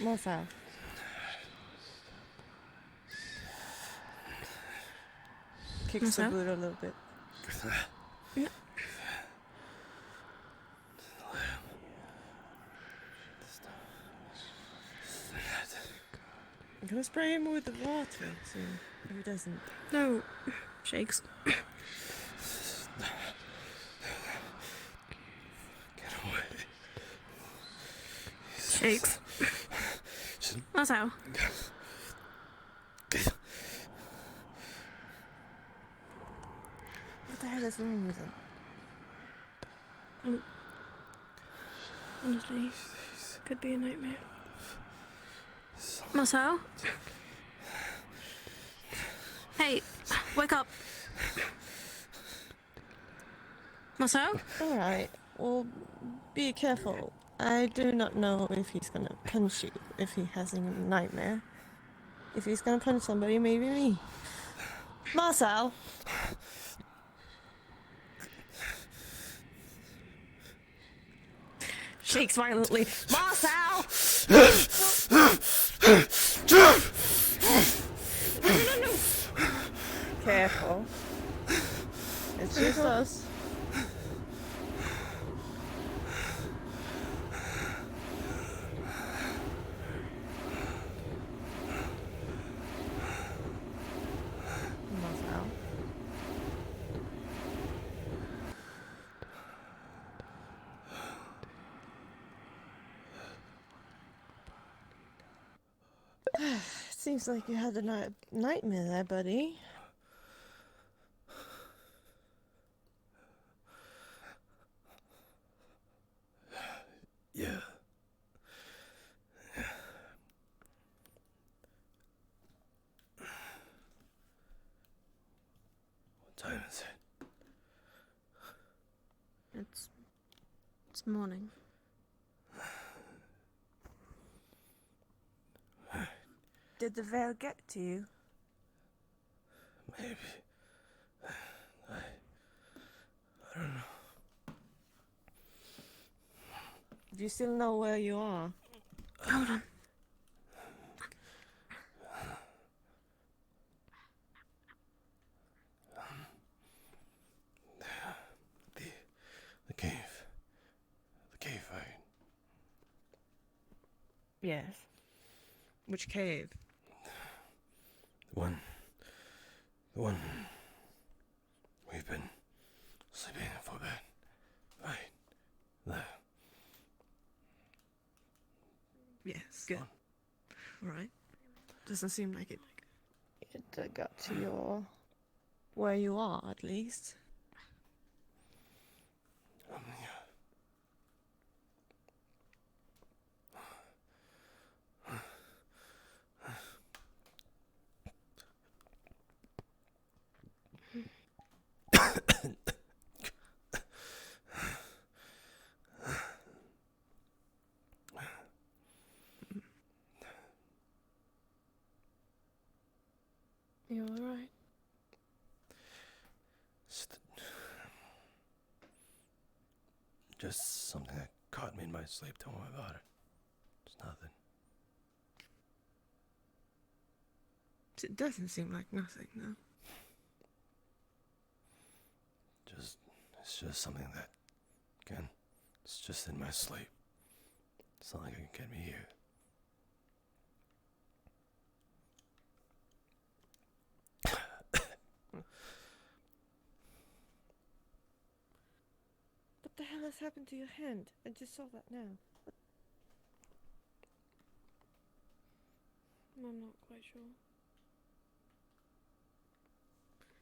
Masou. Kicks the Masou? boot a little bit. No. I'm gonna spray him with the water soon, if he doesn't. No. Shakes. Get away. Shakes. Masou. What the hell is wrong with him? Honestly, could be a nightmare. Masou? Hey, wake up. Masou? Alright, well, be careful. I do not know if he's gonna punch you, if he has a nightmare. If he's gonna punch somebody, maybe me. Masou! Shakes violently. Masou! No. Careful. It's just us. Masou. Seems like you had a nightmare there, buddy. Yeah. What time is it? It's morning. Did the veil get to you? Maybe. I don't know. Do you still know where you are? Hold on. The cave. The cave, right? Yes. Which cave? The one we've been sleeping in for bed. Right. There. Yes, good. Right. Doesn't seem like it got to your... where you are, at least. Yeah. You alright? Just something that caught me in my sleep. Don't worry about it. It's nothing. It doesn't seem like nothing, though. It's just something that, again, it's just in my sleep. It's not like it can get me here. What the hell has happened to your hand? I just saw that now. I'm not quite sure.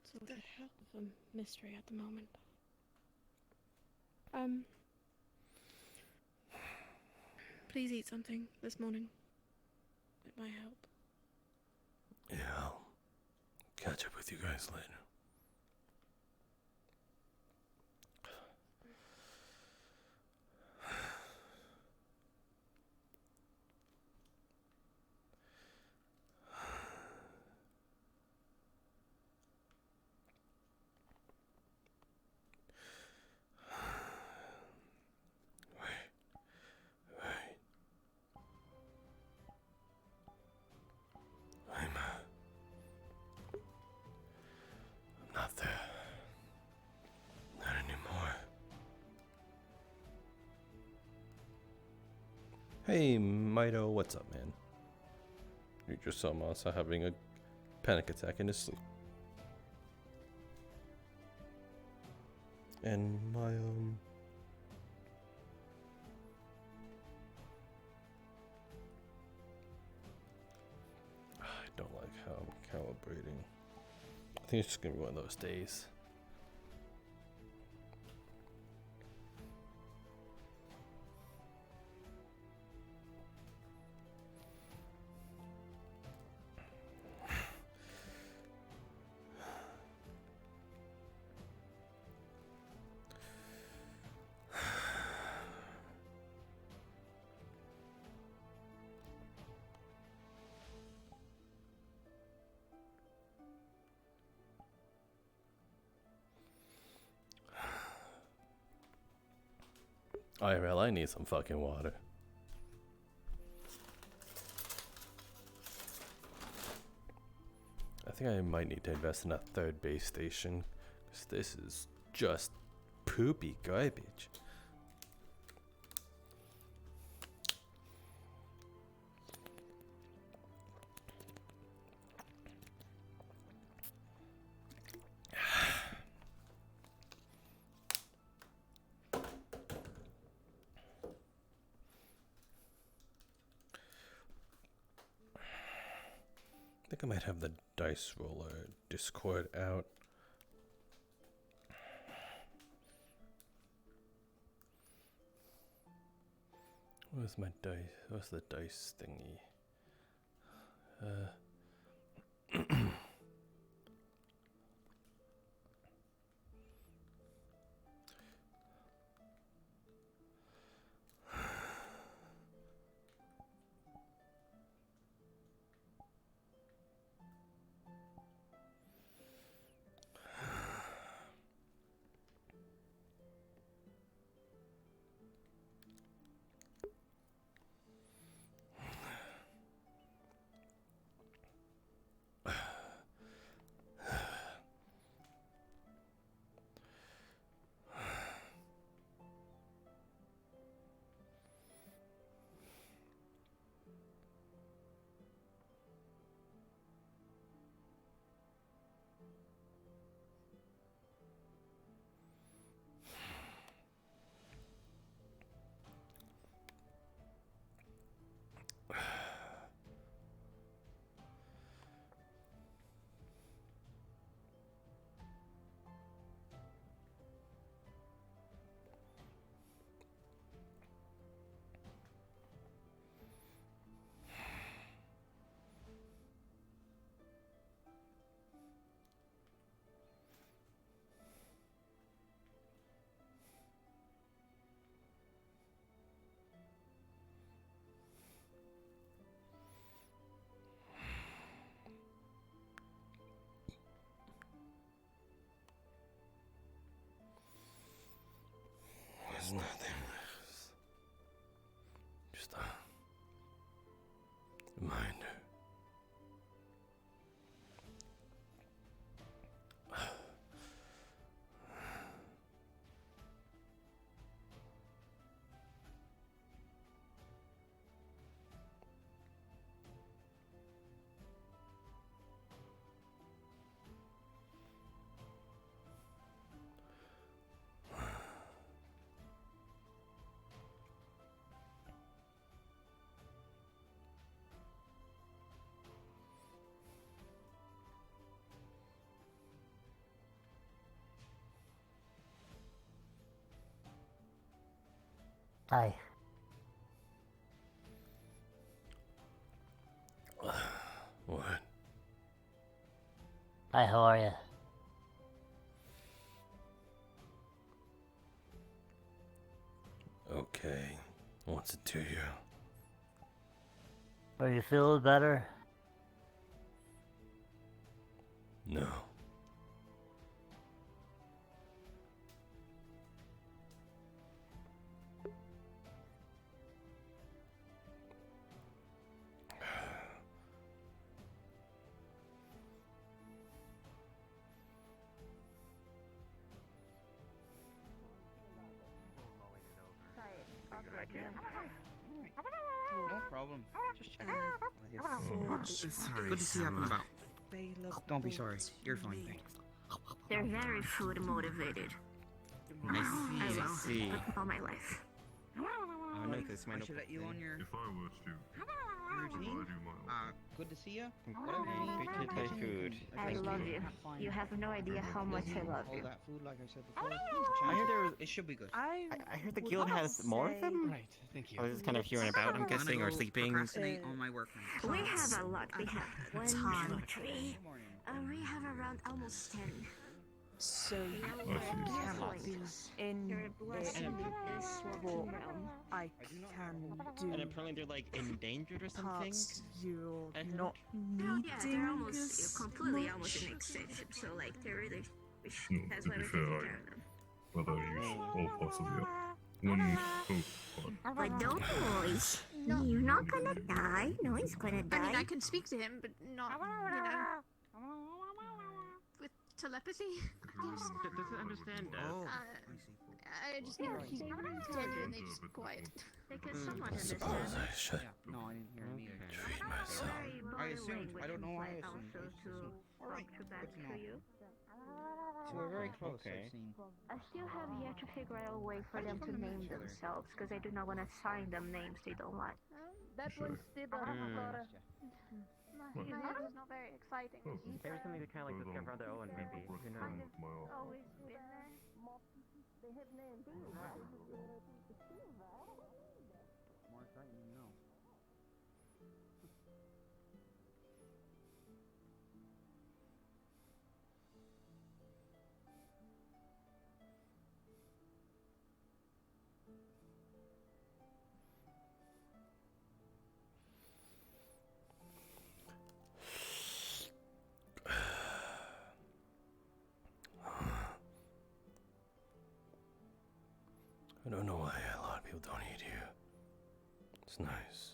It's What the hell? a mystery at the moment. Please eat something this morning. It might help. Yeah, I'll catch up with you guys later. Hey, Mido, what's up, man? You just saw Masou having a panic attack in his sleep. And my, I don't like how I'm calibrating. I think it's just gonna be one of those days. IRL, I need some fucking water. I think I might need to invest in a third base station, because this is just poopy garbage. I think I might have the dice roller Discord out. Where's my dice? Where's the dice thingy? There's nothing. Just a reminder. Hi. What? Hi, how are you? Okay. What's it to you? Are you feeling better? No. problem. Just checking. Sorry, Good to see you up and Selma. about. Don't be sorry. You're fine, thanks. They're very food motivated. I see. But all my life. I noticed. I should let you on your If I was to, routine. I do my own. Good to see you. Whatever you need. Great to taste food. I love you. You have no idea how much I love All you. that food, like I said before. I heard there was. It should be good. I heard the guild has more of them. Right. Thank you. I was just kind of hearing about. I'm guessing or sleeping. Procrastinate on my work now. We have a lot. We have one, two, three. Good morning. We have around almost 10. So We you are cannot be in Your the blessing is Well, realm. I can And do apparently they're like endangered or something. parts you're I heard. not Oh yeah, they're needing almost as completely much. almost an exception. So like they're really, No, that's to why be we're fair, taking I care of them. rather use all possibly one hope, but But don't worry, you're not gonna die. No one's gonna die. I mean, I can speak to him, but not, with telepathy. Doesn't understand. Oh, Uh, I see. I just know he's genuinely just quiet. Because someone I suppose understands. I should Yeah. No, I didn't hear him either. treat myself. Very I body assumed. language I don't know why I implied assumed. also I just to assumed. All right. talk back Good to to know. you. So we're very close. Okay. I've seen. I still have yet to figure out a way for them to name themselves because I do not want to assign them names they don't like. That was still What? it's not very exciting. Oh, Maybe something to kind of like discover on their own. Maybe. Who knows? with my art. Always been there. They have named More exciting, no. I don't know why a lot of people don't eat here. It's nice.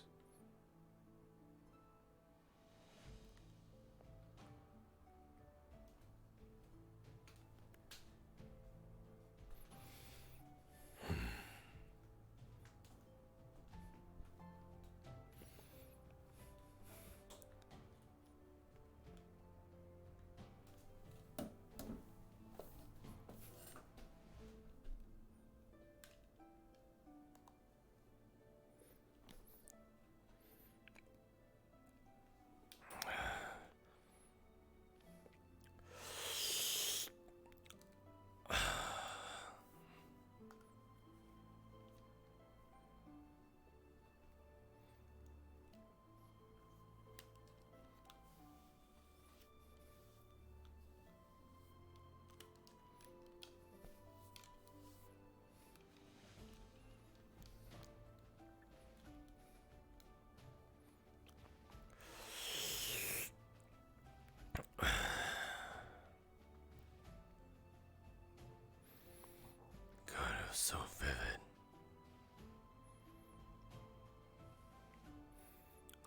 God, it was so vivid.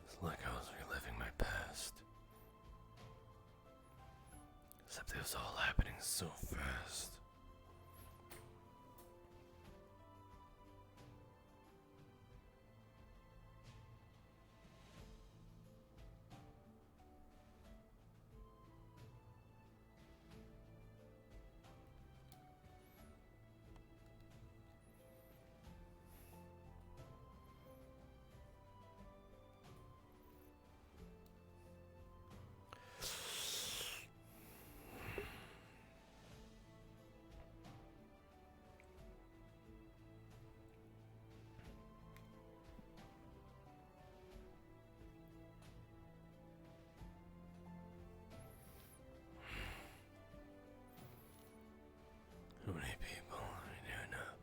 It's like I was reliving my past. Except it was all happening so fast. How many people I knew now?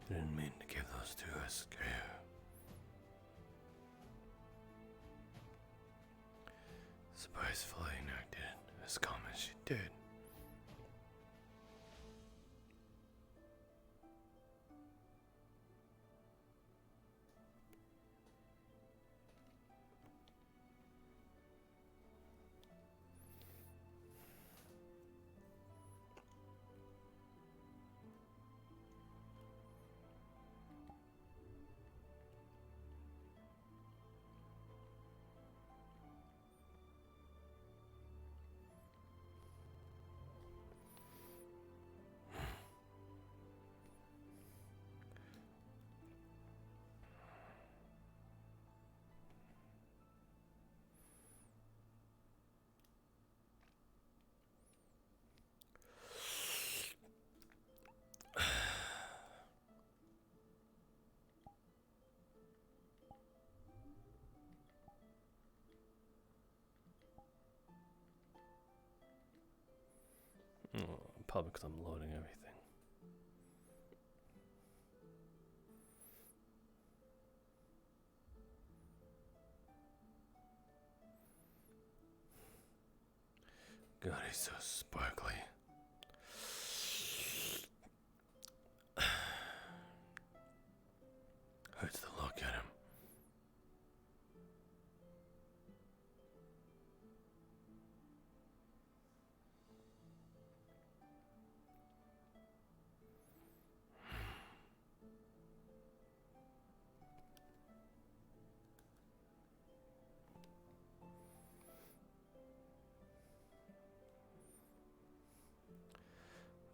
I didn't mean to give those two a scare. Surprisefully acted as calm as she did. Probably because I'm loading everything. God, he's so sparkly. Hurts to look at him.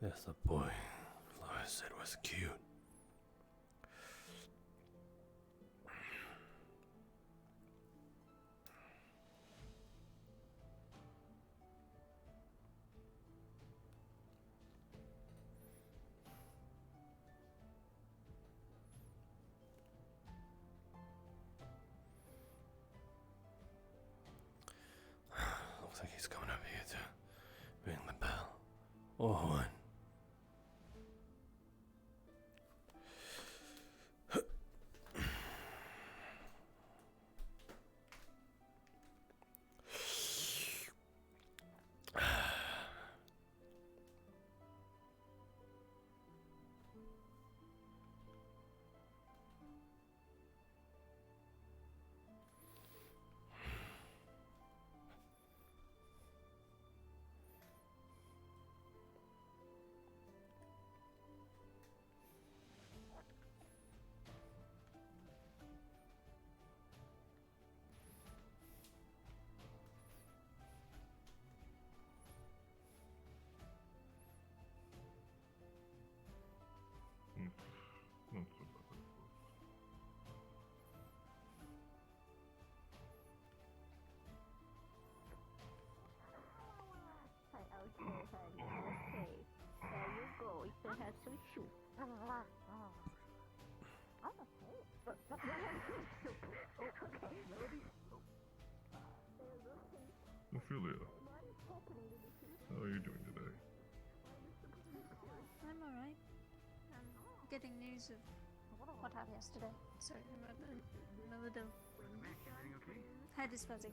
There's the boy Laura said was cute. Looks like he's coming up here to ring the bell. Or horn. Not so bad, I suppose. Okay, honey, okay. There you go. It still has some soup. Ophelia, how are you doing today? I'm alright. Getting news of what happened yesterday. Sorry about that. Another day. Head is fuzzy.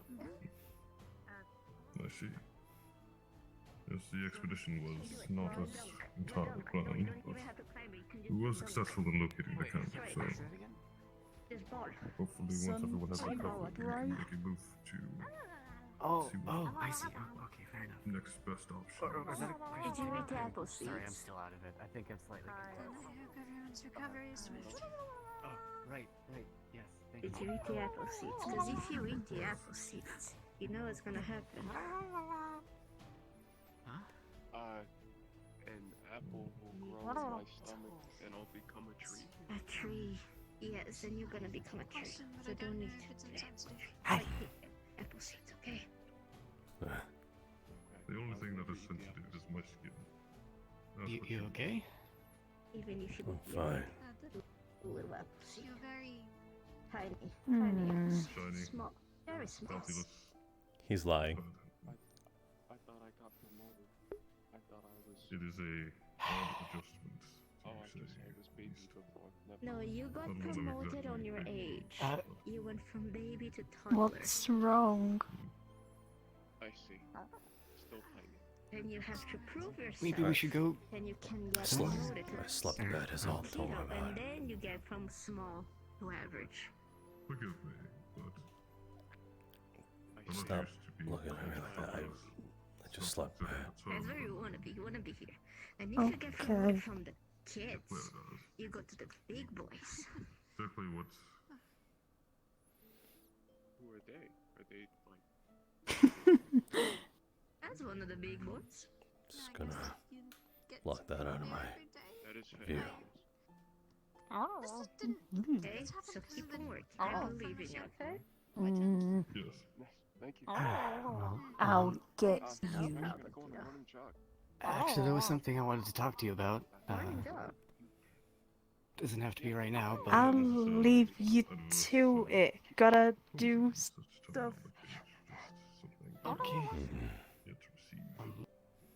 I see. Yes, the expedition was not as entirely planned, but we were successful in locating the camp, so hopefully once everyone has recovered, we can make a move to see what I see. Oh, okay, fair enough. next best option. Did you eat the apple seeds? Sorry, I'm still out of it. I think I'm slightly confused. I hope everyone's recovery is swift. Oh, right, yes, thank Did you eat the apple seeds? Because if you eat the apple seeds, you know what's gonna happen. An apple will grow in my stomach and I'll become a tree. A tree. Yes, and you're gonna become a tree. Awesome, but So I don't don't know eat if it's insensitive. apple seeds, okay? The only thing that is sensitive is my skin. That's what You okay? Even if you I'm fine. little apple seed. You're very... Tiny. Tiny apple seed. Shiny. Small. Very small. Fabulous. He's lying. I thought I got promoted. I thought I was. It is a odd adjustment. Oh, I guess I was baby before. Never No, mind. you got I don't know promoted exactly. on your age. Uh, You went from baby to toddler. What's wrong? I see. Still tiny. And you have to prove yourself. maybe we should go. And you can get Slept, promoted to I slept in bed as all told me know, about and it. then you get from small to average. Forgive me, but I'm not Stop used to being looking at me like that. I just slept bad. That's where you wanna be. You wanna be here. And if you get promoted from the kids, you go to the big boys. Exactly what Who are they? Are they like? That's one of the big boys. Just gonna block that out of my That is view. fair. Okay, so keep on working. I believe in you, okay? yes. Thank you. I'll get I'm you. actually gonna go on a morning jog. Actually, there was something I wanted to talk to you about. Morning job. Doesn't have to be right now, but I'll leave you to it. Gotta do stuff. Something okay. Mhm. yet to receive.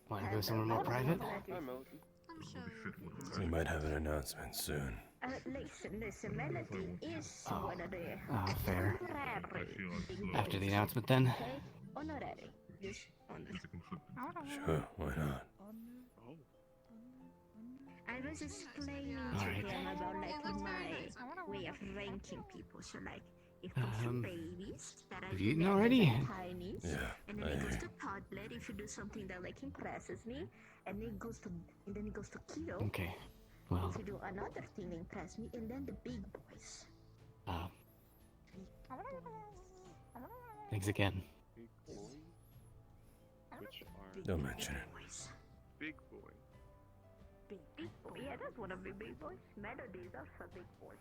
Want to go somewhere more private? I'm sure. We might have an announcement soon. Listen, Melody is one of the Fair. honorary After the announcement, then? okay? Honorary. Just honor. Sure, why not? I was explaining to Alright. them about like my way of ranking people. So like, if it goes to babies, that I have do you eaten better already? than tinies. Yeah, And then I it goes hear. to toddler if you do something that like impresses me. And then it goes to kiddo Okay. Well, if you do another thing that impresses me. And then the big boys. thanks again. Big boys? Which are Don't mention it. big boy. Big boy. Yeah, that's one of the big boys. Melody is also a big boy.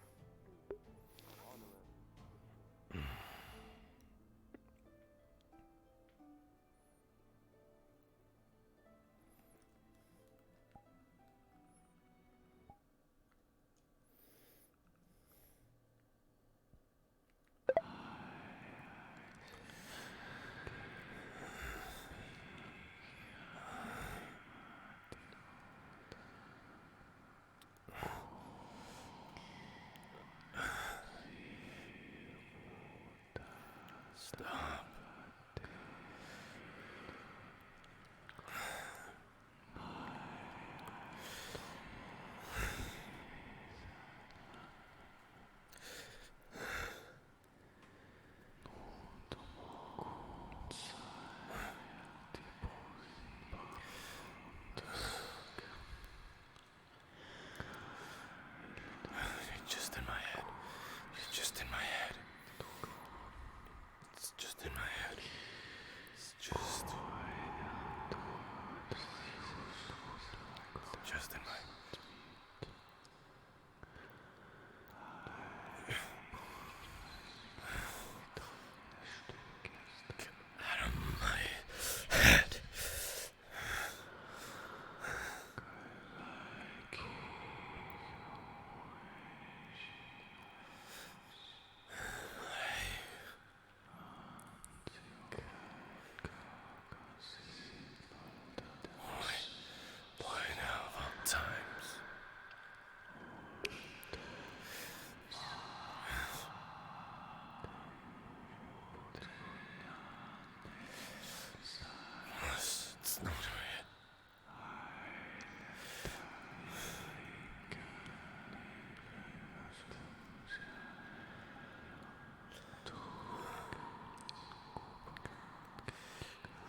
Stop. You're just in my head. You're just in my head. It's just in my head. It's just in my Get out of my head. Why now of all times? It's not right.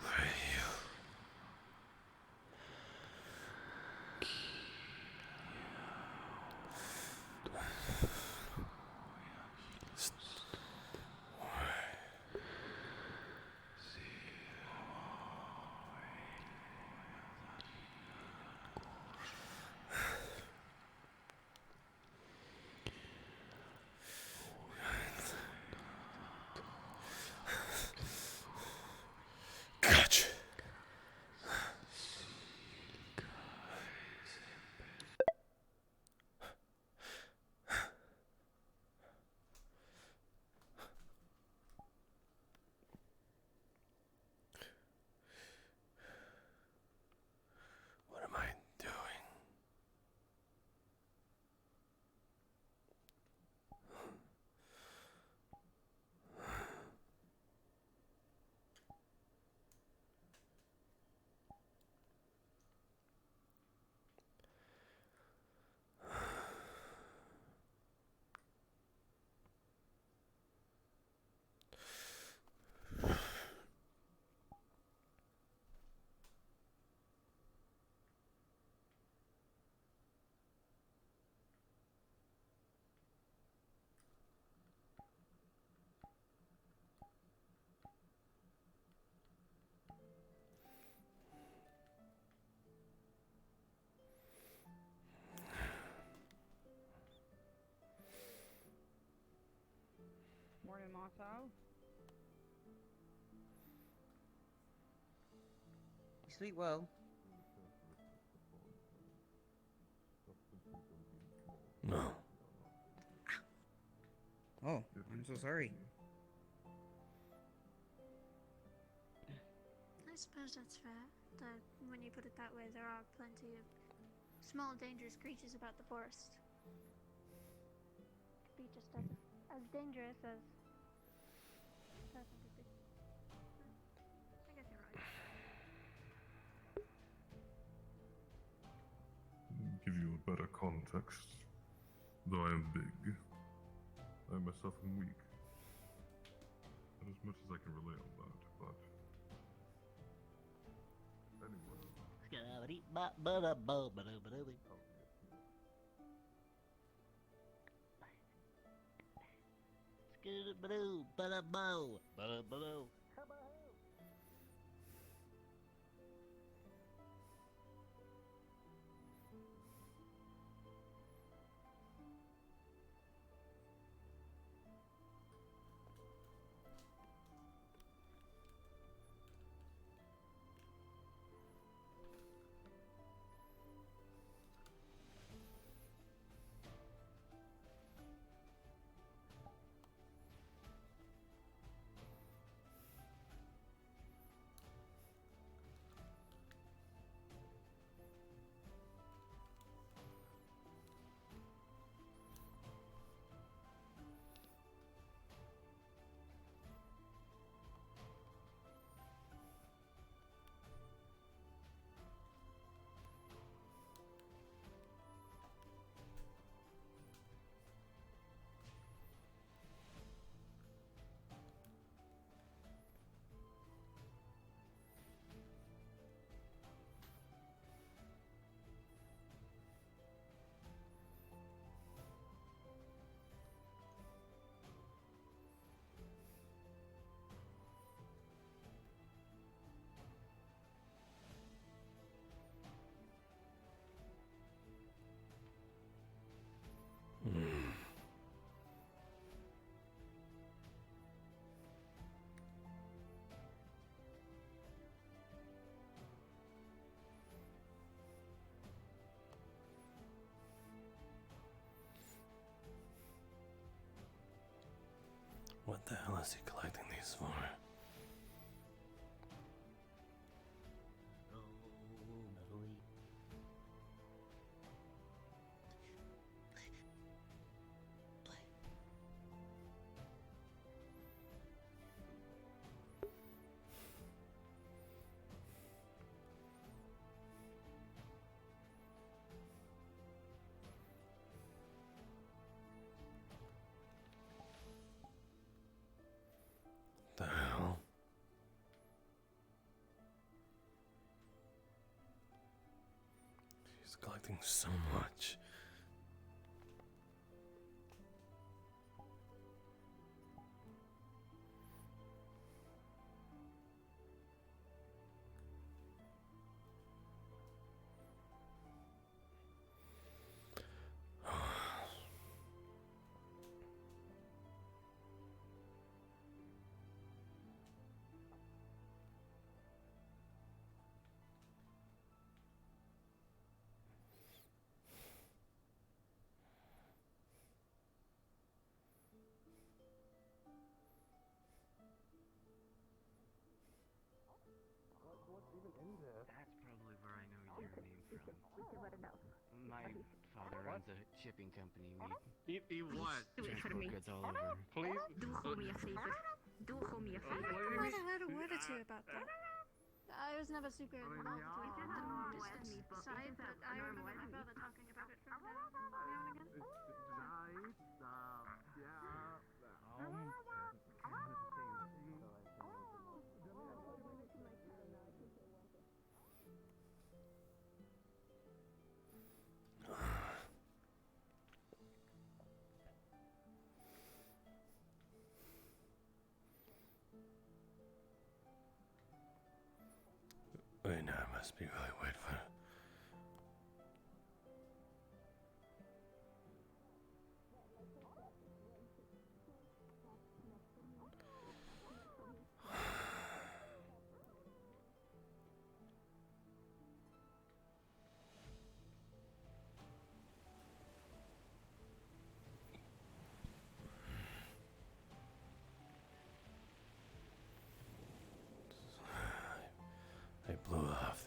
Where are you? Gotcha. What am I doing? Morning, Masou. You sleep well? No. Oh, I'm so sorry. I suppose that's fair. when you put it that way, there are plenty of small, dangerous creatures about the forest. Could be just as dangerous as person could be. I guess you're right. Give you a better context. Though I am big, I myself am weak. Not as much as I can relay on that, but anyway. What the hell is he collecting these for? The hell? He's collecting so much. That's probably where I know your name from. My father runs a shipping company. He what? We transport goods all over. Please. Do me a favor. Do me a favor. I might have heard a word or two about that. I was never super involved with the distant side, but I remember my father talking about it from now and again. Wait, no, I must be really wait for it. I blew off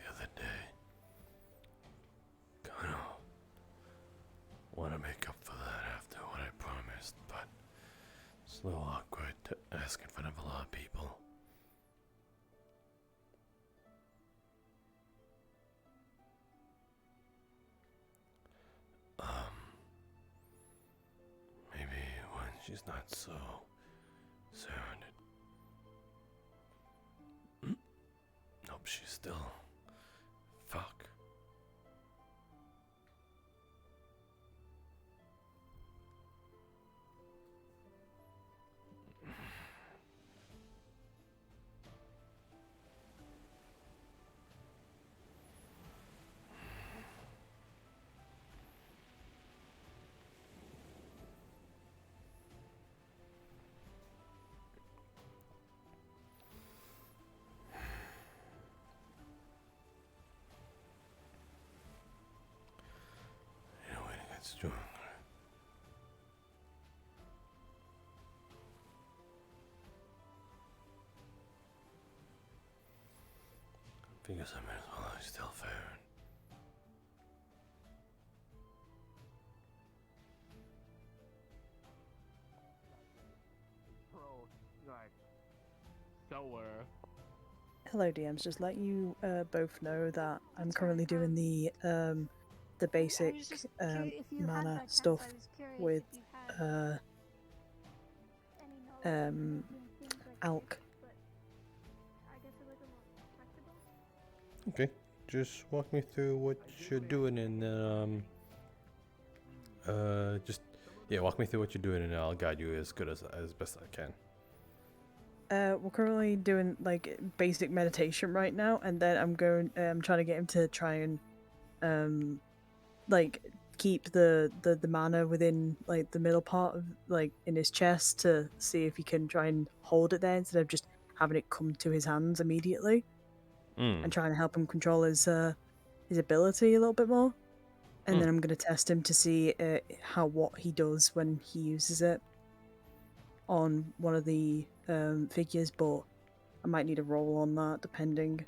It's a little awkward to ask in front of a lot of people. Maybe when she's not so surrounded. Nope, she's still. Fuck. Stronger. Because I might as well I still fair. Hello, DMs. Just let you both know that I'm currently doing the basic mana stuff with Alk. Okay, just walk me through what you're doing and walk me through what you're doing and I'll guide you as good as best I can. We're currently doing like basic meditation right now, and then I'm trying to get him to try and like keep the mana within like the middle part of like in his chest to see if he can try and hold it there instead of just having it come to his hands immediately, and trying to help him control his ability a little bit more. And then I'm gonna test him to see what he does when he uses it on one of the figures, but I might need a roll on that depending.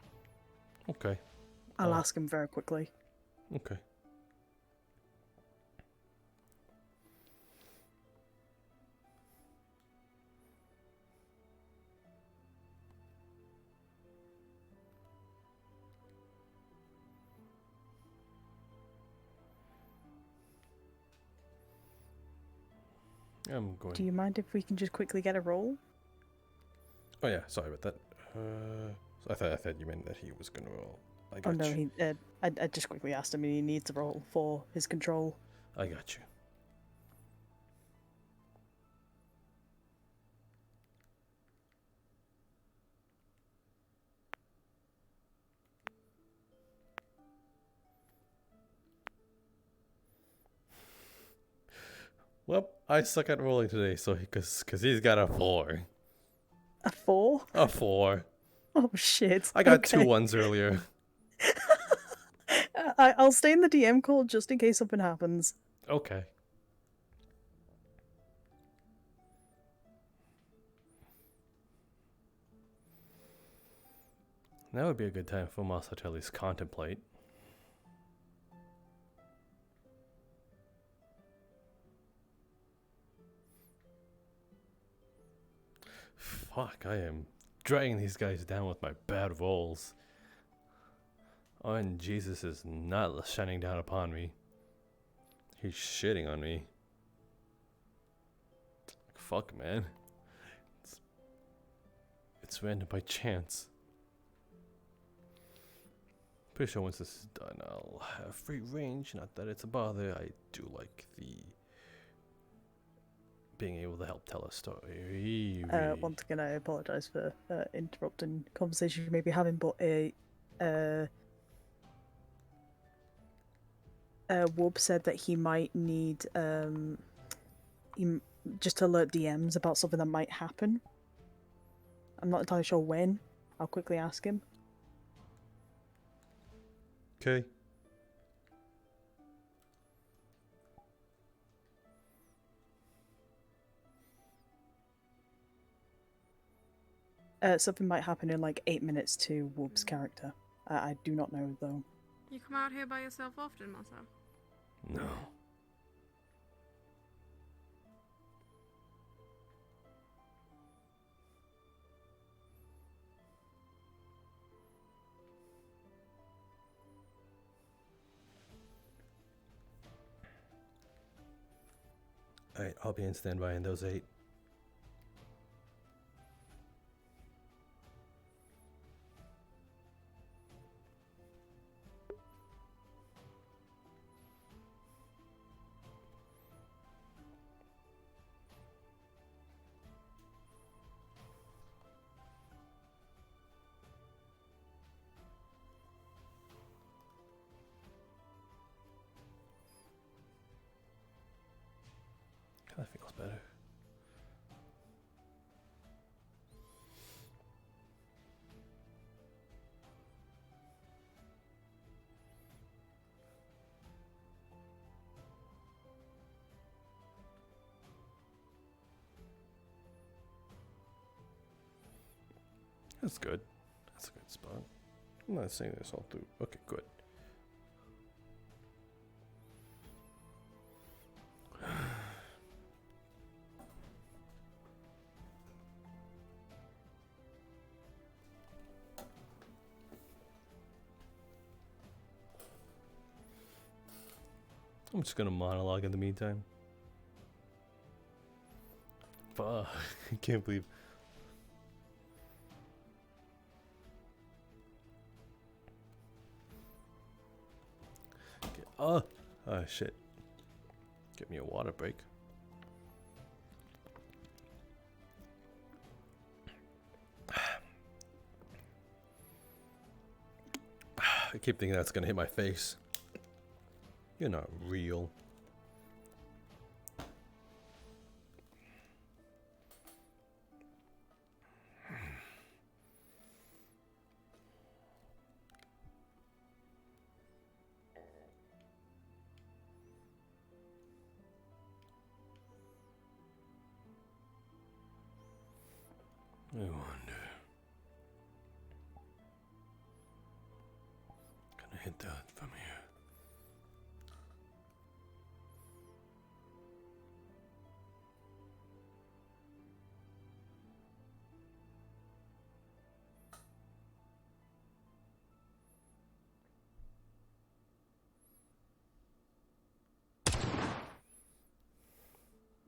Okay. I'll ask him very quickly. Okay. I'm going. Do you mind if we can just quickly get a roll? Oh yeah, sorry about that. I thought you meant that he was gonna roll. I got Oh no, you. I just quickly asked him and he needs a roll for his control. I got you. Well, I suck at rolling today, so because he's got a 4. A 4? A 4. Oh shit! I got okay. 2 ones earlier. I'll stay in the DM call just in case something happens. Okay. That would be a good time for Masou to at least contemplate. Fuck, I am dragging these guys down with my bad rolls. Oh, and Jesus is not shining down upon me. He's shitting on me. Fuck, man. It's random by chance. Pretty sure once this is done, I'll have free range. Not that it's a bother. I do like the being able to help tell a story. Once again, I apologise for interrupting conversation you may be having, but Wub said that he might need just to alert DMs about something that might happen. I'm not entirely sure when. I'll quickly ask him. Okay. Something might happen in like 8 minutes to Wub's character. I do not know though. You come out here by yourself often, Masou? No. Alright, I'll be in standby in those 8. That feels better. That's good. That's a good spot. I'm not saying this all through. Okay, good. I'm just gonna monologue in the meantime. Fuck, I can't believe. Okay. Oh shit. Get me a water break. I keep thinking that's gonna hit my face. You're not real. I wonder. Can I hit that from here?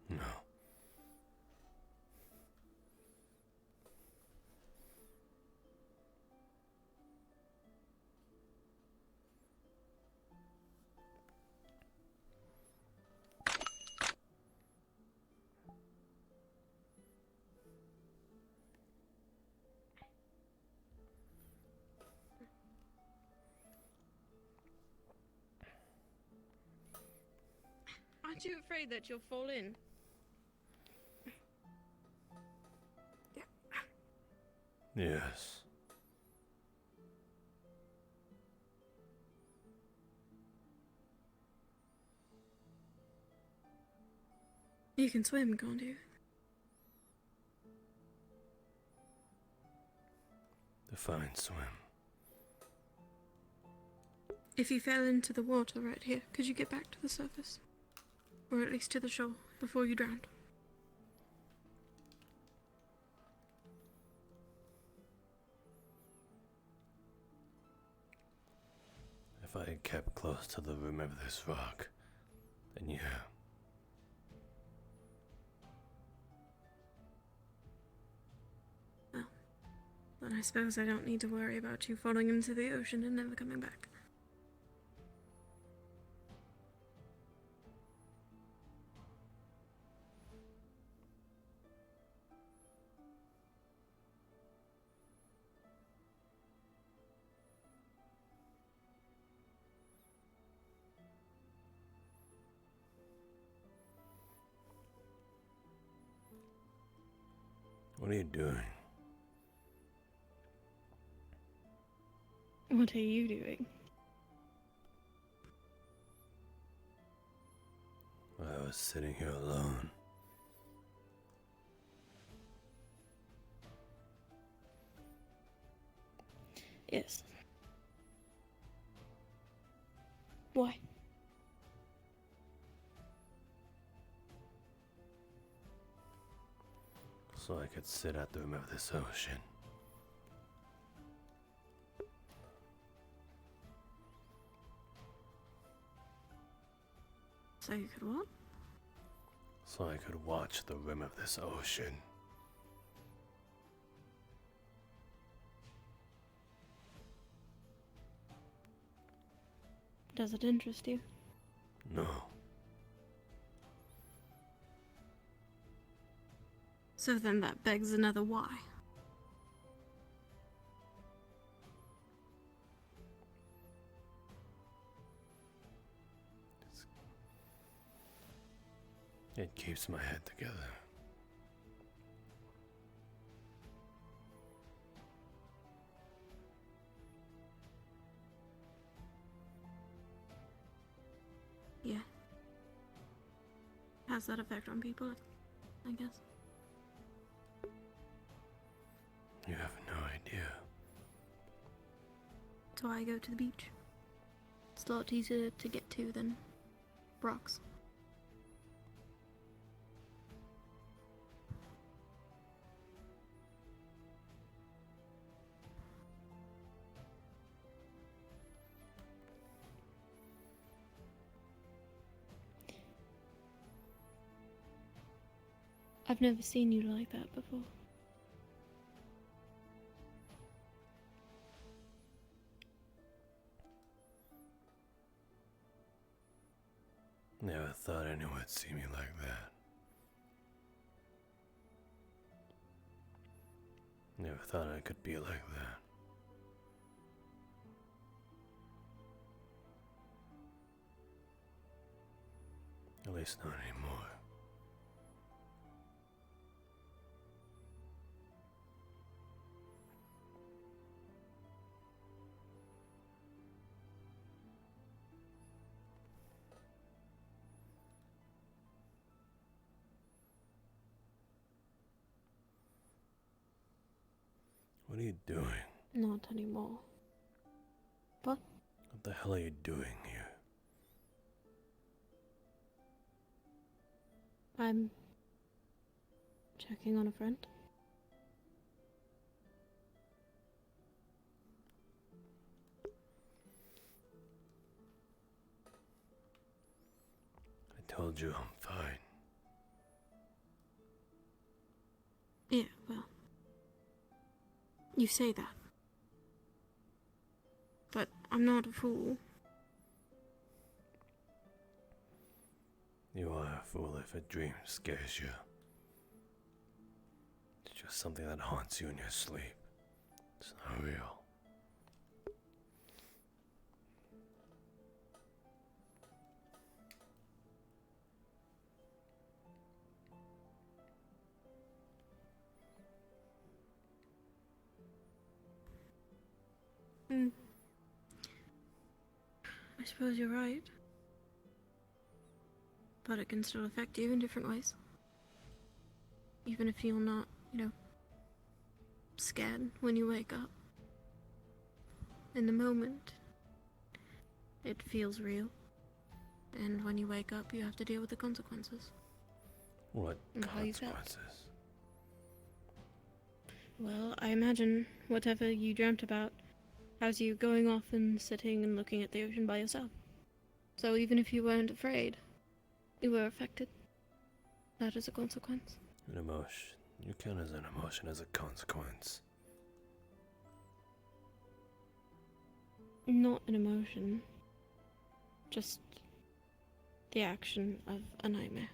No. Aren't you afraid that you'll fall in? Yes. You can swim, can't you? Define swim. If you fell into the water right here, could you get back to the surface? Or at least to the shore before you drowned? If I had kept close to the rim of this rock, then yeah. Well, then I suppose I don't need to worry about you falling into the ocean and never coming back. What are you doing? What are you doing? I was sitting here alone. Yes. Why? So I could sit at the rim of this ocean. So you could what? so I could watch the rim of this ocean. Does it interest you? No. So then that begs another why. It keeps my head together. Yeah. Has that effect on people, I guess. You have no idea. That's why I go to the beach. It's a lot easier to get to than rocks. I've never seen you like that before. Never thought anyone would see me like that. Never thought I could be like that. At least not anymore. What are you doing? Not anymore. What? What the hell are you doing here? I'm checking on a friend. I told you I'm fine. Yeah, well, you say that. But I'm not a fool. You are a fool if a dream scares you. It's just something that haunts you in your sleep. It's not real. I suppose you're right. But it can still affect you in different ways. Even if you're not, scared when you wake up. In the moment, it feels real. And when you wake up, you have to deal with the consequences. What And how you felt. consequences? Well, I imagine whatever you dreamt about has you going off and sitting and looking at the ocean by yourself. So even if you weren't afraid, you were affected. That is a consequence. An emotion. You count as an emotion as a consequence. Not an emotion. Just the action of a nightmare.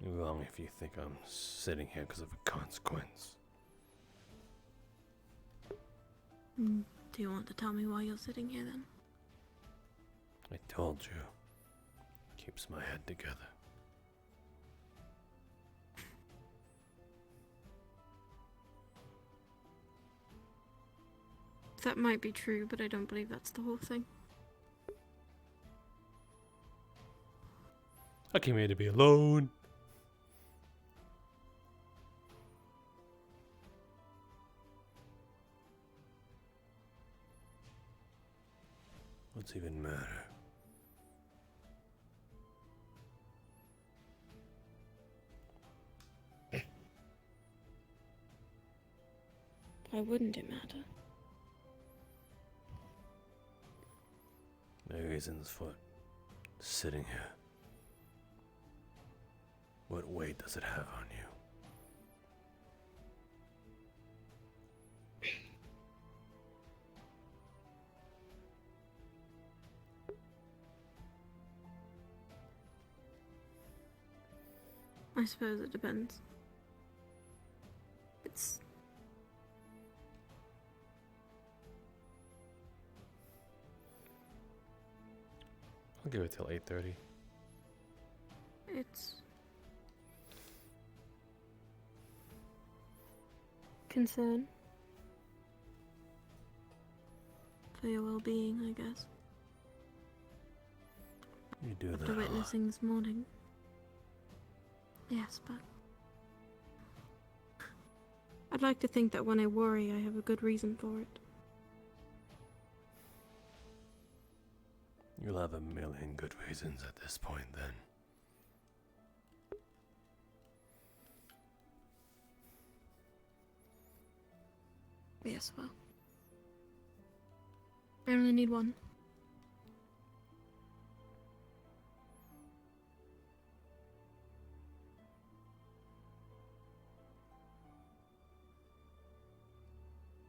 You're wrong if you think I'm sitting here because of a consequence. Do you want to tell me why you're sitting here then? I told you. Keeps my head together. That might be true, but I don't believe that's the whole thing. I came here to be alone. What's even matter? Why wouldn't it matter? Maybe reasons for sitting here. What weight does it have on you? I suppose it depends. It's... I'll give it till 8:30. It's... concern. For your well-being, I guess. You do that After a lot. witnessing this morning. Yes, but... I'd like to think that when I worry, I have a good reason for it. You'll have a million good reasons at this point, then. Yes, well. I only need one.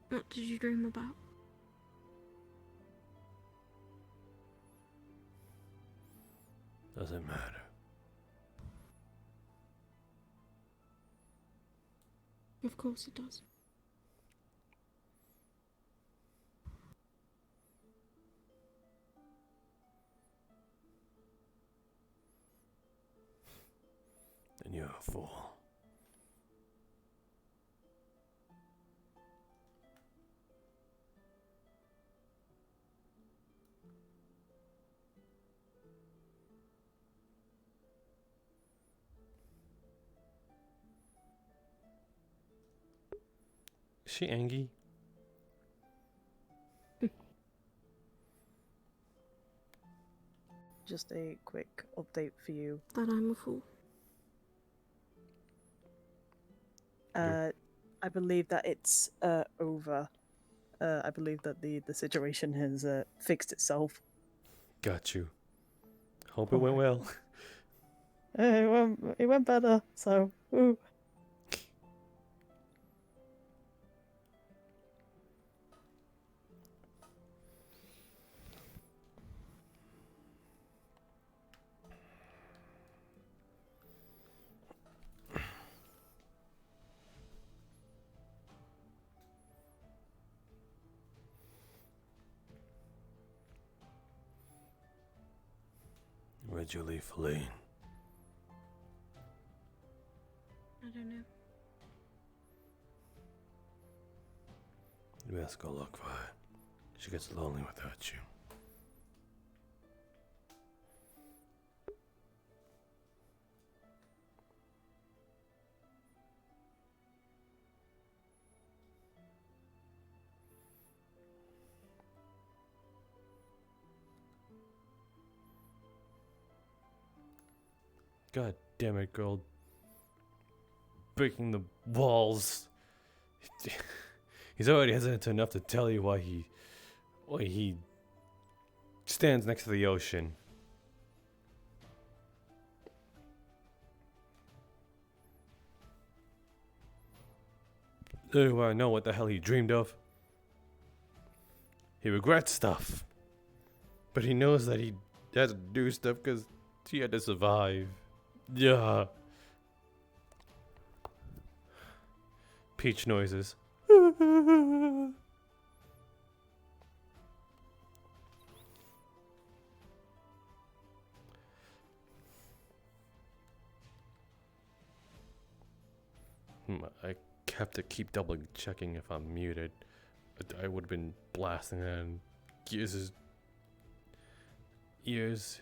What did you dream about? Doesn't matter. Of course it does. Then you're a fool. Is she angry? Just a quick update for you. That I'm a fool. I believe that it's over. I believe that the situation has fixed itself. Got you. Hope it went well. It went better, so ooh. Where'd you leave Feline? I don't know. You best go look for her. She gets lonely without you. God damn it, girl. Breaking the walls. He's already hesitant enough to tell you why he stands next to the ocean. Do I know what the hell he dreamed of? He regrets stuff. But he knows that he has to do stuff because he had to survive. Yeah. Peach noises. I have to keep double checking if I'm muted. I would have been blasting that in Gears' ears.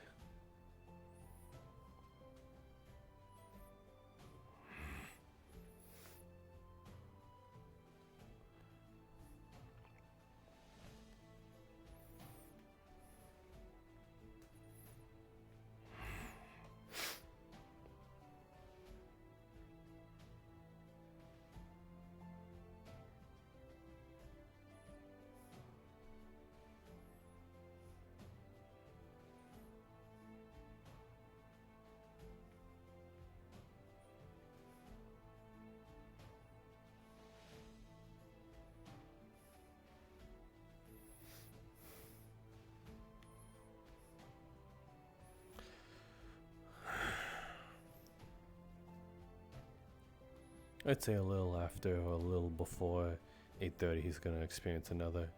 I'd say a little after or a little before 8:30 he's gonna experience another.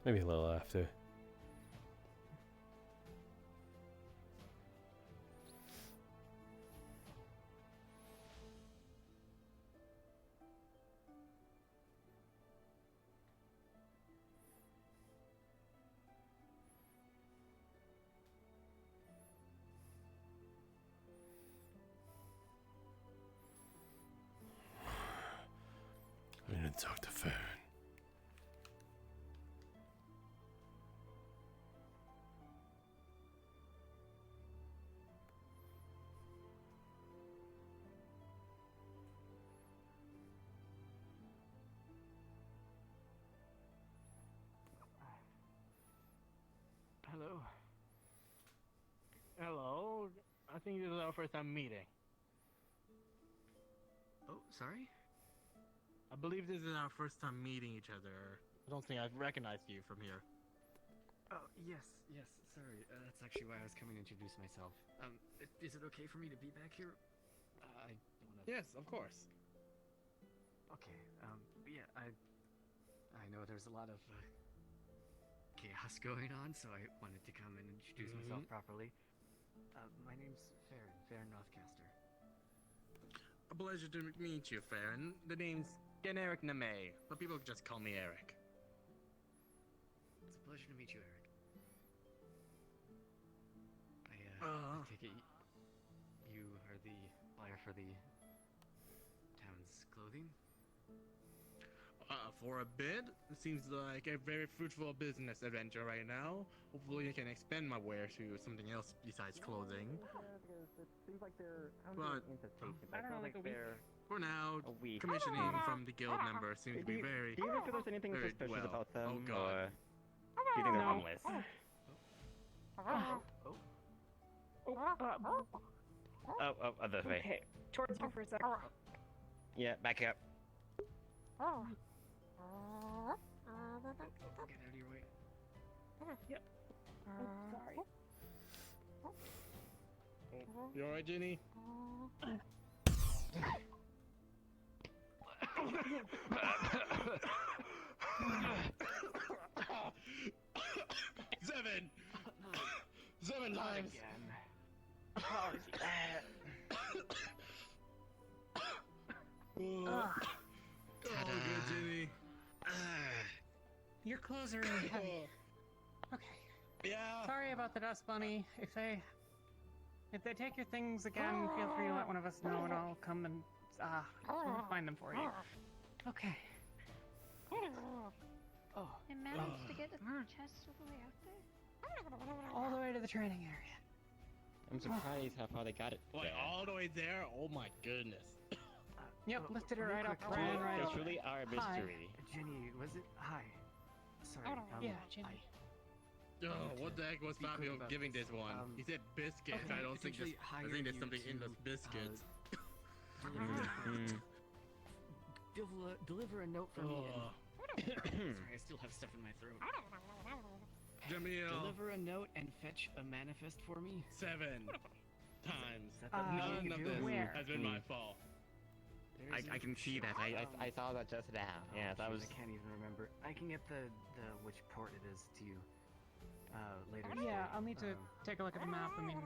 Maybe a little after. I need to talk to Farron. Hello. Hello. I think this is our first time meeting. Oh, sorry? I believe this is our first time meeting each other. I don't think I've recognized you from here. Oh, yes, sorry. That's actually why I was coming to introduce myself. Is it okay for me to be back here? I don't wanna... Yes, of course. Okay, but yeah, I know there's a lot of, chaos going on, so I wanted to come and introduce myself properly. My name's Farron Northcaster. A pleasure to meet you, Farron. The name's Eric Name, but people just call me Eric. It's a pleasure to meet you, Eric. I take it you are the buyer for the town's clothing? For a bit, it seems like a very fruitful business adventure right now. Hopefully I can expand my wear to something else besides clothing. It seems like they're But I don't know, like a week. For now, A week. commissioning from the guild members seems to be very. Do you think there's anything very suspicious well. about them? Oh god. Or do you think they're homeless? Other way. Okay, towards you for a sec. Yeah, back up. Get out of your way. Yep. Sorry. You alright, Jenny? Seven times. Apologies. Oh, good, Jenny. Your clothes are really heavy. Okay. Yeah. Sorry about the dust bunny. If they take your things again, feel free to let one of us know, and I'll come and find them for you. Okay. Oh. I managed to get the chest all the way out there. All the way to the training area. I'm surprised how far they got it. Wait, all the way there? Oh my goodness. Yep, lifted it right up, quick, ran right They up. truly are a mystery. Jenny, was it? Hi. Sorry. Yeah, Jenny. Oh, what the heck was Fabio giving this one? He said biscuits. okay, I don't think essentially I think there's hired something you in to, those biscuits. Deliver a note for me. Oh. Sorry, I still have stuff in my throat. Jamil. Deliver a note and fetch a manifest for me. 7 times. None of this where? has been my fault. I can see that. I saw that just now. Yeah, that was. I can't even remember. I can get the which port it is to you later. Yeah, I'll need to take a look at the map. I mean,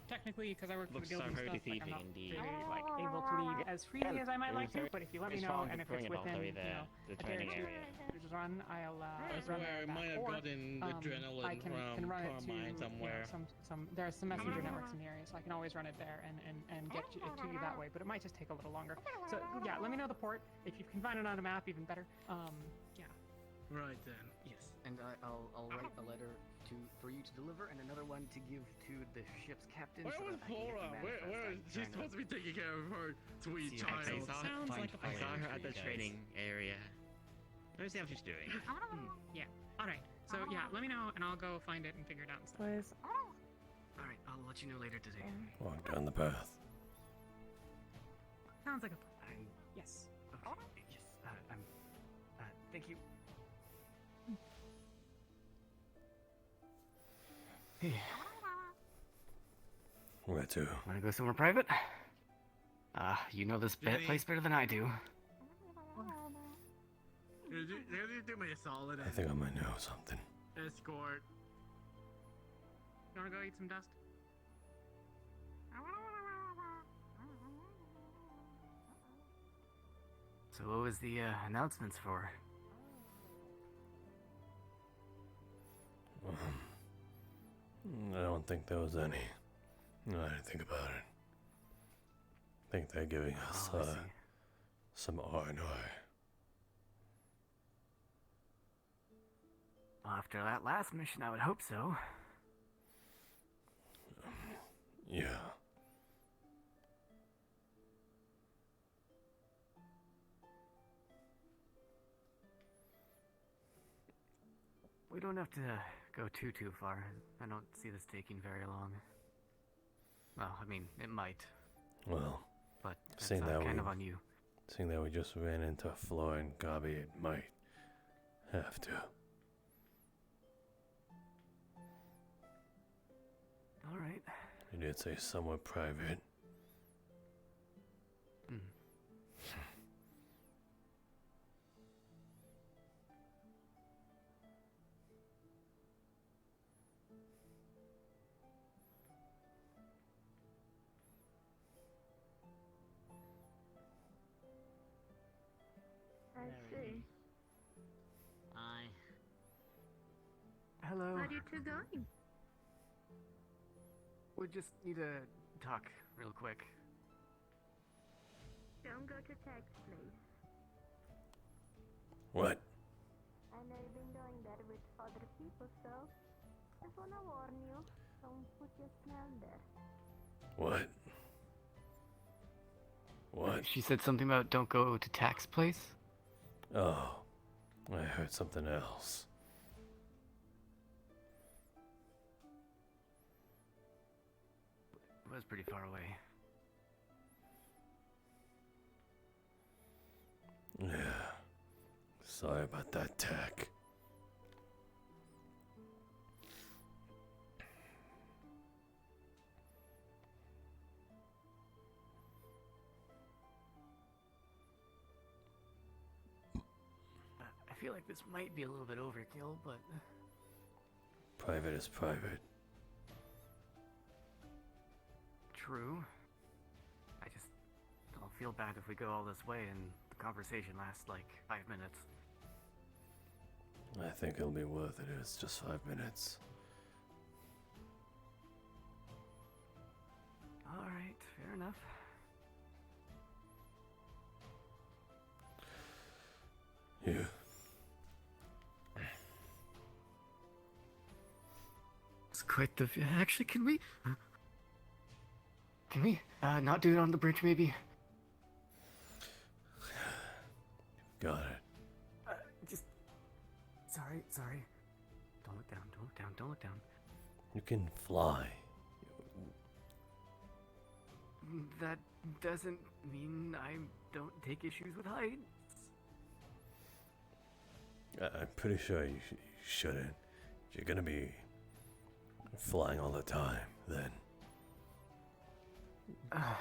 technically, because I work for the Looks guild and very stuff, like, I'm deceiving not indeed. very, like, able to leave as freely as I might like to. But if you let me know, and if it's within, the a day or training two area. to run, I'll I run swear there I and back. might have Or, gotten I adrenaline can from run it to Carmine somewhere. there are some messenger networks in the area, so I can always run it there and get it to you that way. But it might just take a little longer. So yeah, let me know the port. If you can find it on a map, even better. Yeah. Right then. Yes, and I'll write a letter for you to deliver, and another one to give to the ship's captain. Where so was that I can get the Flora? Where manifest. is she supposed to be taking care of her sweet See, child? I saw her at the training area. Let me see how she's doing. Yeah. All right. So yeah, let me know, and I'll go find it and figure it out and stuff. Please. All right, I'll let you know later today. Walk down the path. Sounds like a plan. Yes. Okay. Yes. Thank you. Hey. Where to? Wanna go somewhere private? You know this Jenny. place better than I do. Do me a solid. I think I might know something. Escort. You wanna go eat some dust? So what was the announcements for? I don't think there was any. No, I didn't think about it. I think they're giving us I see. some R&R. Well, after that last mission, I would hope so. Yeah. We don't have to go too far. I don't see this taking very long. Well, I mean, it might. Well, But that's seeing that kind we of on you. seeing that we just ran into Floor and Gabi, it might have to. Alright. You did say somewhat private. Hmm. I see. Hi. Hello. How are you two going? We just need to talk real quick. Don't go to Tech's place. What? I know you've been doing that with other people, so just wanna warn you, don't put your smell there. What? What? She said something about don't go to Tax place? Oh, I heard something else. It was pretty far away. Yeah. Sorry about that, Tech. I feel like this might be a little bit overkill, but Private is private. true. I just don't feel bad if we go all this way and the conversation lasts like 5 minutes. I think it'll be worth it. It's just 5 minutes. Alright, fair enough. You. It's quite the... Actually, can we... Can we, not do it on the bridge, maybe? Got it. Just... Sorry. Don't look down, don't look down. You can fly. That doesn't mean I don't take issues with heights. I'm pretty sure you shouldn't. You're gonna be flying all the time, then. I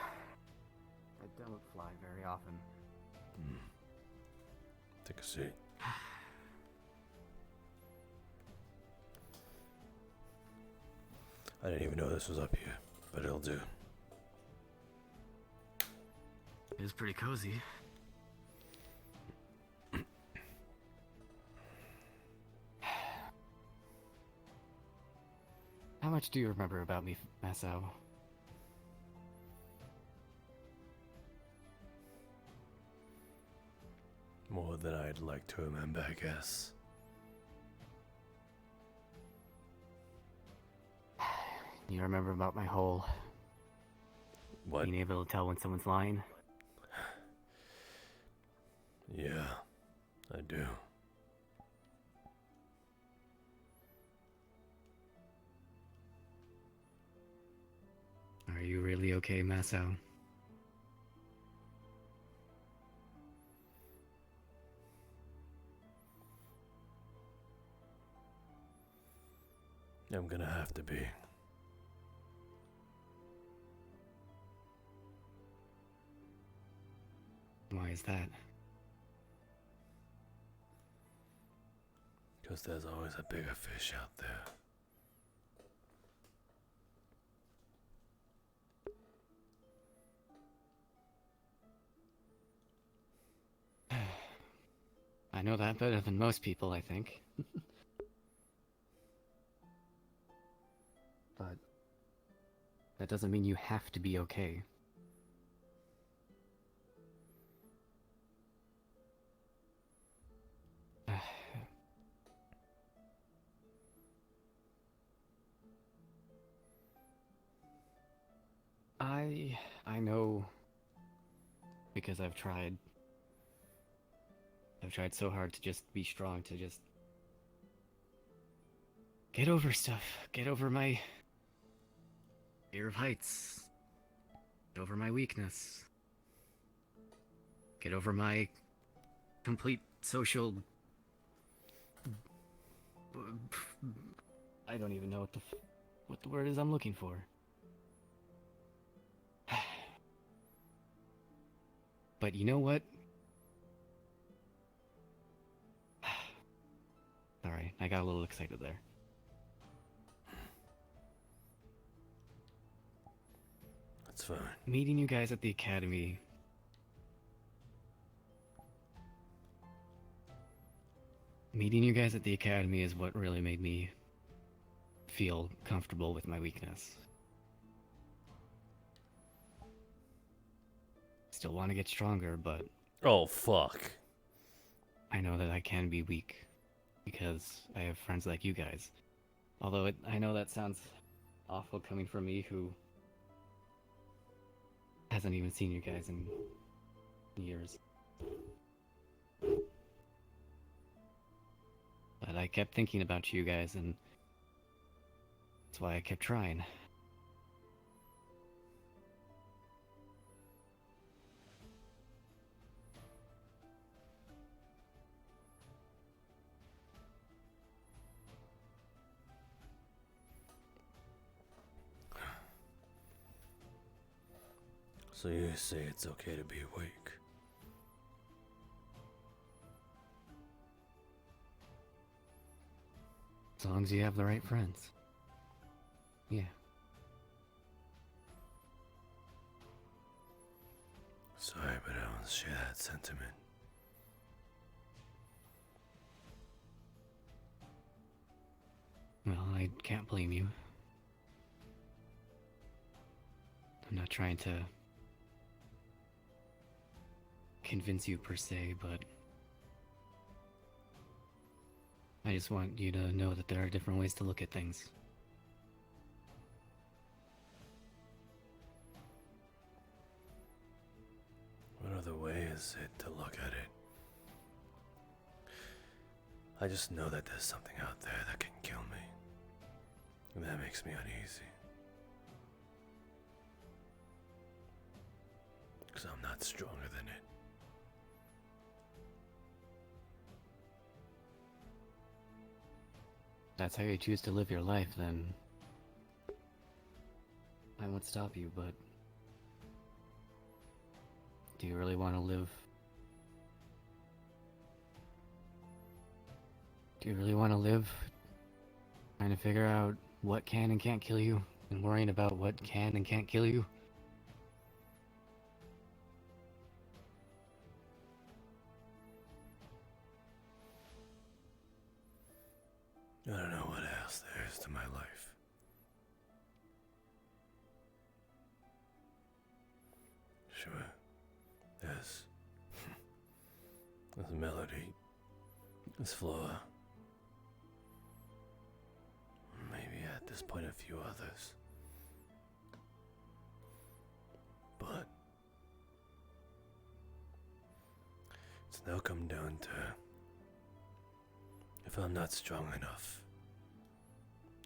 don't fly very often. Take a seat. I didn't even know this was up here, but it'll do. It was pretty cozy. How much do you remember about me, Masou? More than I'd like to remember, I guess. You remember about my whole... What? Being able to tell when someone's lying? Yeah, I do. Are you really okay, Masou? I'm gonna have to be. Why is that? Because there's always a bigger fish out there. I know that better than most people, I think. But that doesn't mean you have to be okay. I know because I've tried so hard to just be strong, to just get over stuff, get over my fear of heights, get over my weakness, get over my complete social... I don't even know what the word is I'm looking for. But you know what? Sorry, I got a little excited there. That's fine. Meeting you guys at the academy... Meeting you guys at the academy is what really made me feel comfortable with my weakness. Still want to get stronger, but... Oh, fuck. I know that I can be weak, because I have friends like you guys. Although I know that sounds awful coming from me, who hasn't even seen you guys in years. But I kept thinking about you guys, and that's why I kept trying. So you say it's okay to be weak? As long as you have the right friends. Yeah. Sorry, but I don't share that sentiment. Well, I can't blame you. I'm not trying to convince you per se, but I just want you to know that there are different ways to look at things. What other way is it to look at it? I just know that there's something out there that can kill me. And that makes me uneasy. Because I'm not stronger than it. That's how you choose to live your life, then I won't stop you, but do you really want to live? Do you really want to live trying to figure out what can and can't kill you, and worrying about what can and can't kill you? I don't know what else there is to my life. Sure, there's melody, there's Flora. Maybe at this point a few others. But it's now come down to if I'm not strong enough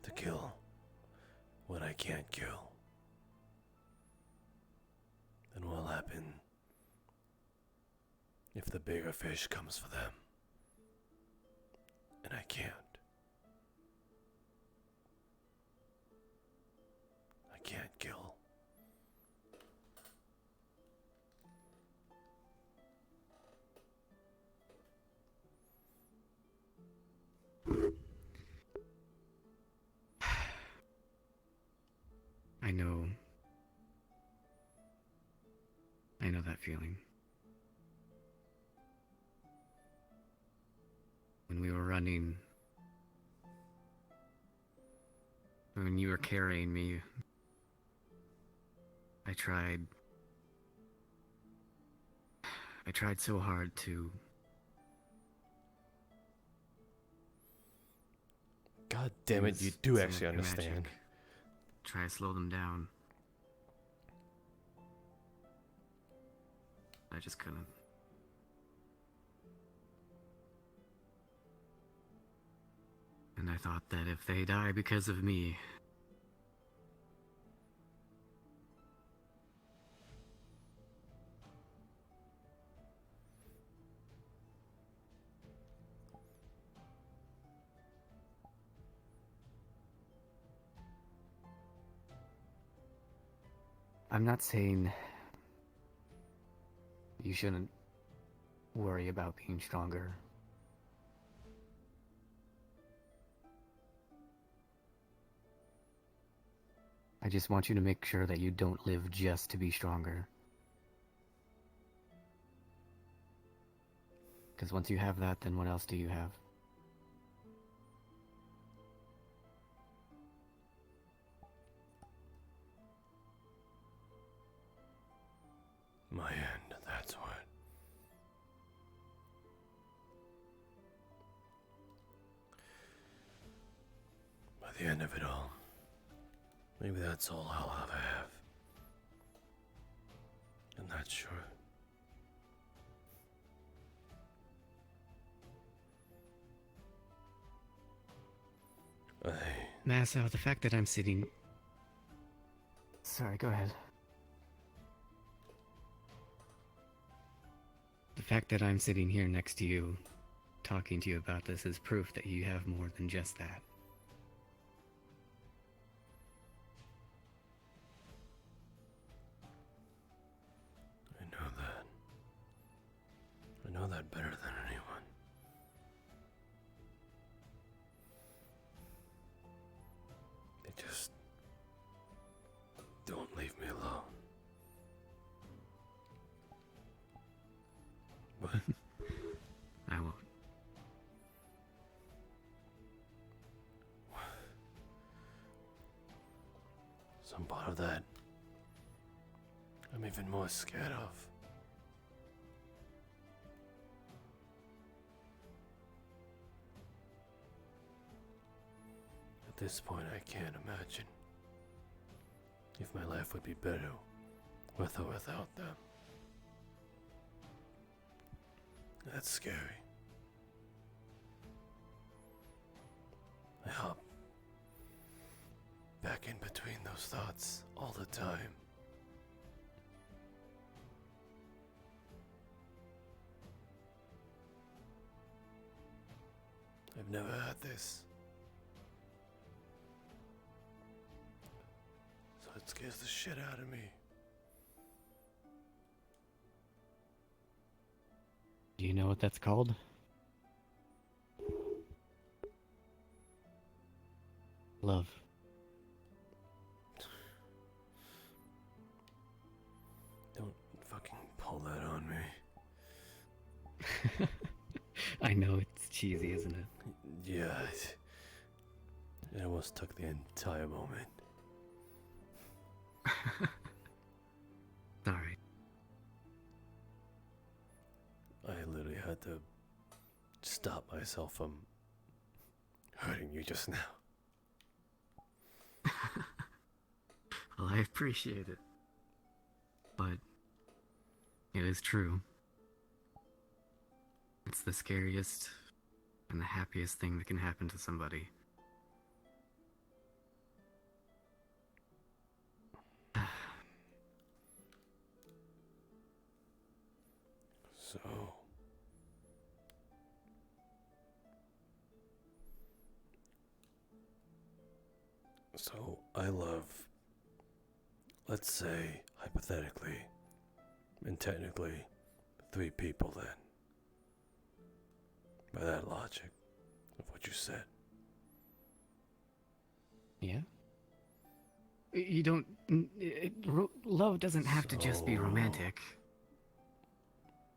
to kill what I can't kill, then what'll happen if the bigger fish comes for them and I can't? I can't kill. know. I know that feeling. When we were running, when you were carrying me, I tried so hard to... God damn it, you use do some actually of your understand. magic. Try to slow them down. I just couldn't. And I thought that if they die because of me, I'm not saying you shouldn't worry about being stronger. I just want you to make sure that you don't live just to be stronger. Because once you have that, then what else do you have? My end, that's what. By the end of it all, maybe that's all I'll ever have. I'm not sure. Masou, the fact that I'm sitting... Sorry, go ahead. The fact that I'm sitting here next to you, talking to you about this, is proof that you have more than just that. I know that. I know that better than anyone. They just don't leave me alone. But I won't. Some part of that I'm even more scared of. At this point, I can't imagine if my life would be better with or without them. That's scary. I hop back in between those thoughts all the time. I've never had this. So it scares the shit out of me. Do you know what that's called? Love. Don't fucking pull that on me. I know it's cheesy, isn't it? Yeah, it almost took the entire moment. Sorry. I literally had to stop myself from hurting you just now. Well, I appreciate it. But it is true. It's the scariest and the happiest thing that can happen to somebody. So I love, let's say, hypothetically, and technically, 3 people then. By that logic of what you said. Yeah? You don't. Love doesn't have to just be romantic.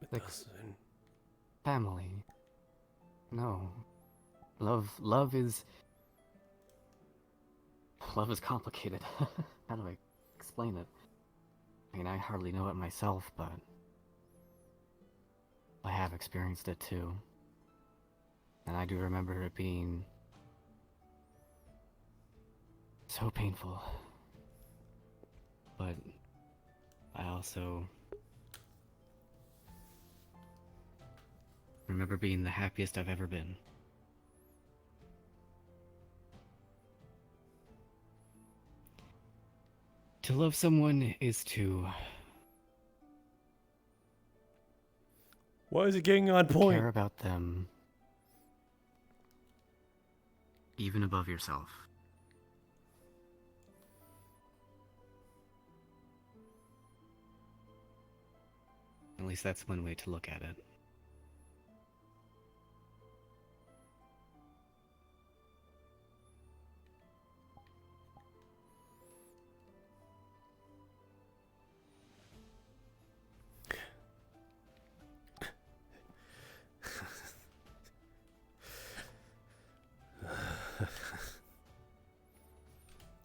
It Like doesn't. family. No. Love is complicated. How do I explain it? I mean, I hardly know it myself, but I have experienced it too. And I do remember it being so painful. But I also remember being the happiest I've ever been. To love someone is to Why is it getting on point? care about them even above yourself. At least that's one way to look at it.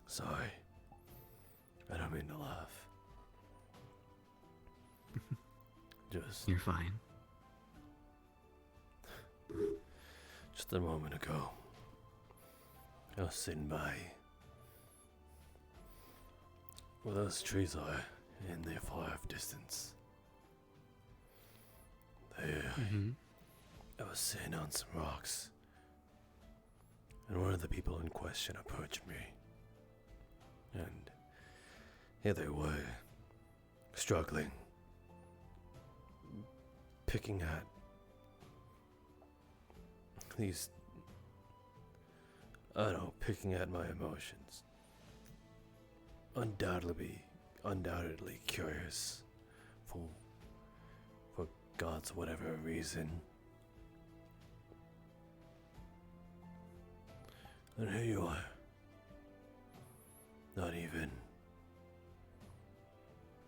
Sorry. I don't mean to laugh. You're fine. Just a moment ago, I was sitting by where those trees are in the far off distance. There, I was sitting on some rocks, and one of the people in question approached me. And here they were, struggling, picking at these, I don't know, picking at my emotions. Undoubtedly curious for God's whatever reason. And here you are. Not even,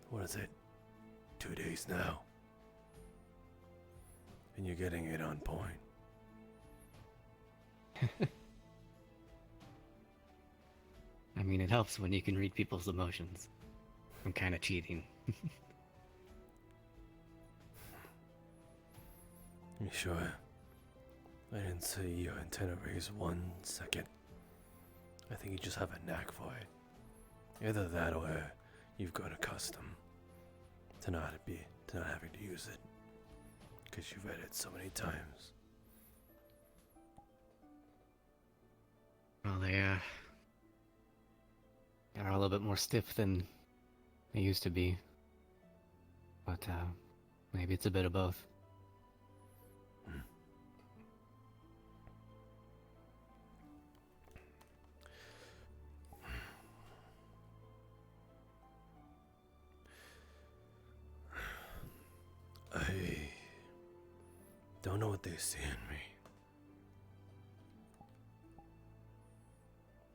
what is it, 2 days now? And you're getting it on point. I mean, it helps when you can read people's emotions. I'm kind of cheating. You sure? I didn't see your antenna raise 1 second. I think you just have a knack for it. Either that or you've grown accustomed to not having to use it. Because you've read it so many times. Well, they're a little bit more stiff than they used to be. But, maybe it's a bit of both. I don't know what they see in me.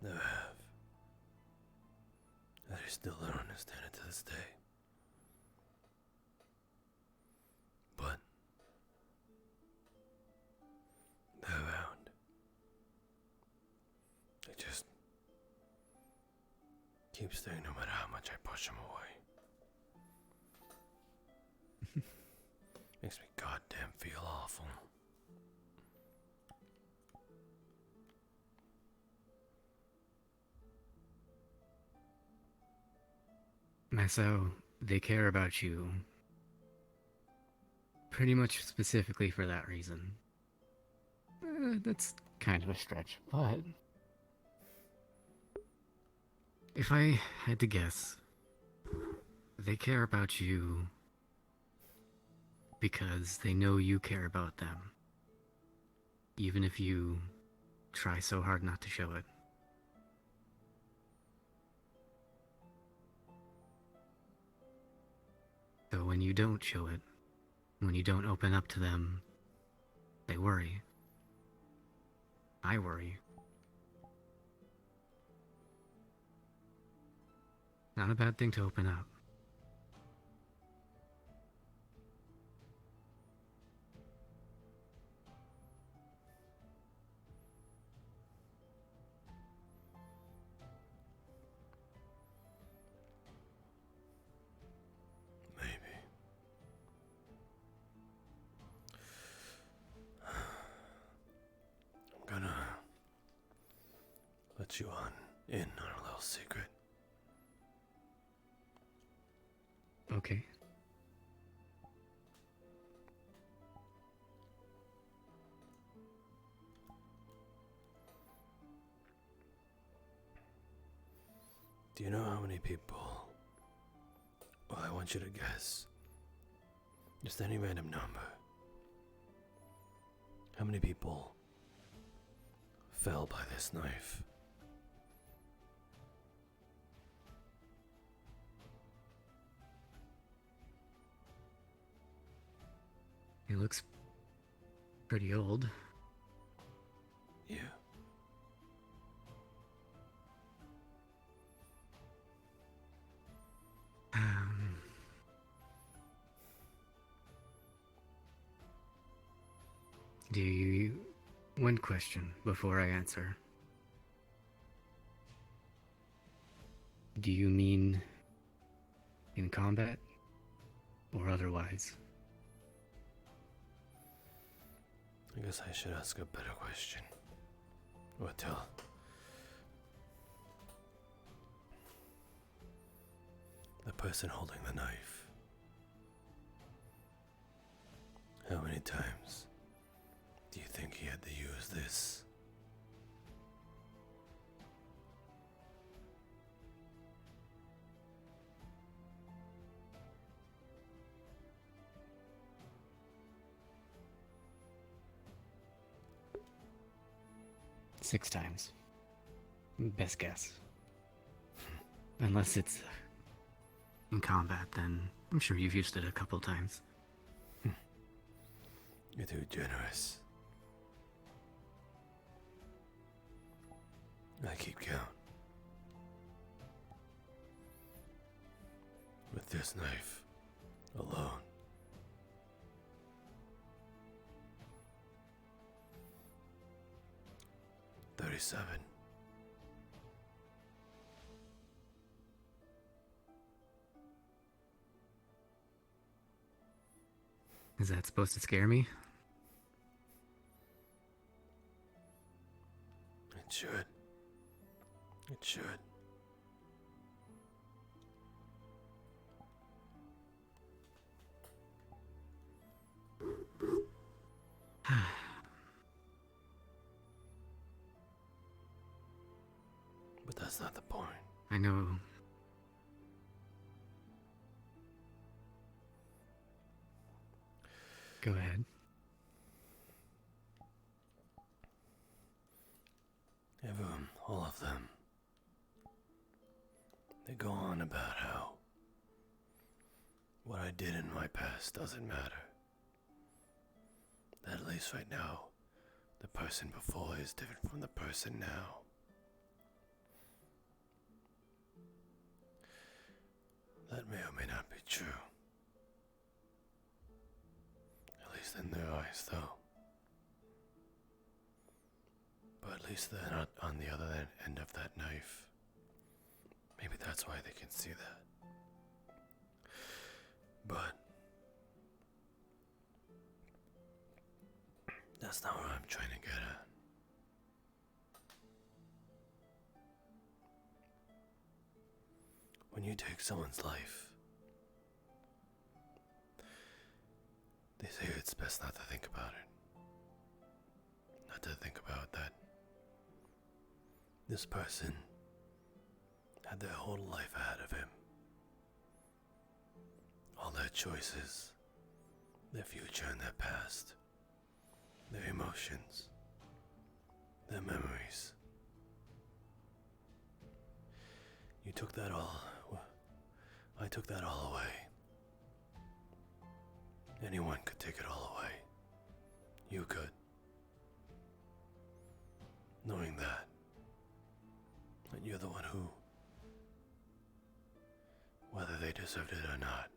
Never have. I still don't understand it to this day. But they're around. They just keep staying no matter how much I push them away. Makes me goddamn feel awful. Masou, they care about you pretty much specifically for that reason. That's kind of a stretch, but if I had to guess, they care about you because they know you care about them, even if you try so hard not to show it. So when you don't show it, when you don't open up to them, they worry. I worry. Not a bad thing to open up. Maybe. I'm gonna let you in on a little secret. Okay. Do you know how many people? Well, I want you to guess. Just any random number. How many people fell by this knife? He looks pretty old. Yeah. Do you... One question before I answer. Do you mean in combat or otherwise? I guess I should ask a better question. Or tell. The person holding the knife. How many times do you think he had to use this? Six times. Best guess. Unless it's in combat, then I'm sure you've used it a couple times. You're too generous. I keep count. With this knife alone. $37. Is that supposed to scare me? It should. It should. But that's not the point. I know. Go ahead. Everyone, all of them. They go on about how what I did in my past doesn't matter. That at least right now, the person before is different from the person now. That may or may not be true. At least in their eyes, though. But at least they're not on the other end of that knife. Maybe that's why they can see that. But that's not what I'm trying to get at. When you take someone's life, they say it's best not to think about it. Not to think about that. This person had their whole life ahead of him. All their choices, their future and their past, their emotions, their memories. You took that all. I took that all away. Anyone could take it all away. You could. Knowing that you're the one who deserved it or not.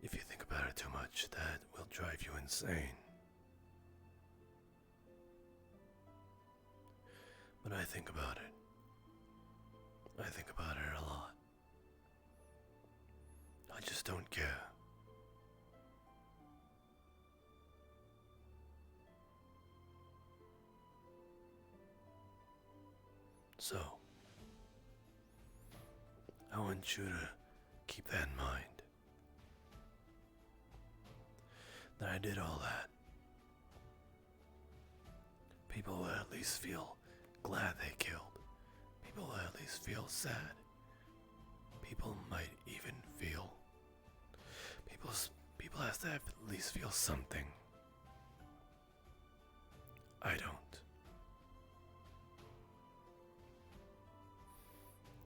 If you think about it too much, that will drive you insane. But I think about it. I think about it a lot. I just don't care. So, I want you to keep that in mind. That I did all that. People will at least feel glad they killed. People will at least feel sad. People might even feel. People have to at least feel something. I don't.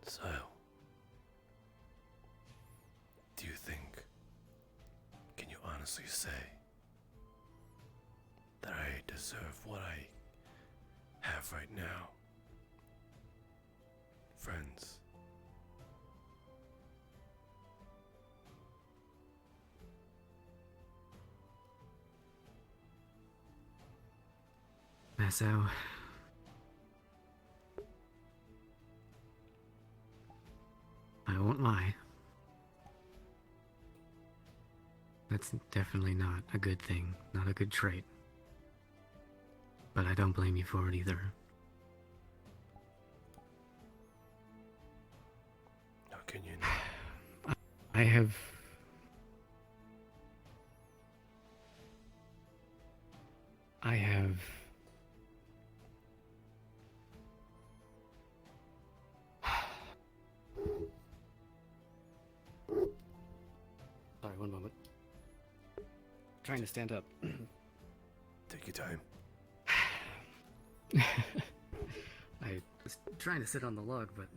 So, do you think, can you honestly say that I deserve what I have right now? Friends. Masou. I won't lie. That's definitely not a good thing, not a good trait. But I don't blame you for it either. How can you not? I have... Sorry, one moment. Trying to stand up. Take your time. I was trying to sit on the log, but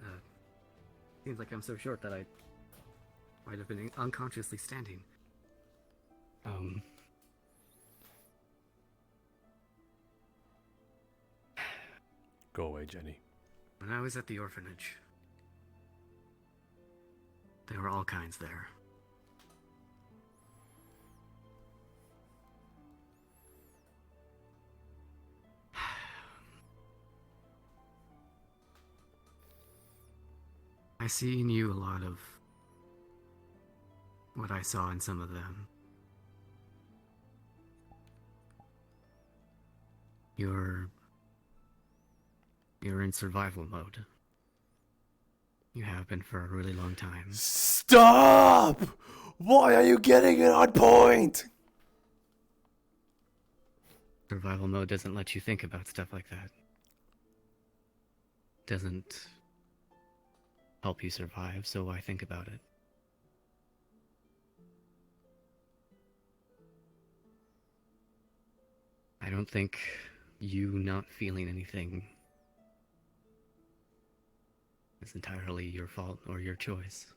seems like I'm so short that I might have been unconsciously standing. Go away, Jenny. When I was at the orphanage, there were all kinds there. I see in you a lot of what I saw in some of them. You're in survival mode. You have been for a really long time. Stop! Why are you getting it on point? Survival mode doesn't let you think about stuff like that. Doesn't help you survive, so why think about it? I don't think you not feeling anything is entirely your fault or your choice.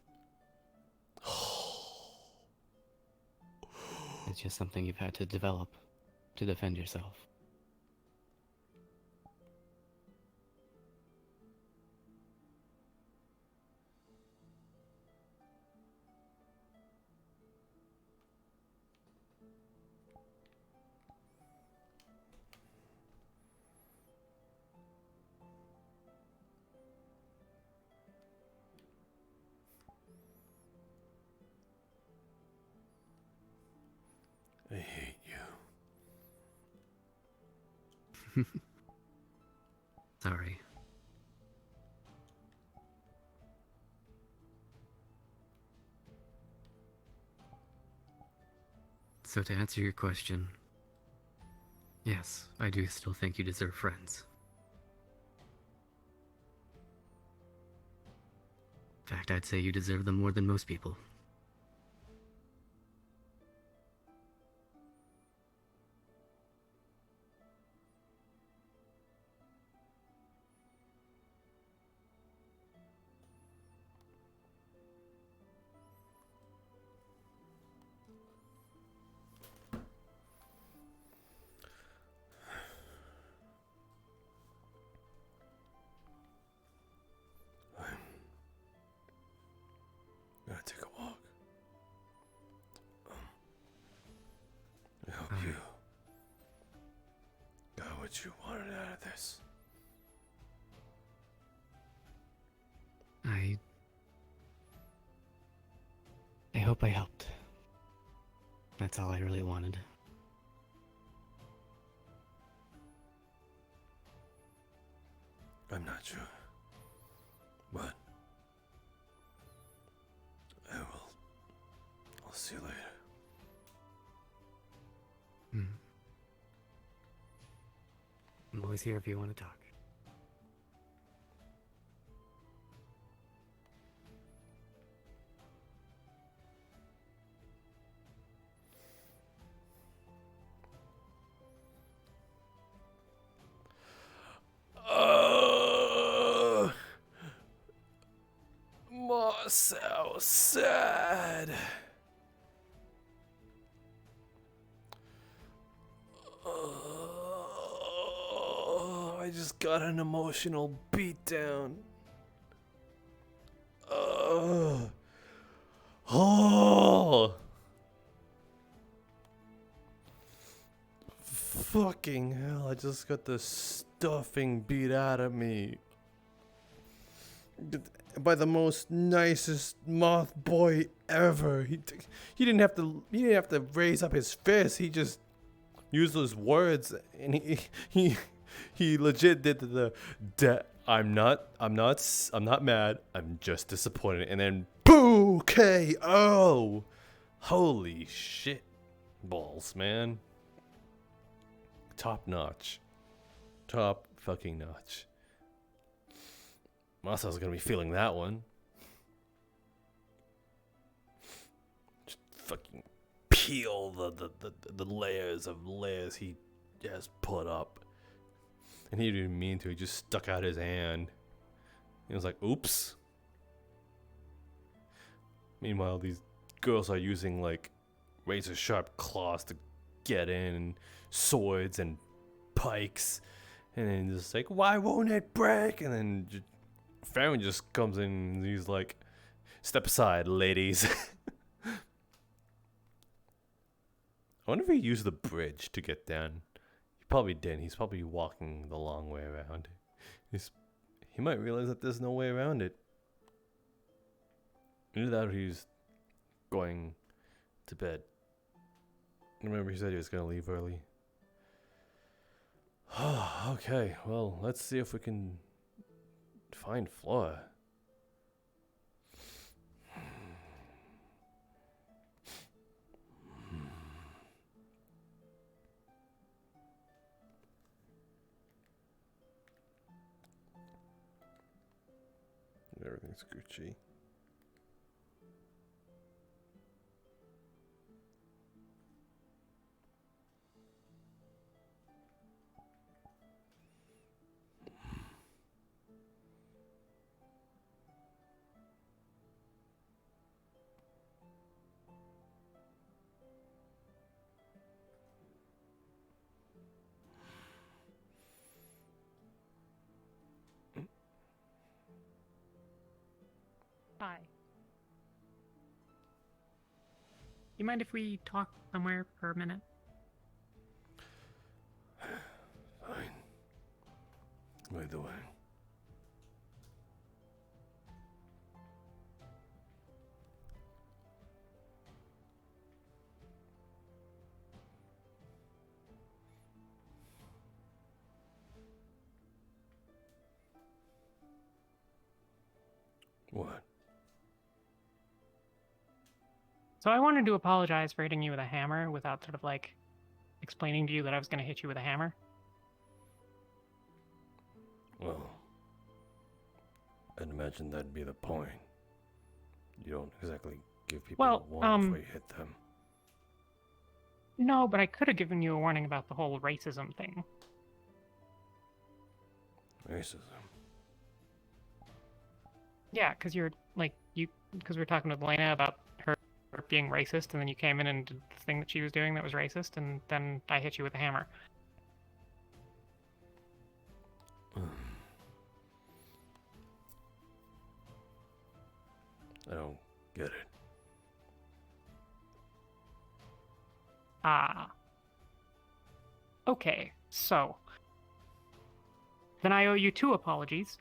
It's just something you've had to develop to defend yourself. I hate you. Sorry. So to answer your question, yes, I do still think you deserve friends. In fact, I'd say you deserve them more than most people. what you wanted out of this. I hope I helped. That's all I really wanted. I'm not sure, but I'll see you later. I'm always here if you want to talk. Masou sad. I just got an emotional beatdown. Oh. Fucking hell, I just got the stuffing beat out of me. By the most nicest moth boy ever. He didn't have to raise up his fist. He just used those words, and he legit did I'm not mad. I'm just disappointed. And then boo KO. Holy shit balls, man. Top notch. Top fucking notch. Masou's gonna be feeling that one. Just fucking peel the layers of layers he has put up. And he didn't mean to, he just stuck out his hand. He was like, oops. Meanwhile, these girls are using like razor sharp claws to get in, and swords and pikes. And then just like, why won't it break? And then Farron just comes in and he's like, step aside, ladies. I wonder if he used the bridge to get down. He probably didn't. He's probably walking the long way around. He might realize that there's no way around it. Either that or he's going to bed. Remember, he said he was going to leave early. Okay, well, let's see if we can find Flora. Everything's Gucci. Hi. You mind if we talk somewhere for a minute? Fine. By the way. What? So I wanted to apologize for hitting you with a hammer without sort of like explaining to you that I was going to hit you with a hammer. Well, I'd imagine that'd be the point. You don't exactly give people a warning before you hit them. No, but I could have given you a warning about the whole racism thing. Racism? Yeah, because because we were talking with Elena about her being racist, and then you came in and did the thing that she was doing that was racist, and then I hit you with a hammer. I don't get it. Ah. Okay, so then I owe you 2 apologies.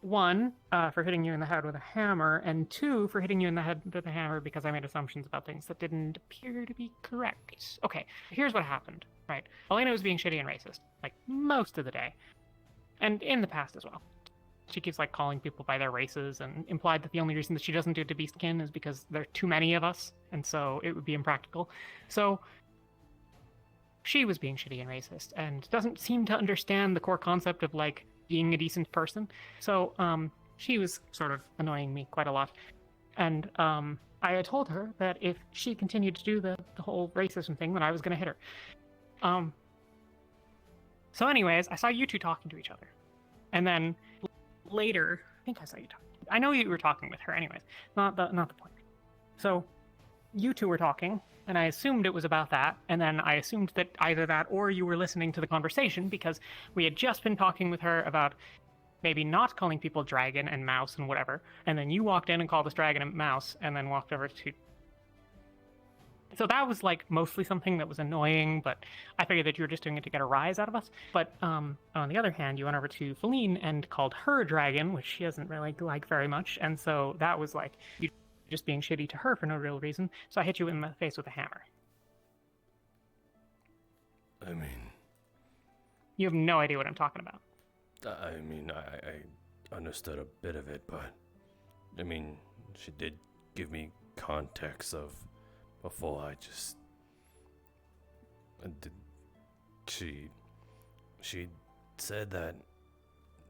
1, for hitting you in the head with a hammer, and 2, for hitting you in the head with a hammer because I made assumptions about things that didn't appear to be correct. Okay, here's what happened, right? Elena was being shitty and racist, like, most of the day. And in the past as well. She keeps, like, calling people by their races, and implied that the only reason that she doesn't do it to Beastkin is because there are too many of us, and so it would be impractical. So, she was being shitty and racist, and doesn't seem to understand the core concept of, like, being a decent person. So, she was sort of annoying me quite a lot. And, I had told her that if she continued to do the whole racism thing, that I was gonna hit her. So anyways, I saw you 2 talking to each other. And then later, I think I saw you talking. I know you were talking with her anyways. Not the point. So, you 2 were talking, and I assumed it was about that, and then I assumed that either that or you were listening to the conversation because we had just been talking with her about maybe not calling people dragon and mouse and whatever, and then you walked in and called us dragon and mouse, and then walked over to... So that was, like, mostly something that was annoying, but I figured that you were just doing it to get a rise out of us. But on the other hand, you went over to Feline and called her a dragon, which she doesn't really like very much, and so that was, like, you just being shitty to her for no real reason, so I hit you in the face with a hammer. I mean... You have no idea what I'm talking about. I mean, I understood a bit of it, but... I mean, she did give me context of... Before I just... She said that...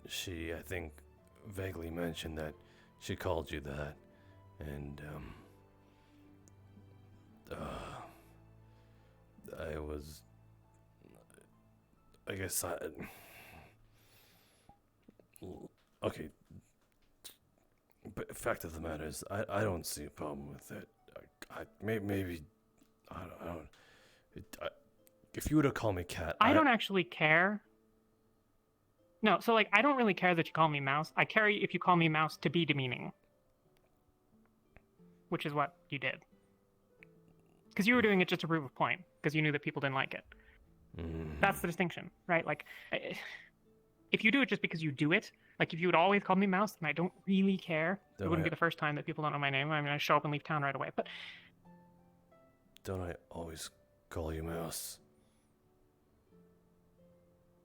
She, I think, vaguely mentioned that she called you that. And, I was... I guess I... Okay. But fact of the matter is, I don't see a problem with it. Maybe... I don't... if you were to call me cat... I don't actually care. No, so, like, I don't really care that you call me mouse. I care if you call me mouse to be demeaning. Which is what you did. Because you were doing it just to prove a point, because you knew that people didn't like it. That's the distinction, right? Like, if you do it just because you do it, like, if you would always call me mouse, then I don't really care. It wouldn't be the first time that people don't know my name. I mean, I show up and leave town right away, but... Don't I always call you mouse?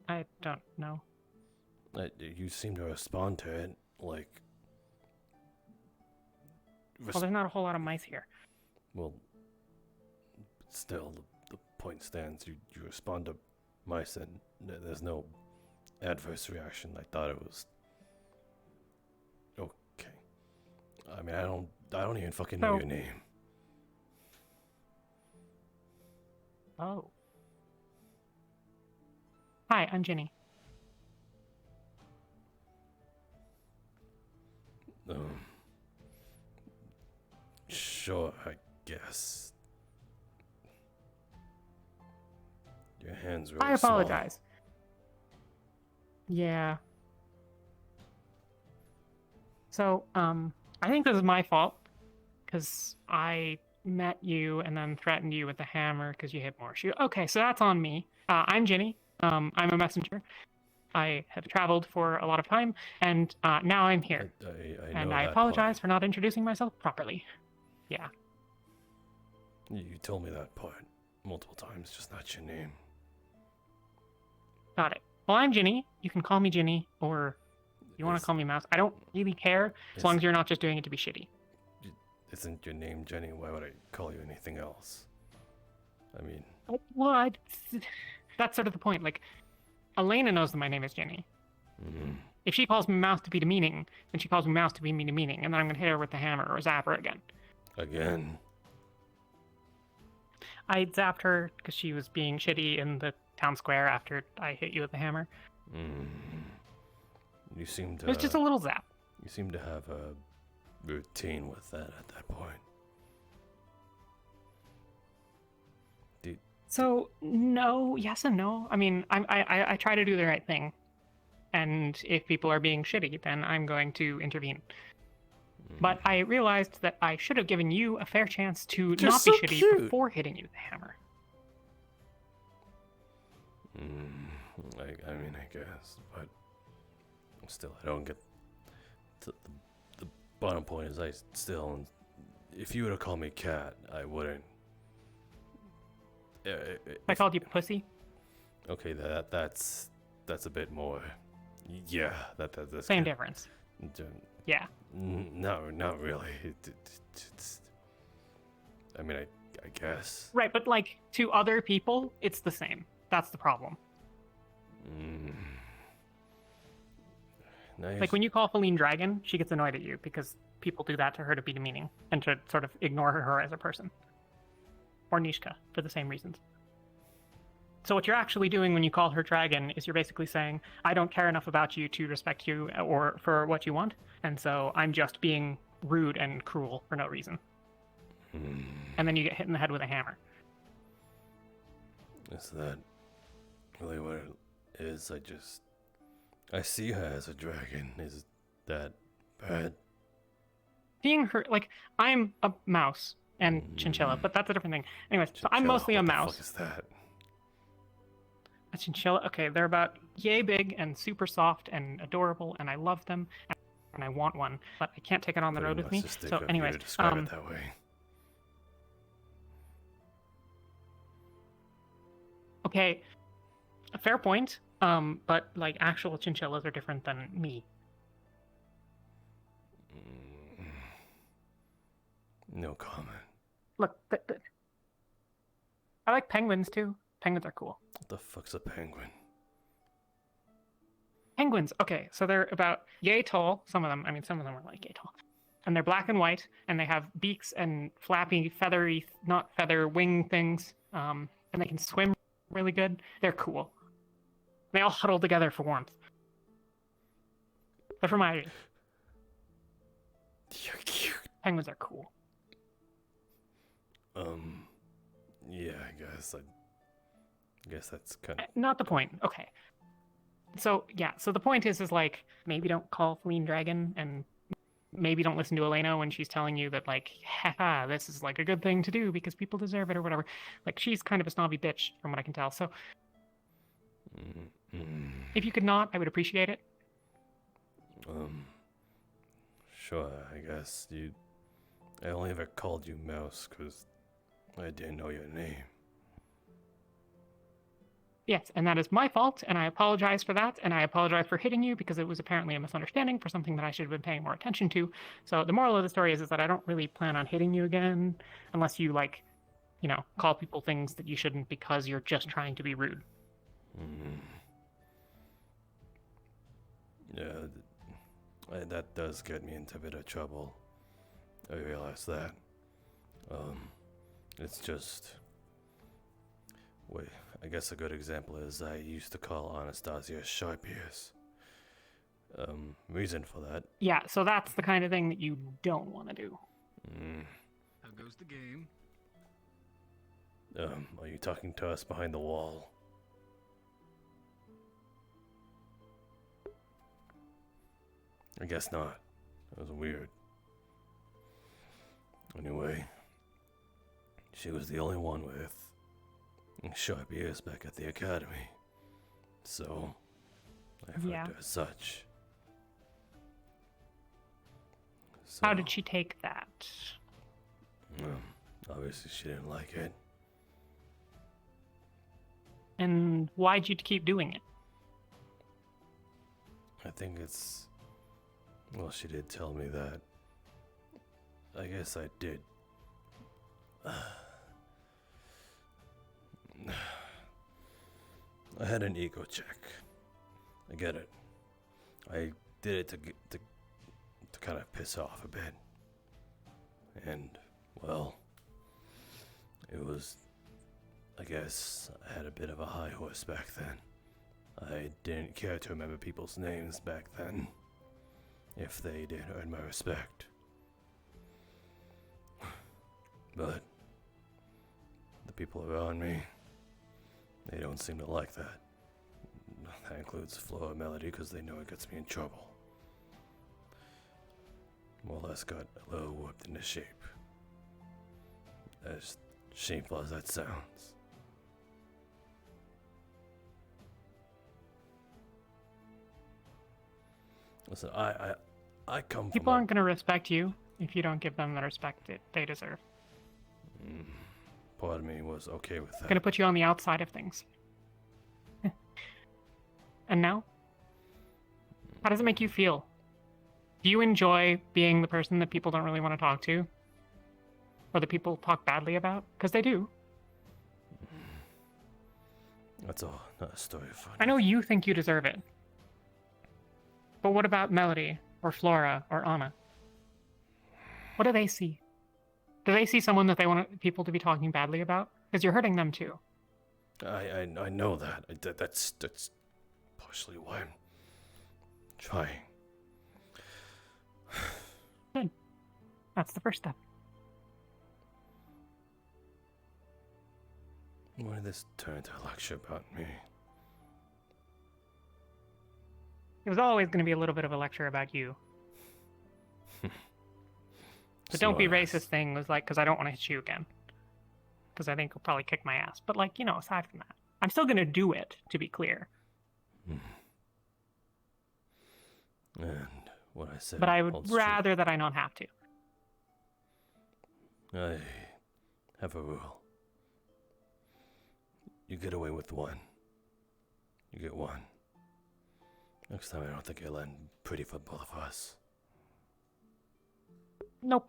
I don't know. You seem to respond to it, like... Well, there's not a whole lot of mice here. Well, still, the point stands. You respond to mice, and there's no adverse reaction. I thought it was okay. I mean, I don't even fucking know your name. Oh. Hi, I'm Ginny. Sure, I guess. Your hand's really I apologize. Small. Yeah. So, I think this is my fault, because I met you and then threatened you with the hammer because you hit more. Okay, so that's on me. I'm Ginny. I'm a messenger. I have traveled for a lot of time, and now I'm here. I apologize for not introducing myself properly. Yeah. You told me that part multiple times, just not your name. Got it. Well, I'm Ginny. You can call me Ginny, or you want to call me Mouse. I don't really care, as long as you're not just doing it to be shitty. Isn't your name Jenny? Why would I call you anything else? I mean... Well, that's sort of the point. Like, Elena knows that my name is Jenny. If she calls me Mouse to be demeaning, then she calls me Mouse to be demeaning, and then I'm going to hit her with the hammer or zap her again. Again? I zapped her because she was being shitty in the town square after I hit you with the hammer. You seem to... It was just a little zap. You seem to have a routine with that at that point. So, no, yes and no. I mean, I try to do the right thing. And if people are being shitty, then I'm going to intervene. But I realized that I should have given you a fair chance to not be shitty before hitting you with the hammer. I mean, I guess, but still, I don't get. The bottom point is, I still. If you were to call me cat, I wouldn't. I called you pussy. Okay, that's a bit more. Yeah, that's Same difference. Yeah. No, not really. It's, I mean, I guess. Right, but like to other people, it's the same. That's the problem. Nice. Like when you call Feline Dragon, she gets annoyed at you because people do that to her to be demeaning and to sort of ignore her as a person. Or Nishka, for the same reasons. So what you're actually doing when you call her dragon is you're basically saying, I don't care enough about you to respect you or for what you want, and so I'm just being rude and cruel for no reason. And then you get hit in the head with a hammer. Is that really what it is? I see her as a dragon. Is that bad? Seeing her, like, I'm a mouse and chinchilla, but that's a different thing. Anyways, so I'm mostly a mouse. What the fuck is that? A chinchilla? Okay, they're about yay big and super soft and adorable, and I love them, and I want one, but I can't take it on the road with me. So, anyways, to describe it that way. Okay, a fair point. But like actual chinchillas are different than me. No comment. Look, I like penguins too. Penguins are cool. What the fuck's a penguin? Penguins, okay, so they're about yay tall. Some of them are like yay tall. And they're black and white, and they have beaks and flappy, feathery, not feather, wing things. And they can swim really good. They're cool. They all huddle together for warmth. They're from my... You're cute. Penguins are cool. Yeah, I guess that's kind of... Not the point. Okay. So, yeah, so the point is like, maybe don't call Feline Dragon, and maybe don't listen to Elena when she's telling you that, like, haha, this is, like, a good thing to do because people deserve it or whatever. Like, she's kind of a snobby bitch, from what I can tell, so... If you could not, I would appreciate it. Sure, I guess. I only ever called you Mouse because I didn't know your name. Yes, and that is my fault, and I apologize for that, and I apologize for hitting you because it was apparently a misunderstanding for something that I should have been paying more attention to. So the moral of the story is that I don't really plan on hitting you again unless you, like, you know, call people things that you shouldn't because you're just trying to be rude. Yeah, that does get me into a bit of trouble. I realize that. It's just... Wait, I guess a good example is I used to call Anastasia sharp ears. Reason for that. Yeah, so that's the kind of thing that you don't want to do. How goes the game? Are you talking to us behind the wall? I guess not. That was weird. Anyway, she was the only one with sharp ears back at the academy. So, I referred to her as such. So, how did she take that? Obviously she didn't like it. And why'd you keep doing it? I think it's... Well, she did tell me that. I guess I did. I had an ego check. I get it. I did it to kind of piss off a bit. And, well, it was... I guess I had a bit of a high horse back then. I didn't care to remember people's names back then, if they did earn my respect. But the people around me, they don't seem to like that. That includes Flo and Melody, because they know it gets me in trouble. More or less got a little whooped into shape. As shameful as that sounds. Listen, I come People from aren't going to respect you if you don't give them the respect that they deserve. part of me was okay with that. Going to put you on the outside of things. And now? How does it make you feel? Do you enjoy being the person that people don't really want to talk to? Or that people talk badly about? Because they do. That's all, not a story of fun. I know you think you deserve it. But what about Melody, or Flora, or Anna? What do they see? Do they see someone that they want people to be talking badly about? Because you're hurting them too. I know that. That's partially why I'm trying. Good. That's the first step. Why did this turn into a lecture about me? It was always going to be a little bit of a lecture about you. The don't be racist thing was like, because I don't want to hit you again. Because I think he'll probably kick my ass. But like, aside from that, I'm still going to do it, to be clear. And what I said. But I would rather that I not have to. I have a rule. You get away with one. You get one. Next time I don't think it'll end pretty for both of us. Nope.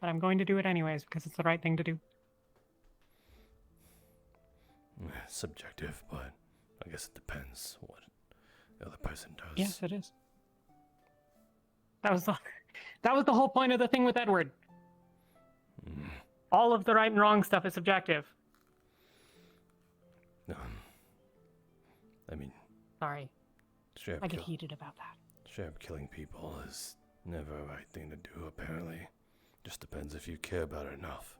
But I'm going to do it anyways because it's the right thing to do. Subjective, but I guess it depends what the other person does. Yes, it is. That was the whole point of the thing with Edward. All of the right and wrong stuff is subjective. I mean... Sorry. Straight I get heated about that. Straight up killing people is never a right thing to do, apparently. Just depends if you care about it enough.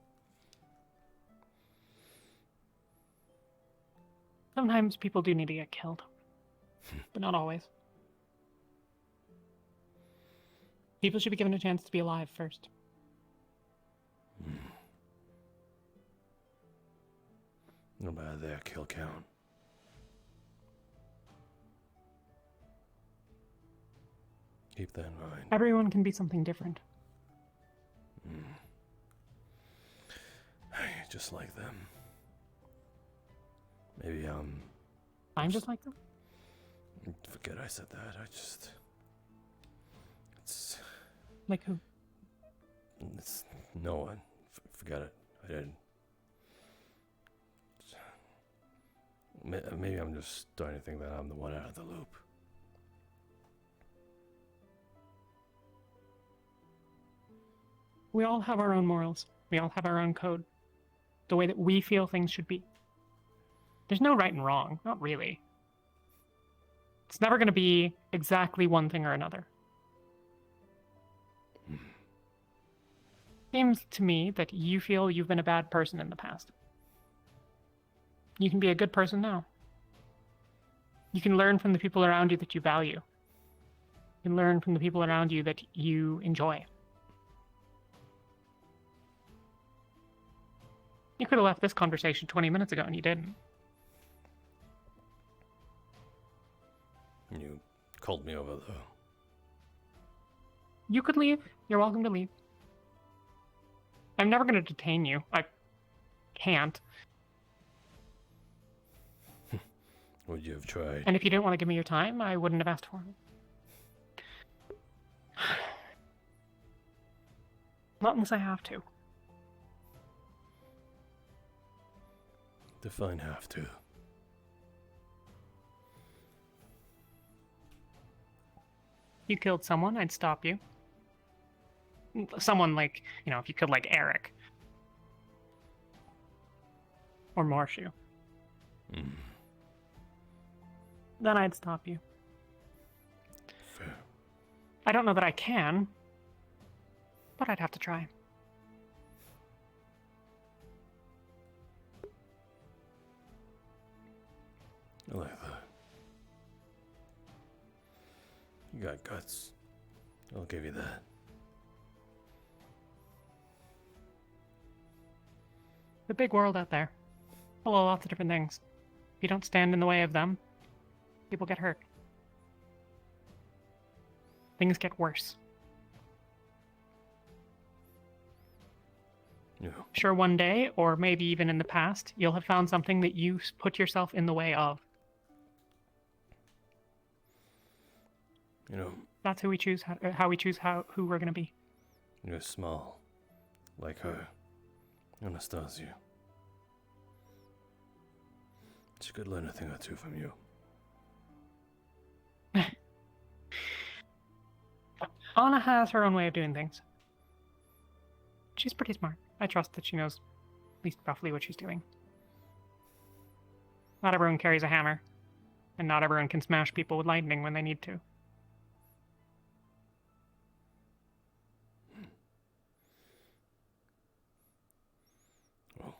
Sometimes people do need to get killed. But not always. People should be given a chance to be alive first. No matter their kill count. Keep that in mind. Everyone can be something different. Just like them. Maybe I'm just like them? Forget I said that. It's... Like who? It's no one. Forget it. I didn't. Maybe I'm just starting to think that I'm the one out of the loop. We all have our own morals. We all have our own code. The way that we feel things should be. There's no right and wrong. Not really. It's never going to be exactly one thing or another. Seems to me that you feel you've been a bad person in the past. You can be a good person now. You can learn from the people around you that you value. You can learn from the people around you that you enjoy. You could have left this conversation 20 minutes ago and you didn't. You called me over, though. You could leave. You're welcome to leave. I'm never going to detain you. I can't. Would you have tried? And if you didn't want to give me your time, I wouldn't have asked for it. Not unless I have to. Define have to. You killed someone, I'd stop you. Someone like, if you killed like Eric. Or Marshu. Then I'd stop you. Fair. I don't know that I can, but I'd have to try. I like that. You got guts. I'll give you that. The big world out there. Full of lots of different things. If you don't stand in the way of them, people get hurt. things get worse. Yeah. Sure, one day, or maybe even in the past, you'll have found something that you put yourself in the way of. You know, That's who we choose, how we choose who we're gonna be. you're small, like her, Anastasia. She could learn a thing or two from you. Anna has her own way of doing things. She's pretty smart. I trust that she knows at least roughly what she's doing. Not everyone carries a hammer, and not everyone can smash people with lightning when they need to. Well,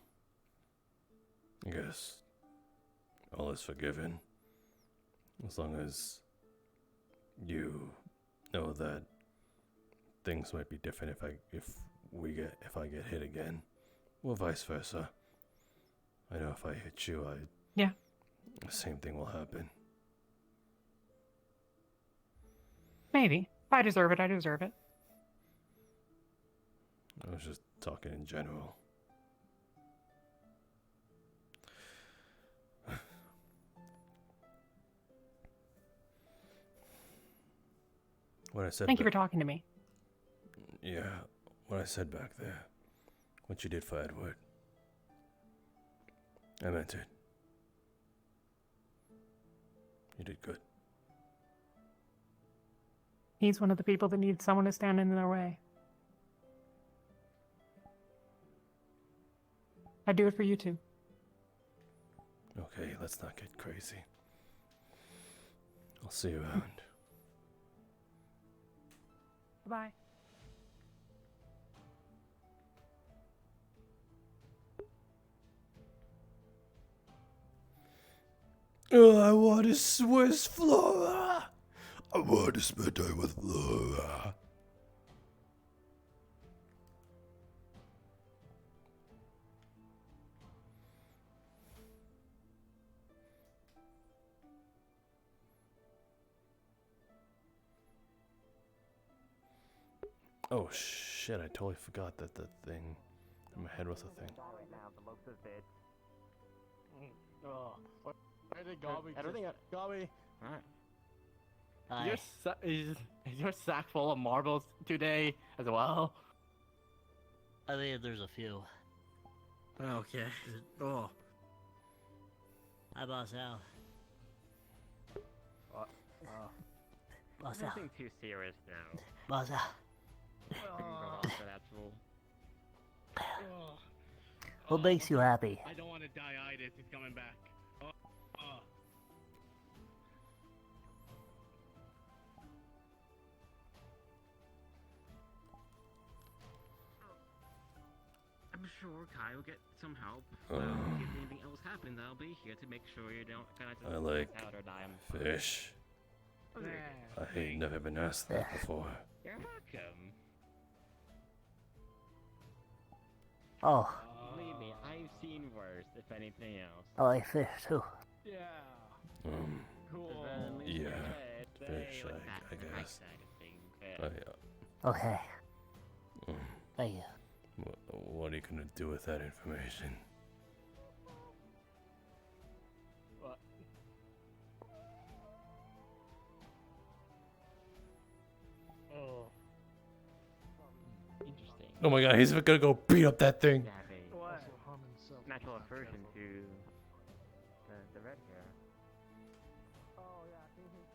I guess all is forgiven, as long as you know that things might be different if I get hit again, or vice versa. I know if I hit you, Yeah. the same thing will happen. Maybe. I deserve it, I deserve it. I was just talking in general. What I said. Thank you for talking to me. Yeah, what I said back there. What you did for Edward. I meant it. You did good. He's one of the people that needs someone to stand in their way. I'd do it for you too. Okay, let's not get crazy. I'll see you around. Bye. Oh, I want to Swiss Flora. I want to spend time with Flora. Oh shit, I totally forgot that the thing in my head was a thing. Oh, why did Gobby Everything just... Gobby, Hi. is your sack full of marbles today as well? I think there's a few. Okay. Oh. Hi, Boss Al. Boss Al. Nothing too serious now. Boss Al. What makes you happy? I don't want to die either. He's coming back. I'm sure Kai will get some help. If anything else happens, I'll be here to make sure you don't kind of I like out or die. fish. I ain't never been asked that before. You're welcome. Oh, Believe me, I've seen worse, if anything else. I like fish too. Yeah. Cool. Yeah, fish, I guess. Okay. Mm. Thank you. What are you gonna do with that information? What? Oh. Interesting. Oh my god, he's gonna go beat up that thing. What? Natural aversion to the red hair. Oh yeah, I think he's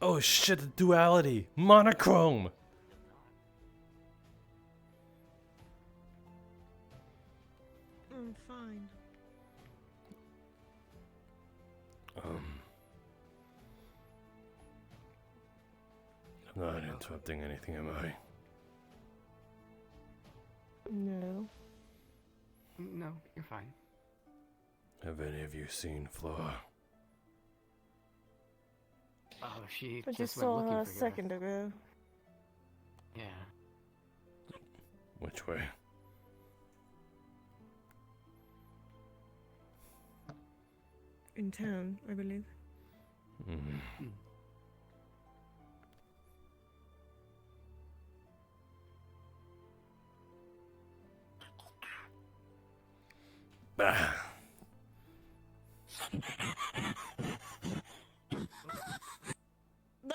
Oh shit, the duality. Monochrome. I'm fine. I'm not interrupting anything, am I? No. No, you're fine. Have any of you seen Flora? Oh, she I just just went saw looking her a for you. second ago. Yeah. Which way? in town, I believe. No.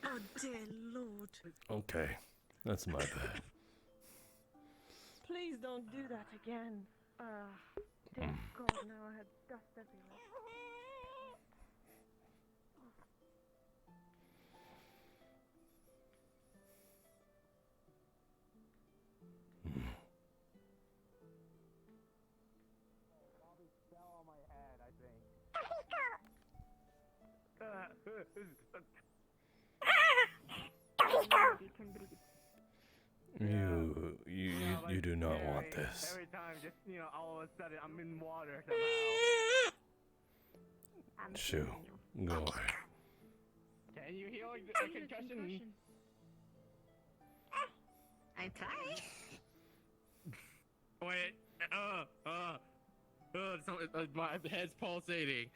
Oh dear Lord. Okay, that's my bad. Please don't do that again. Thank God now I had dust everywhere. You do not want this. Every time, just all of a sudden, I'm in water somehow. Shoo, go away. Can you heal the concussion? I try. Wait, my head's pulsating.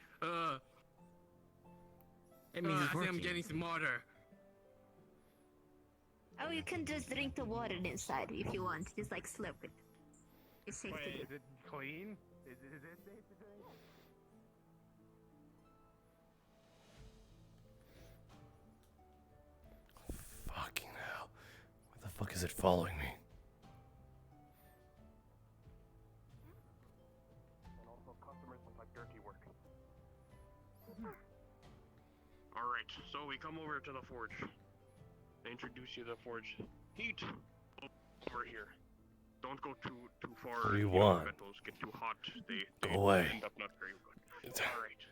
It means it's I think I'm working. getting some water. Oh, you can just drink the water inside if you want. Just like slurp it. It's safe to Wait, do. is it clean? Is it safe to drink? Fucking hell. Where the fuck is it following me? And also, customers sometimes dirty work. Alright, so we come over to the forge. I introduce you to the forge. Heat over here. Don't go too far. What do you know, want? Metals get too hot. They Go away. end up not very good. Alright.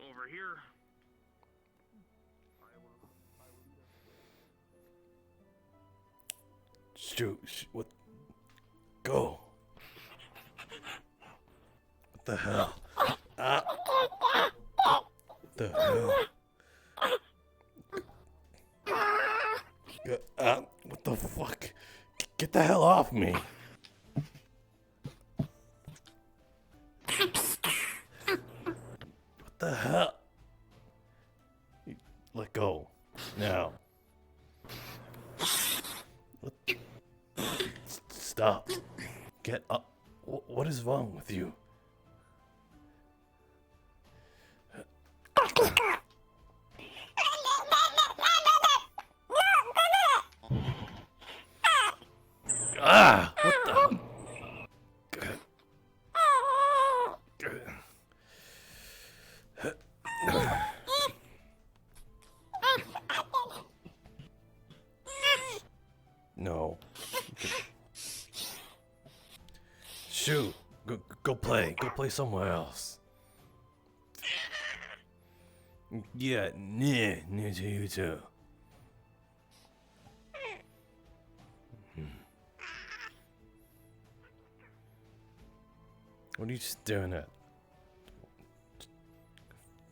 Over here. Shoot, what? Go. What the hell? What the hell? What the fuck? Get the hell off me. What the hell? Let go. Now. Stop. Get up. What is wrong with you? Ah! What the? No. Shoot. Go play. Go play somewhere else. Yeah, near to you too. What are you staring at?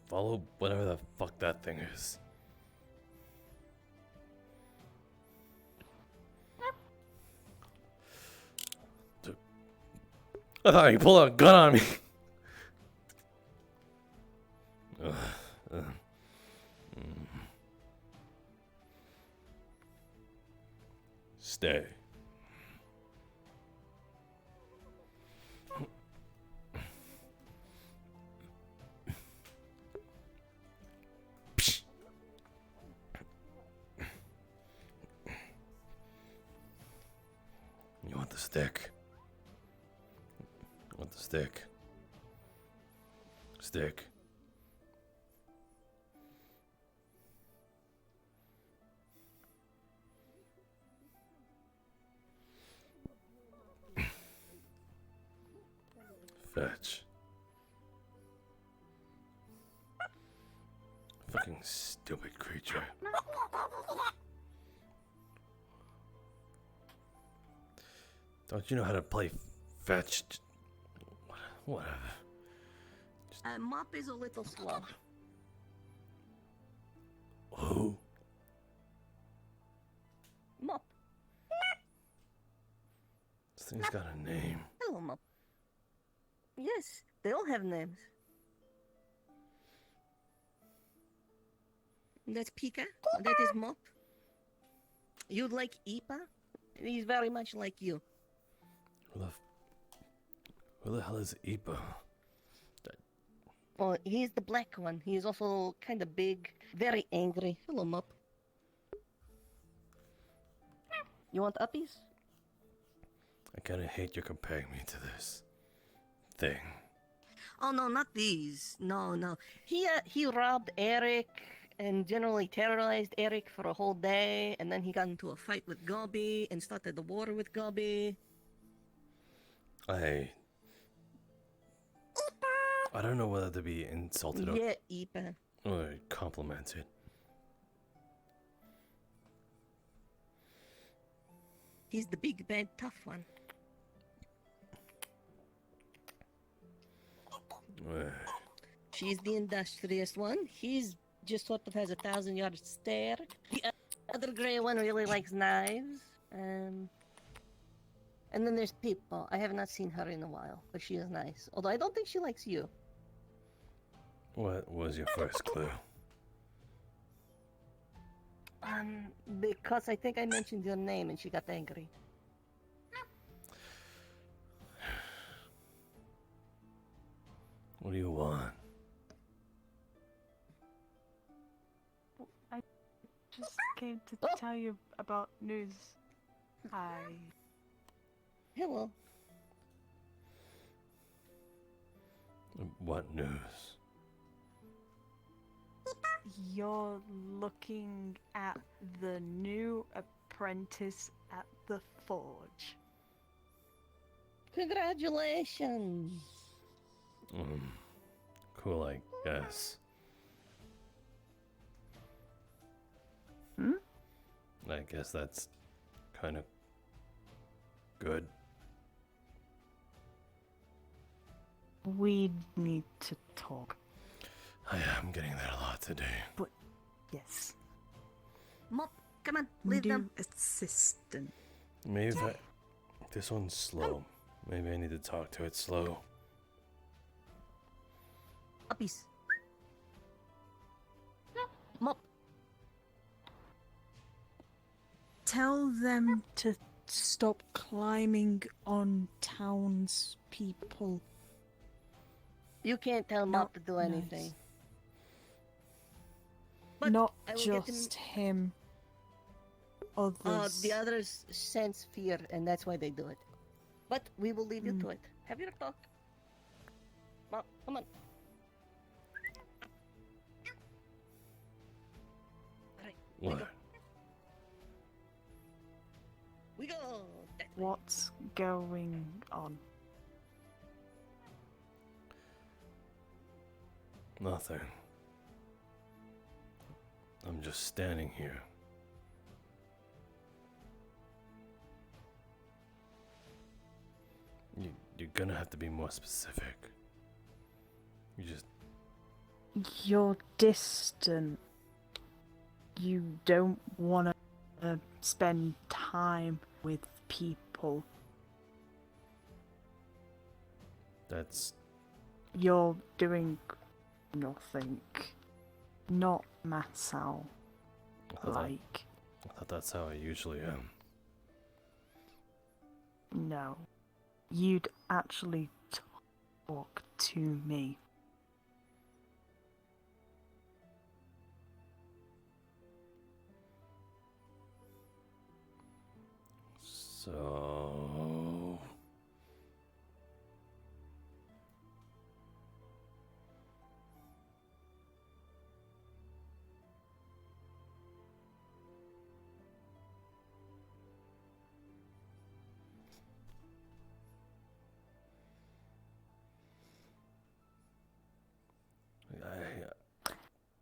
Follow whatever the fuck that thing is. I thought you pulled out a gun on me. Stay. You want the stick? Want the stick? Stick. Fetch. Fucking stupid creature. Don't you know how to play fetch? Whatever. Mop is a little slow. Who? Mop. This thing's got a name. Hello, Mop. Yes, they all have names. That's Pika. That is Mop. You like Ipa? He's very much like you. Who the hell is Ipa? Oh, he's the black one. He is also kind of big, very angry. Hello, Mop. You want uppies? I kinda hate you're comparing me to this thing. Oh no, not these. No. He robbed Eric and generally terrorized Eric for a whole day, and then he got into a fight with Gobby and started the war with Gobby. I don't know whether to be insulted Yeah, Ipa. or complimented. He's the big, bad, tough one. She's the industrious one. He's just sort of has a 1,000-yard stare. The other gray one really likes knives. And then there's Pippo. I have not seen her in a while, but she is nice. Although I don't think she likes you. What was your first clue? Because I think I mentioned your name and she got angry. What do you want? I just came to tell you about news. Hi. Hello. What news? You're looking at the new apprentice at the forge. Congratulations. Cool, I guess. I guess that's kind of good. We need to talk. I am getting that a lot today. But yes. Mop, come on, leave them. Assistant. Maybe if this one's slow. Maybe I need to talk to it slow. Uppies. Mop. Tell them to stop climbing on townspeople. You can't tell Mop to do anything. Nice. But Not I will get just him. Others. The others sense fear, and that's why they do it. But we will leave you to it. Have your talk. Mop, come on. Alright, What? we go. What's going on? Nothing. I'm just standing here. You're gonna have to be more specific. You just... You're distant. You don't want to spend time with people. That's... You're doing nothing. Not Masou. I thought that's how I usually am. No. You'd actually talk to me. So...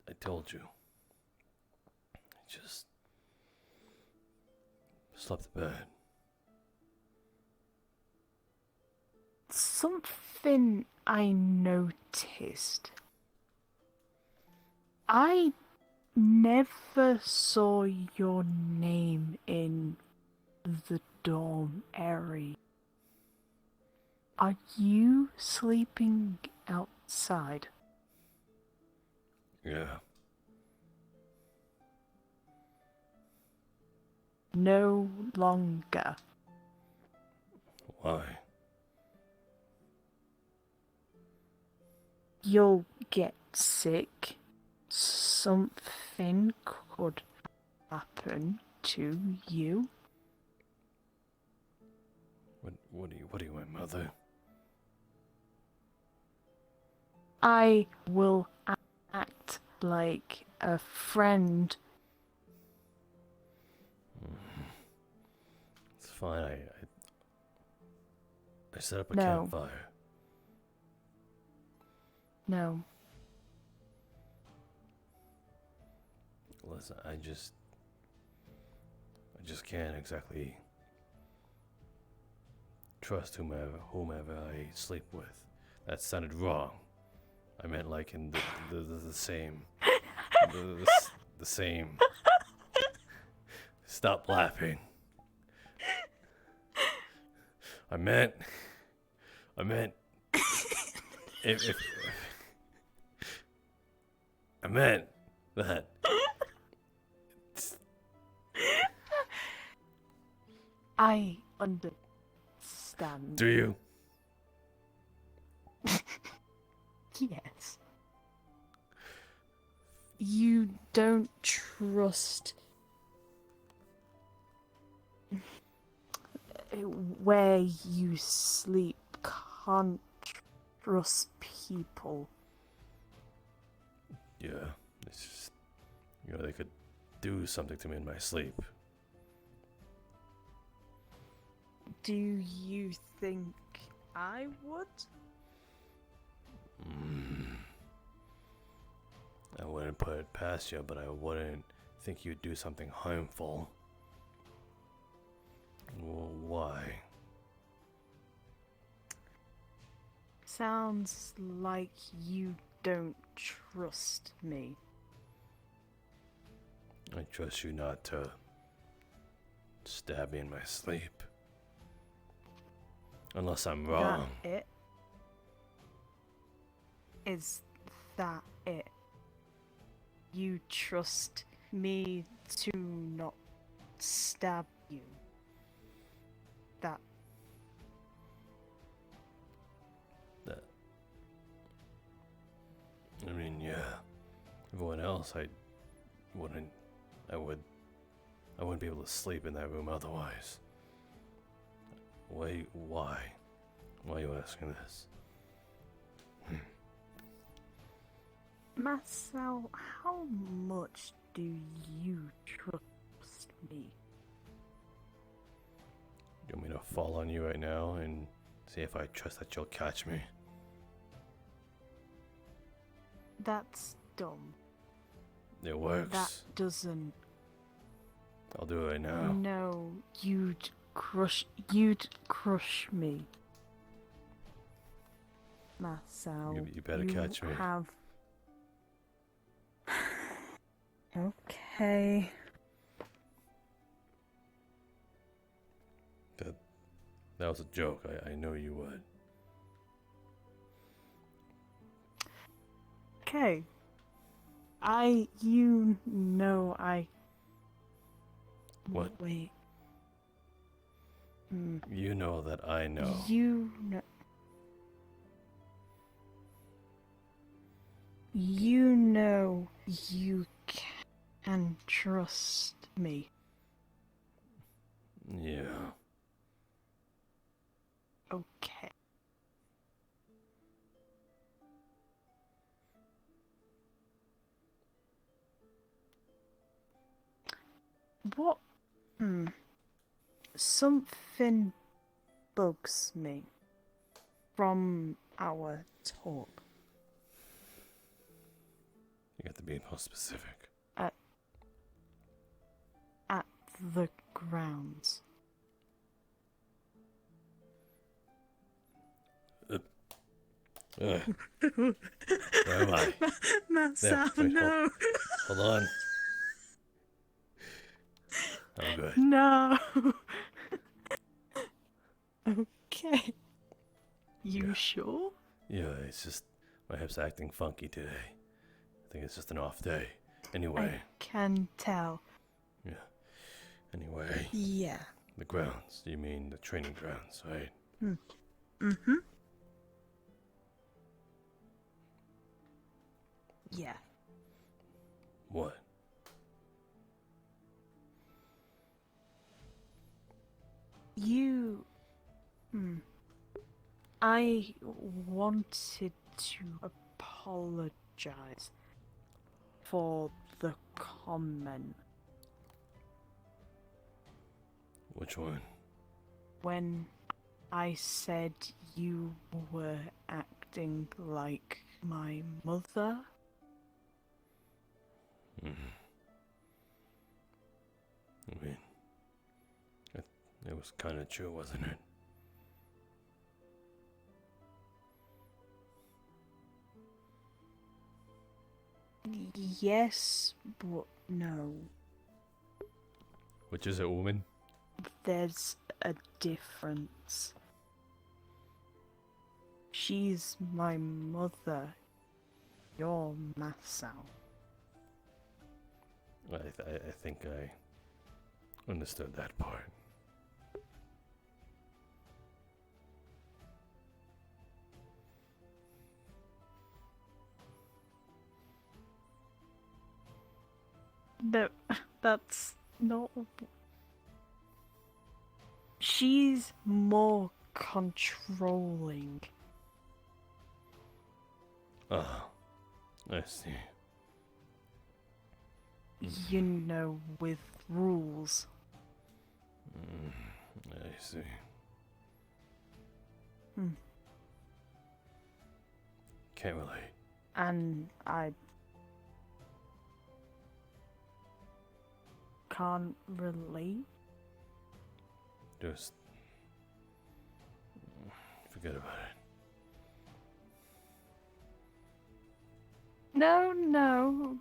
I told you. I just slept in bed. Something I noticed. I never saw your name in the dorm area. Are you sleeping outside? Yeah. No longer. Why? You'll get sick. Something could happen to you. What do you want, mother? I will act like a friend. It's fine. I set up a No. campfire. No. Listen, I just can't exactly trust whomever I sleep with. That sounded wrong. I meant like in the same the same. Stop laughing. I meant if I meant that. I understand. Do you? Yes. You don't trust where you sleep. Can't trust people. Yeah, it's just, they could do something to me in my sleep. Do you think I would? I wouldn't put it past you, but I wouldn't think you'd do something harmful. Well, why? Sounds like you don't trust me. I trust you not to stab me in my sleep. Unless I'm wrong. That it? Is that it? You trust me to not stab you? That I mean, yeah. Everyone else, I wouldn't be able to sleep in that room otherwise. Why are you asking this? Masou, how much do you trust me? You want me to fall on you right now and see if I trust that you'll catch me? That's dumb. It works. That doesn't. I'll do it right now. No, you'd crush me. Masou. You better catch me. Have. Okay. That was a joke. I know you would. Okay. What? Wait. You know that I know. You know. You know you can trust me. Yeah. Okay. What? Something bugs me from our talk. You got to be more specific. At the grounds. Where am I? Masou, Wait, no. Hold on. I'm good. No. Okay. You sure? Yeah, it's just my hip's acting funky today. I think it's just an off day. Anyway. I can tell. Yeah. Anyway. Yeah. The grounds. You mean the training grounds, right? Mm-hmm. Yeah. What? You... I wanted to apologize for the comment Which one? when I said you were acting like my mother. I mean, it was kind of true, wasn't it? Yes, but no. Which is it, woman? There's a difference. She's my mother. You're Masou. I think I understood that part. No, that's not... She's more controlling. Ah, I see. You know, with rules. I see. Can't relate. And I can't relate. Just forget about it. No,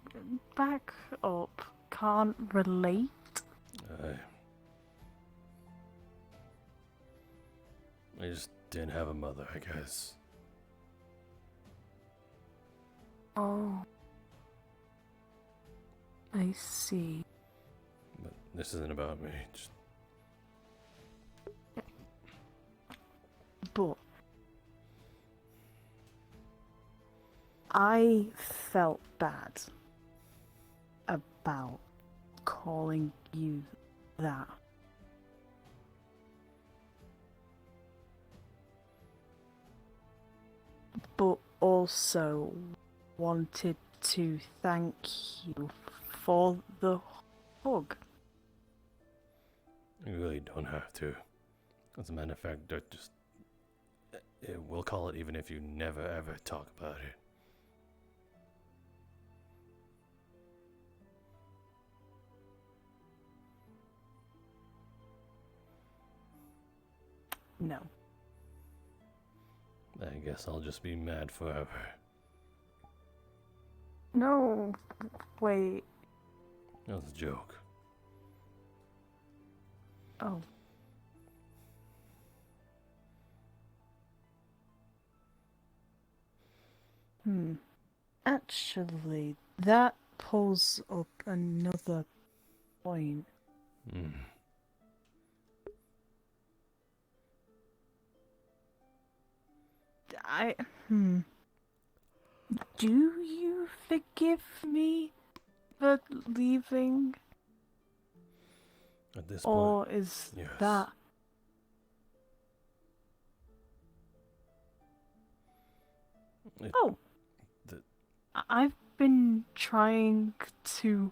back up. Can't relate. I just didn't have a mother, I guess. Oh. I see. But this isn't about me. Just... But I felt bad about calling you that. But also wanted to thank you for the hug. You really don't have to. As a matter of fact, we'll call it even if you never ever talk about it. No. I guess I'll just be mad forever. No, wait. That was a joke. Oh. Actually, that pulls up another point. Do you forgive me for leaving? At this or point, is yes. that... I've been trying to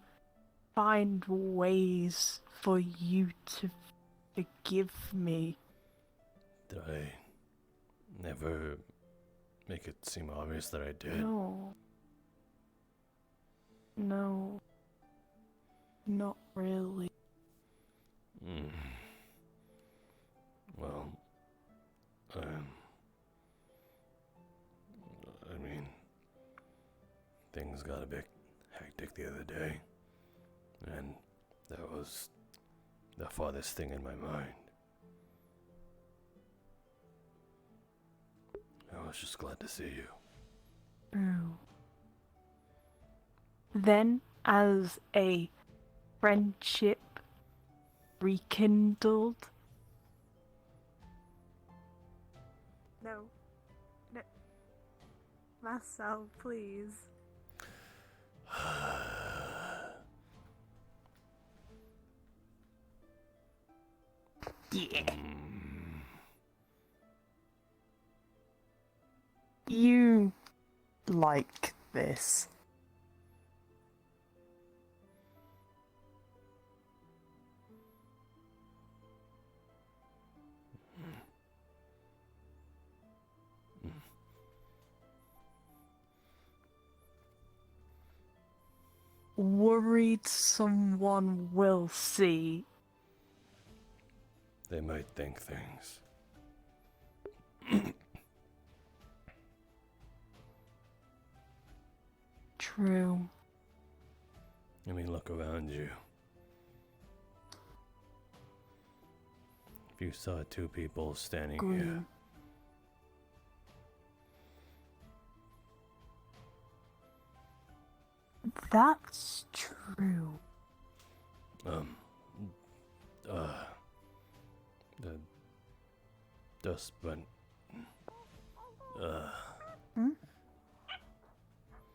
find ways for you to forgive me. Did I never make it seem obvious that I did? No, not really. Well, I mean, things got a bit hectic the other day, and that was the farthest thing in my mind. was just glad to see you. Oh. Then, as a friendship rekindled. No. No. Masou, please. Yeah. You like this. Worried someone will see. They might think things. True. I mean, look around you. If you saw two people standing Agree. here, That's true. the dust bunny,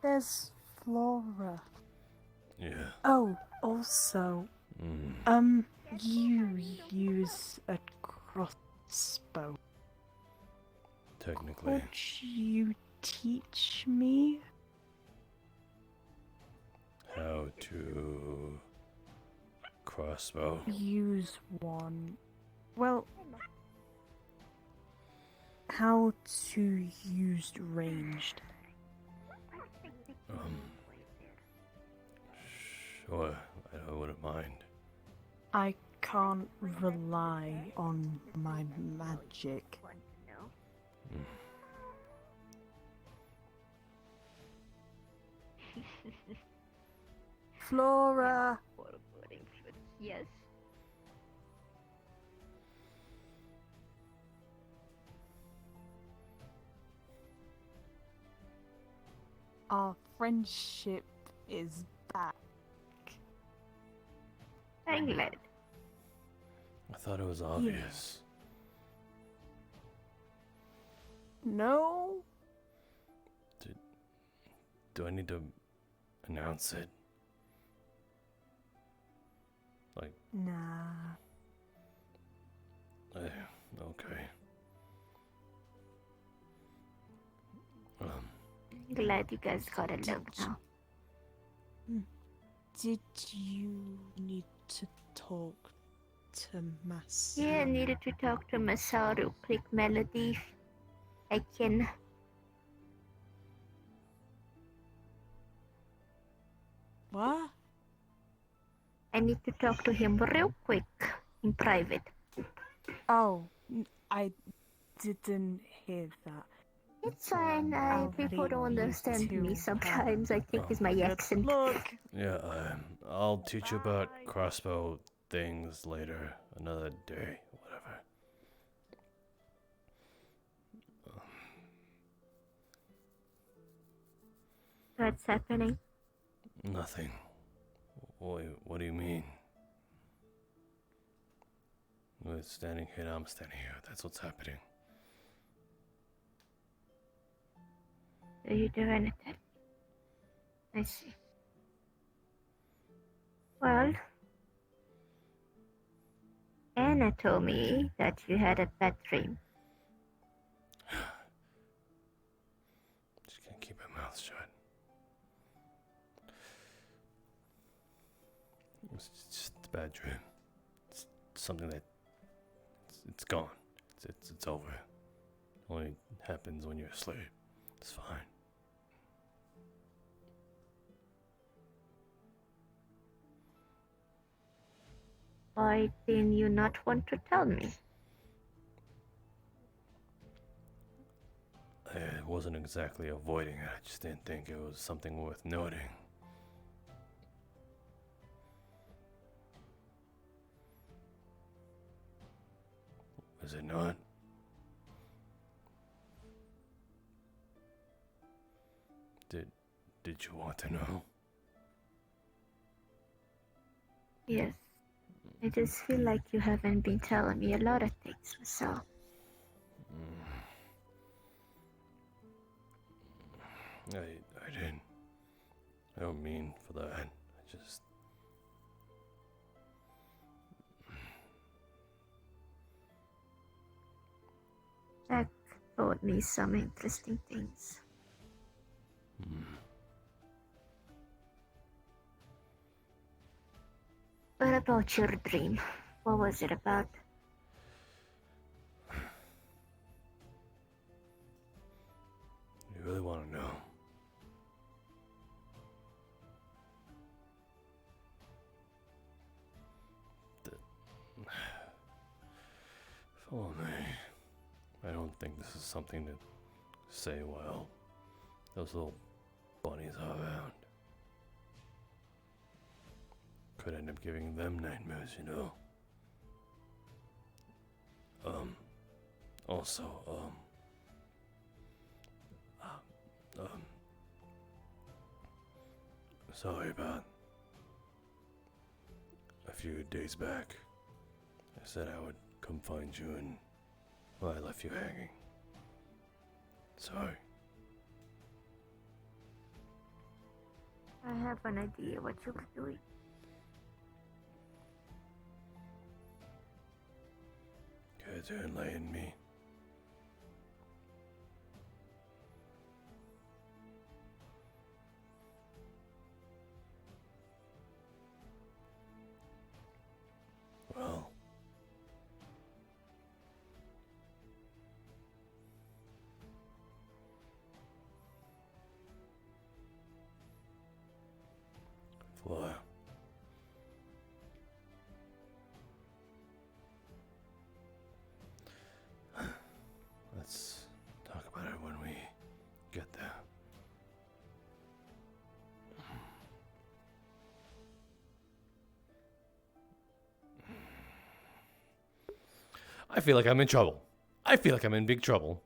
There's Flora. yeah. Oh, also, you use a crossbow. Technically, Could you teach me? how to crossbow. Use one. Well, how to use ranged. Sure, I wouldn't mind. I can't rely on my magic. Flora! Yes. Our friendship is back. I'm glad. I thought it was obvious. No? Do I need to announce it? Like, Nah. okay. Glad you guys got along now. Did you need to talk to Masou? Yeah, I needed to talk to Masou real quick, Melody. I can. What? I need to talk to him real quick in private. Oh, I didn't hear that. It's fine. People don't understand me sometimes. I think it's my accent. Look. Yeah, I'll teach you about crossbow things later, another day, whatever. What's happening? Nothing. What do you mean? We're standing here, I'm standing here. That's what's happening. Do you do anything? I see. Well, Anna told me that you had a bad dream. She can't keep her mouth shut. It's just a bad dream. It's something that it's gone. It's over. It only happens when you're asleep. It's fine. Why didn't you not want to tell me? I wasn't exactly avoiding it. I just didn't think it was something worth noting. Is it not? Did you want to know? Yes. I just feel like you haven't been telling me a lot of things, so. I didn't. I don't mean for that. I just. Jack told me some interesting things. What about your dream? What was it about? You really want to know? Follow me. I don't think this is something to say while those little bunnies are around. Could end up giving them nightmares, you know. Also, sorry about a few days back. I said I would come find you and, well, I left you hanging. Sorry. I have an idea what you were doing. Guys are enlightening me. Well, Flora. Let's talk about it when we get there. I feel like I'm in trouble. I feel like I'm in big trouble.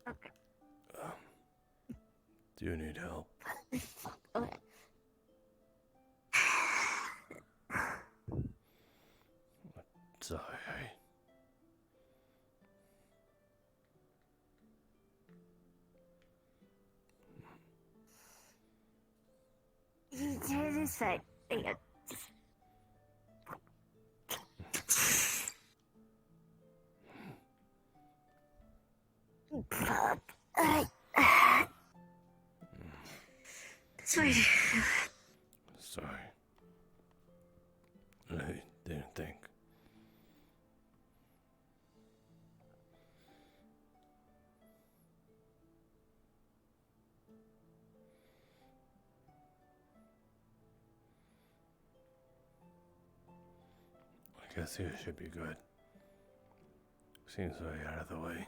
Okay. Do you need help? Okay. Sorry. It's fine. Sorry. Sorry. I didn't think. I guess you should be good. Seems way out of the way.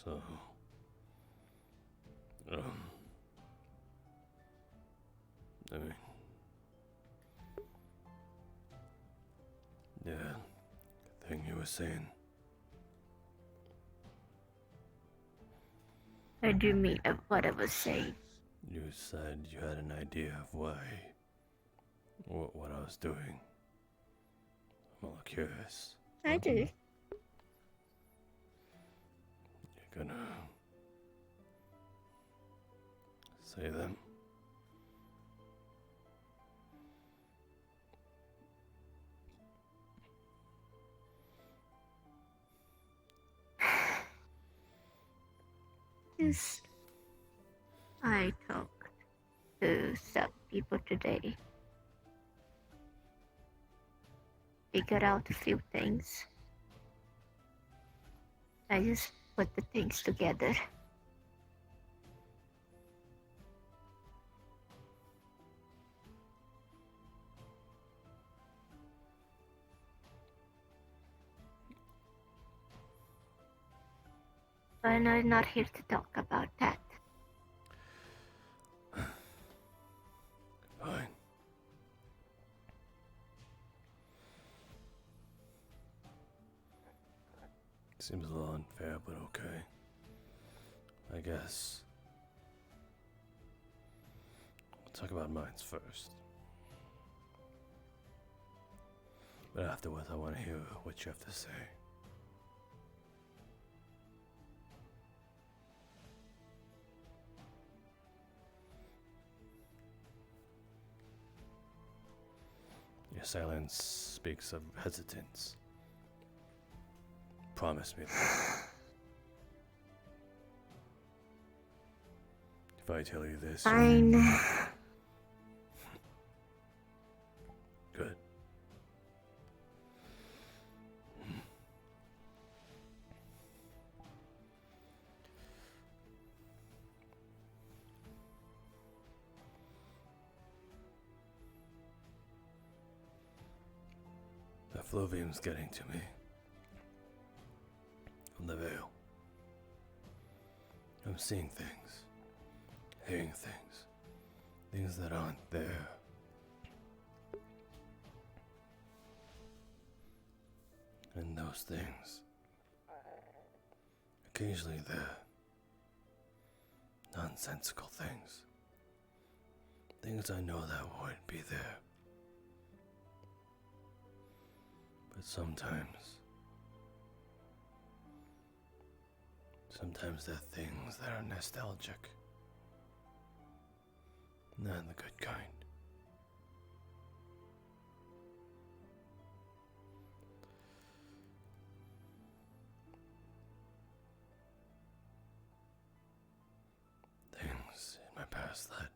So, I mean, yeah, the thing you were saying. What do you mean of what I was saying? You said you had an idea of why, what I was doing. I'm a little curious. I do. You're gonna say them? I talked to some people today. Figured out a few things. I just put the things together. But I'm not here to talk about that. Fine. Seems a little unfair, but okay. I guess. We'll talk about mines first. But afterwards, I want to hear what you have to say. Your silence speaks of hesitance. Promise me that. If I tell you this, Fine. Good. The fluvium's getting to me. From the veil. I'm seeing things. Hearing things. Things that aren't there. And those things. Occasionally they're nonsensical things. Things I know that wouldn't be there. But sometimes they're things that are nostalgic. Not the good kind. Things in my past that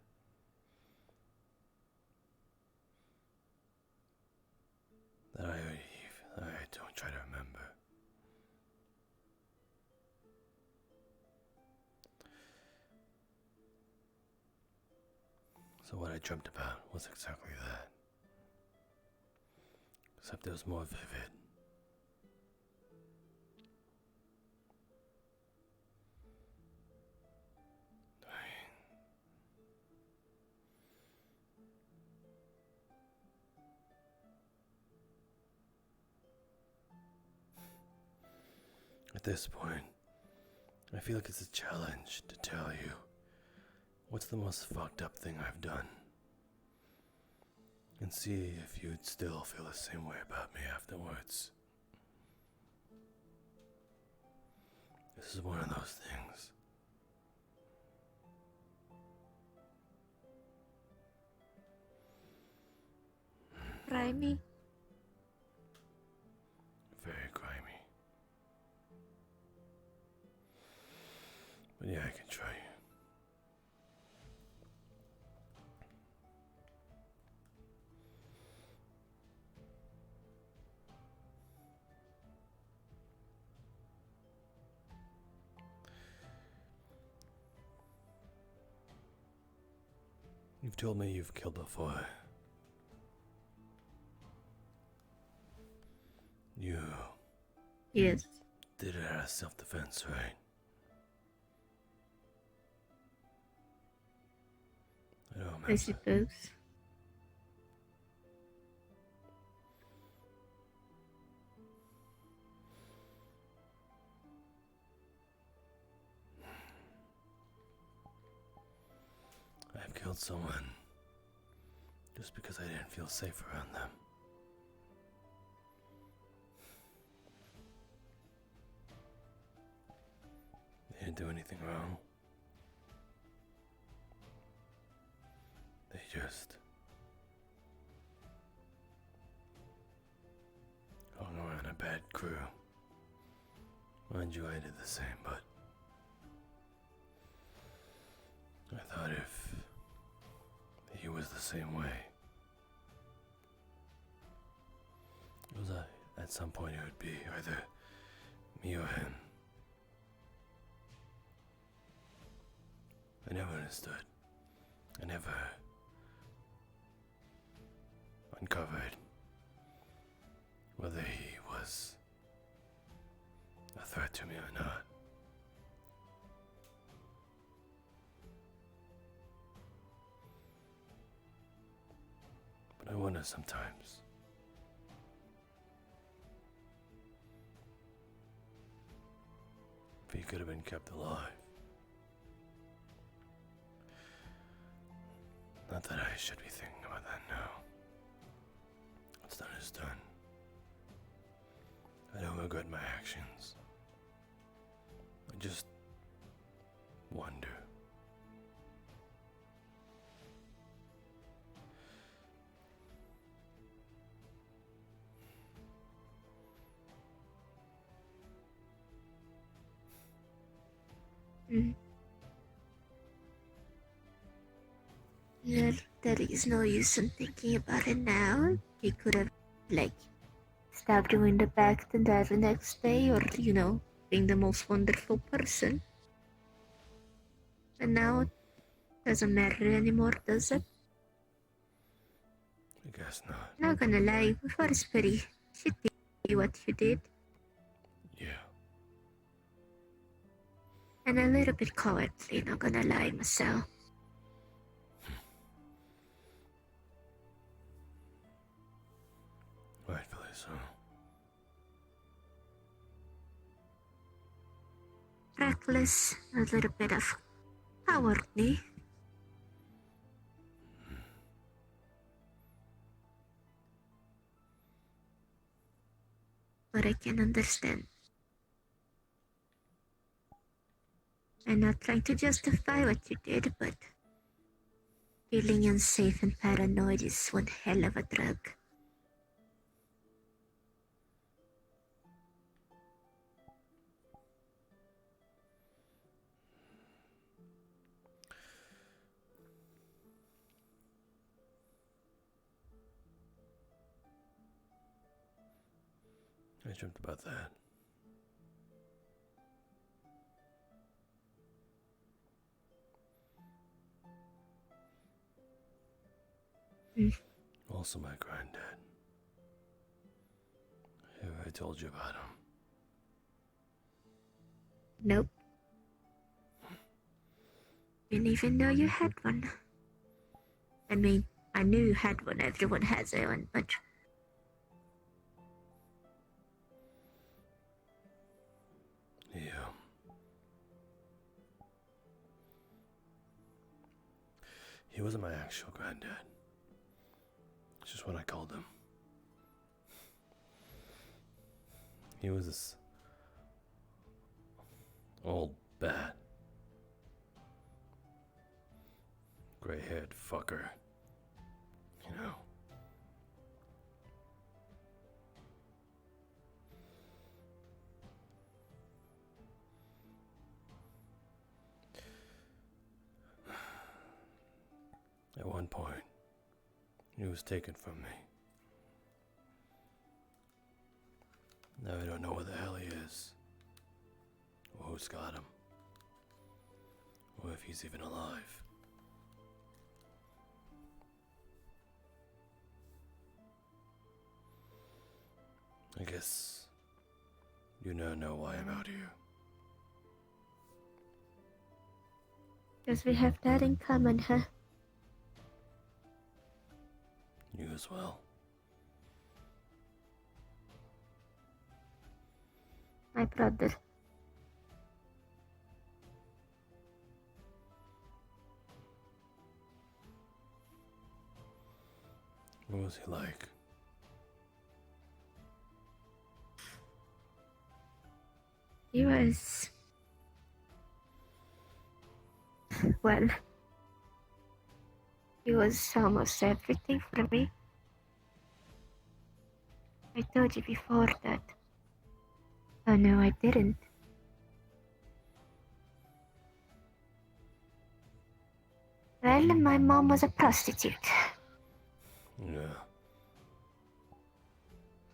I don't try to remember. So what I dreamt about was exactly that. Except it was more vivid. At this point, I feel like it's a challenge to tell you what's the most fucked up thing I've done, and see if you'd still feel the same way about me afterwards. This is one of those things. Grimy. Very grimy. But yeah, I can try you. You've told me you've killed before. You Yes. did it out of self-defense, right? I don't remember. I suppose. I've killed someone just because I didn't feel safe around them. They didn't do anything wrong. They just hung around a bad crew. Mind you, I did the same, but I thought if he was the same way, it was at some point it would be either me or him. I never understood. I never uncovered whether he was a threat to me or not. But I wonder sometimes if he could have been kept alive. Not that I should be thinking about that now. What's done is done. I don't regret my actions. I just wonder. Well, there is no use in thinking about it now. He could have, stabbed you in the back the very next day, or, being the most wonderful person. And now, it doesn't matter anymore, does it? I guess not. Not gonna lie, it was pretty shitty what you did. Yeah. And a little bit cowardly, not gonna lie, Masou. Rightfully so. Reckless, a little bit of cowardly. But I can understand. I'm not trying to justify what you did, but feeling unsafe and paranoid is one hell of a drug. I dreamt about that. Also my granddad. Have I told you about him? Nope. Didn't even know you had one. I mean, I knew you had one, everyone has one, but... Yeah. He wasn't my actual granddad. It's just what I called him. He was this old bat. Gray-haired fucker. You know. At one point, he was taken from me. Now I don't know where the hell he is, or who's got him, or if he's even alive. I guess you now know why I'm out here. Because we have that in common, huh? You as well. My brother. What was he like? He was... well... he was almost everything for me. I told you before that. Oh no, I didn't. Well, my mom was a prostitute. Yeah.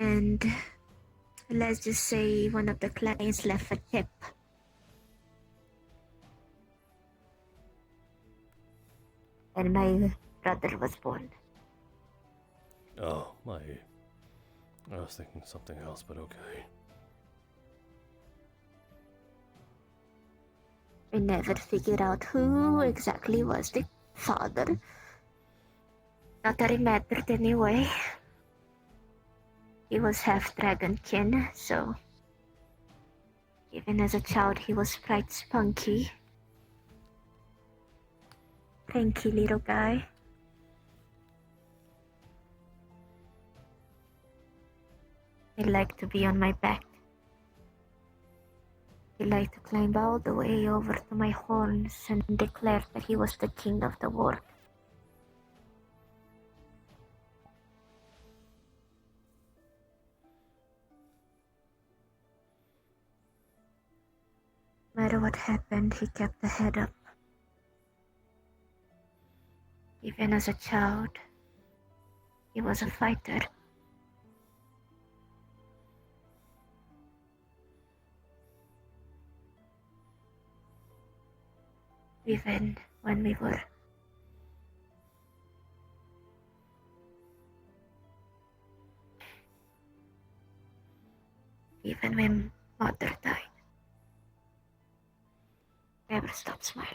And let's just say one of the clients left a tip. And my brother was born. Oh, I was thinking something else, but okay. I never figured out who exactly was the father. Not that it mattered anyway. He was half dragonkin, so even as a child he was quite spunky. Cranky little guy. He liked to be on my back. He liked to climb all the way over to my horns and declare that he was the king of the world. No matter what happened, he kept the head up. Even as a child, he was a fighter. Even when we were even when mother died, never stopped smiling.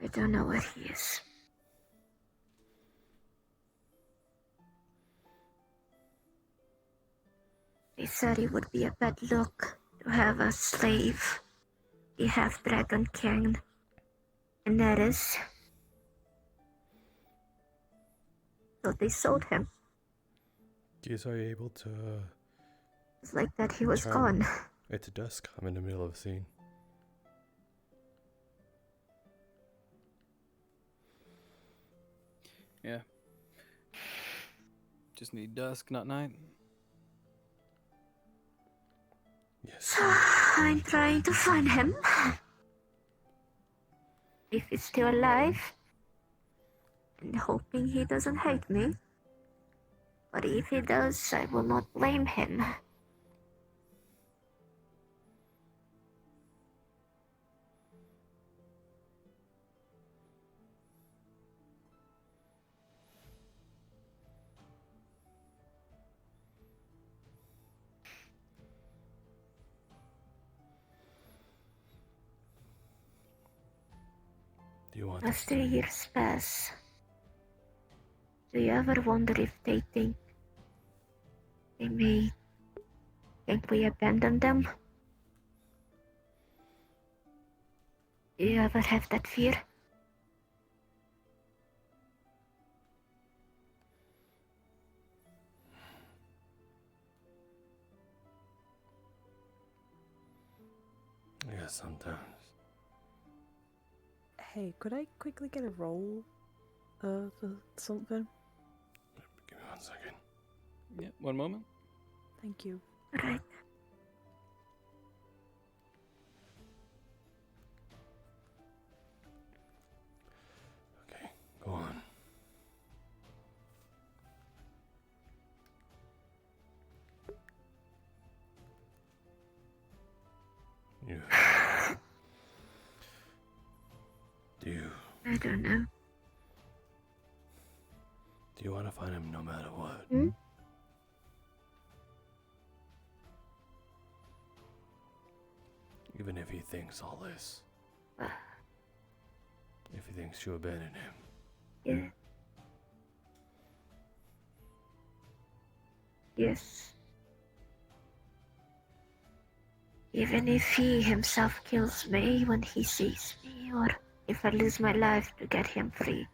I don't know where he is. They said it would be a bad look to have a slave be half dragon king, and that is. So they sold him. Geez, are you able to... It's like that he was turn gone. it to dusk? I'm in the middle of a scene. Yeah. Just need dusk, not night. Yes. So I'm trying to find him. If he's still alive, and hoping he doesn't hate me. But if he does, I will not blame him. Do you want As the years pass, do you ever wonder if they may think we abandoned them? Do you ever have that fear? Yeah, sometimes. Hey, could I quickly get a roll for something? Give me 1 second. Yeah, one moment. Thank you. Right. Okay, go on. You... Do you... I don't know. Do you want to find him no matter what? Hmm? Even if he thinks all this. If he thinks you abandoned him. Yeah. Yes. Even if he himself kills me when he sees me, or if I lose my life to get him free.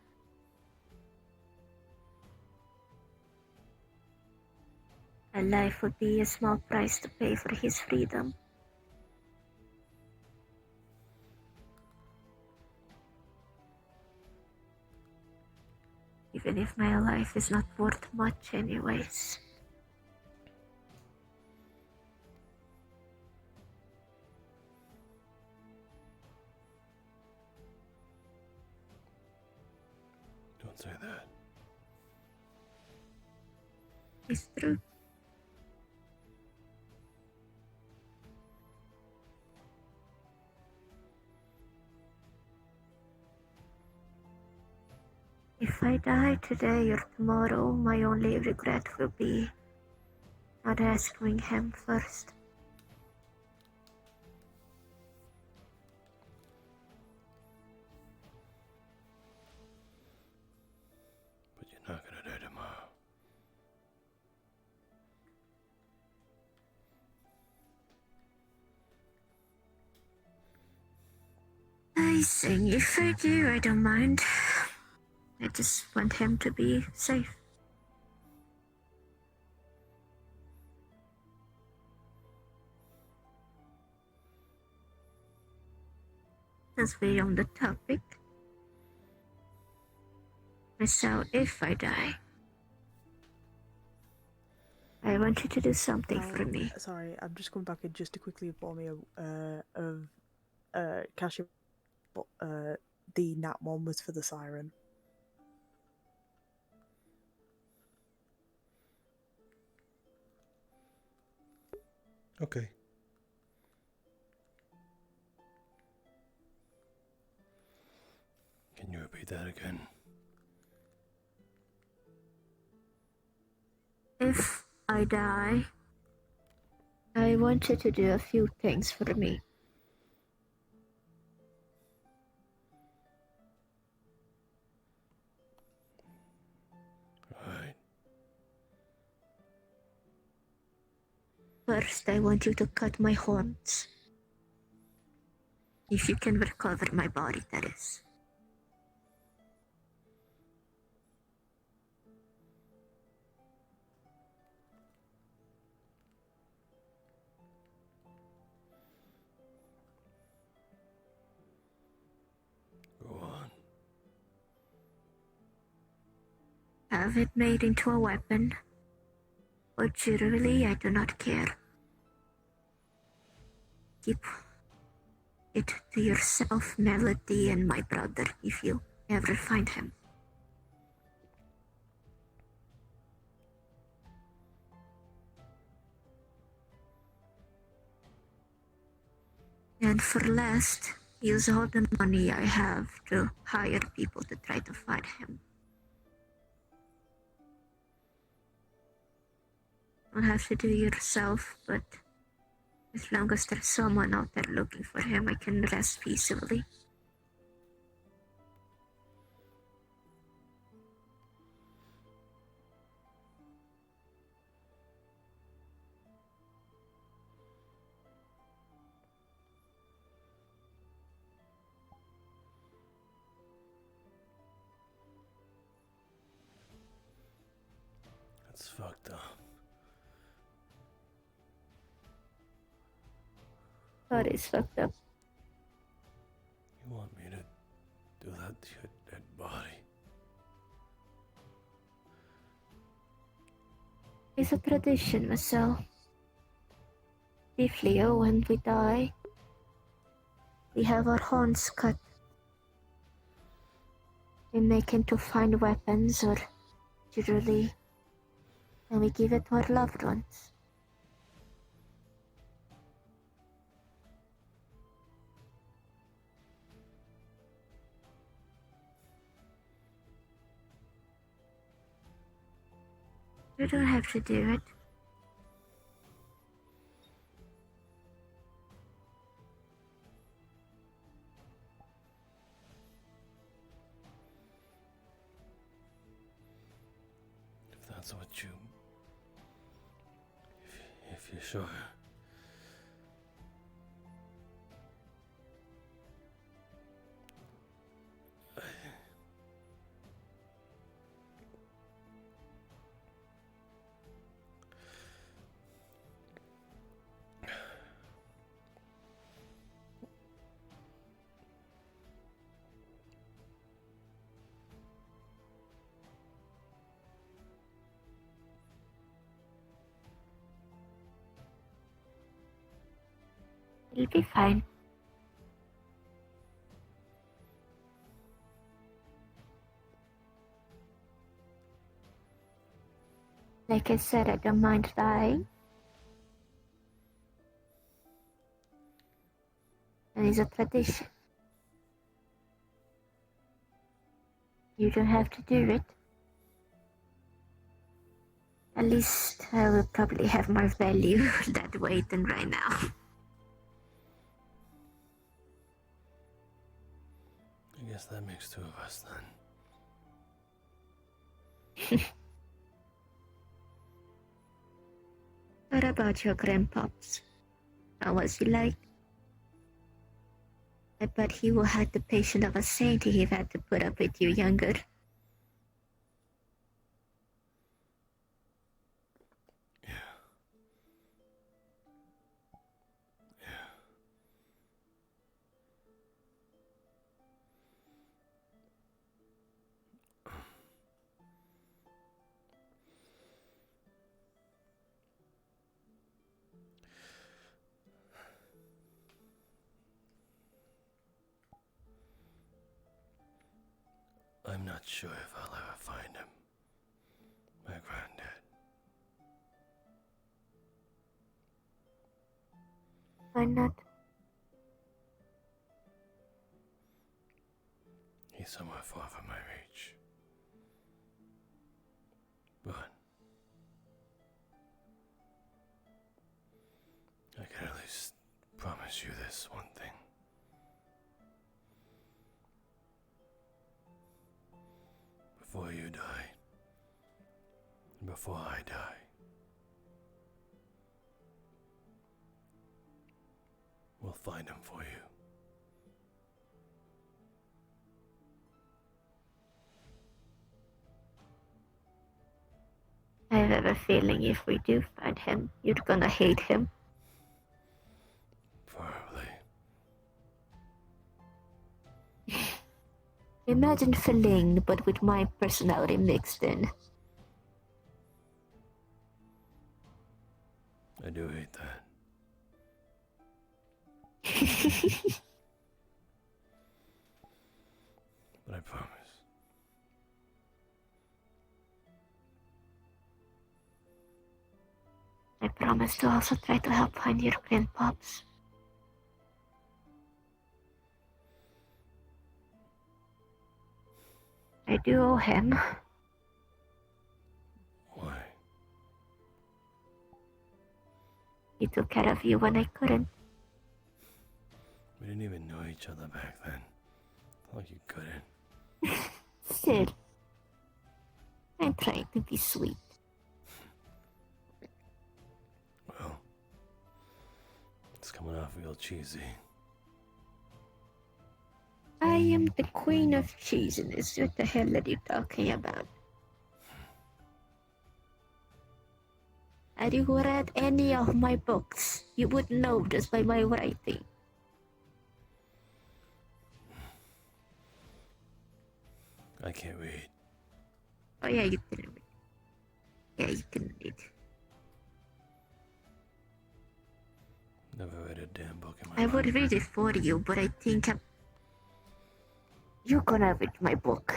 A life would be a small price to pay for his freedom. Even if my life is not worth much anyways. Don't say that. It's true. If I die today or tomorrow, my only regret will be not asking him first. But you're not gonna die tomorrow. I think if I do, I don't mind. I just want him to be safe. Since we're on the topic, Masou, if I die, I want you to do something for me. Sorry, I'm just coming back in just to quickly inform you of Cashew. The nat one was for the siren. Okay. Can you repeat that again? If I die, I want you to do a few things for me. Right. First, I want you to cut my horns. If you can recover my body, that is. Go on. Have it made into a weapon. But generally, I do not care. Keep it to yourself, Melody, and my brother, if you ever find him. And for last, use all the money I have to hire people to try to find him. Don't have to do it yourself, but as long as there's someone out there looking for him, I can rest peacefully. That's fucked up. That is fucked up. You want me to do that to your dead body? It's a tradition, Masou. If Leo, when we die, we have our horns cut. We make him to find weapons or jewelry, and we give it to our loved ones. You don't have to do it. If that's what you... If you're sure... He'll be fine. Like I said, I don't mind dying. And it's a tradition. You don't have to do it. At least I will probably have more value that way than right now. I guess that makes two of us then. What about your grandpops? How was he like? I bet he will have the patience of a saint if he had to put up with you younger. I'm not sure if I'll ever find him. My granddad. Why not? He's somewhere far from my reach. But I can at least promise you this one thing. Before you die, and before I die, we'll find him for you. I have a feeling if we do find him, you're gonna hate him. Probably. Imagine Feline, but with my personality mixed in. I do hate that. But I promise. I promise to also try to help find your grandpops. I do owe him. Why? He took care of you when I couldn't. We didn't even know each other back then. Not like you couldn't. Still, I'm trying to be sweet. Well, it's coming off real cheesy. I am the queen of cheesiness. What the hell are you talking about? Had you read any of my books, you would know just by my writing. I can't read. Oh yeah, you can read. Yeah, you can read. Never read a damn book in my I life. would read it for you, but I think you're gonna read my book.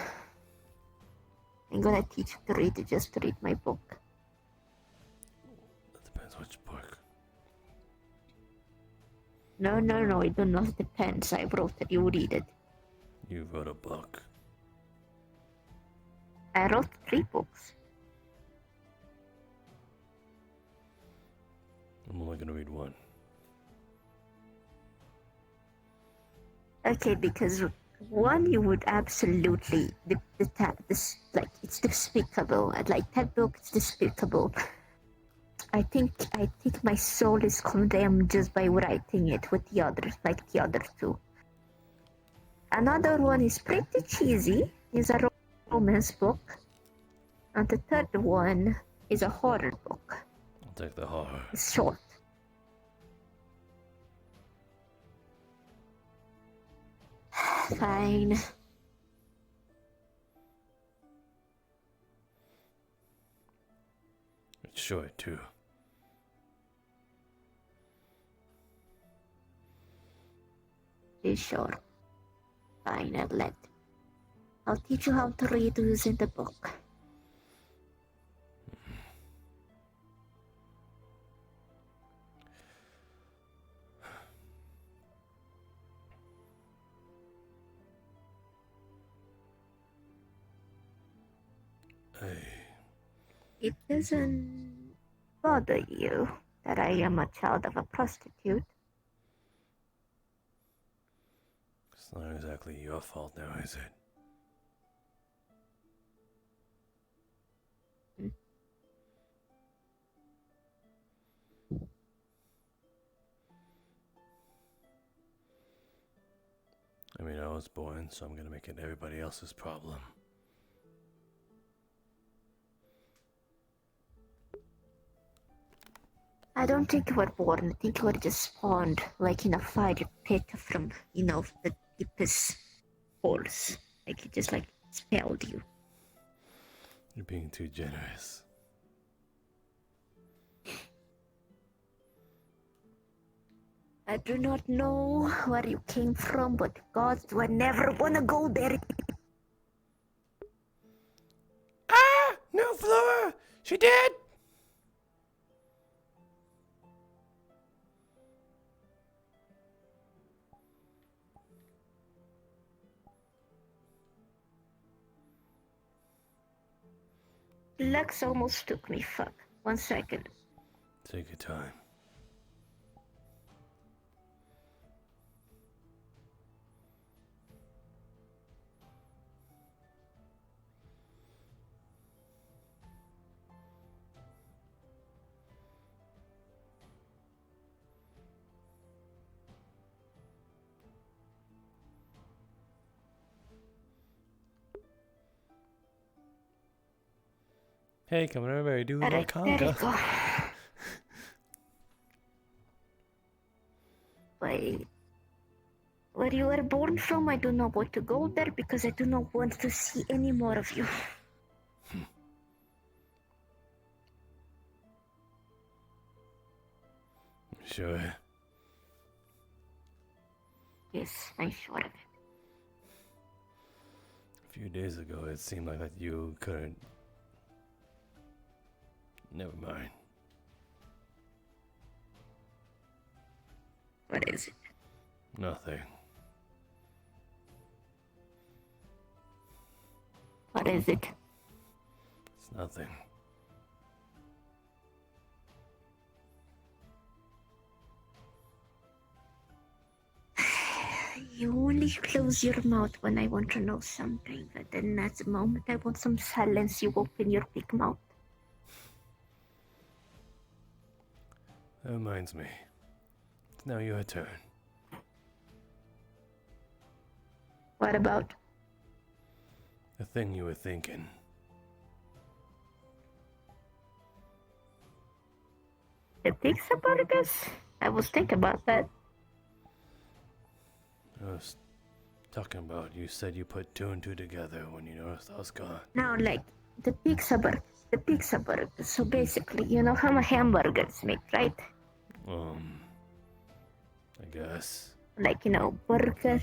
I'm gonna teach you to read it, just to read my book. That depends which book. No, it does not depends. I wrote it, you read it. You wrote a book. I wrote 3 books. I'm only gonna read one. Okay, because one you would absolutely like it's despicable. And like that book, it's despicable. I think my soul is condemned just by writing it with the others, like the other 2. Another one is pretty cheesy. It's a romance book, and the 3rd one is a horror book. I'll take the horror. It's short. Fine. It's short too. Sure. Fine, I'll teach you how to read who's in the book. It doesn't bother you that I am a child of a prostitute. It's not exactly your fault now, is it? I mean, I was born, so I'm gonna make it everybody else's problem. I don't think you were born. I think you were just spawned, like in a fire pit from, the deepest holes. Like it just expelled you. You're being too generous. I do not know where you came from, but gods were never gonna go there. Ah! No, Flora! She did! Lux almost took me, fuck. 1 second. Take your time. Hey, come on, everybody, do the conga. Wait. Where you were born from, I do not want to go there because I do not want to see any more of you. Sure. Yes, I'm sure of it. A few days ago, it seemed like that you couldn't. Never mind. What is it? Nothing. What is it? It's nothing. You only close your mouth when I want to know something, but then at the moment I want some silence, you open your big mouth. That reminds me. It's now your turn. What about? The thing you were thinking. The pizza burgers? I was thinking about that. I was talking about, you said you put 2 and 2 together when you noticed I was gone. Now, like, the pizza burger. So basically, you know how a hamburger is made, right? I guess. Like, burger.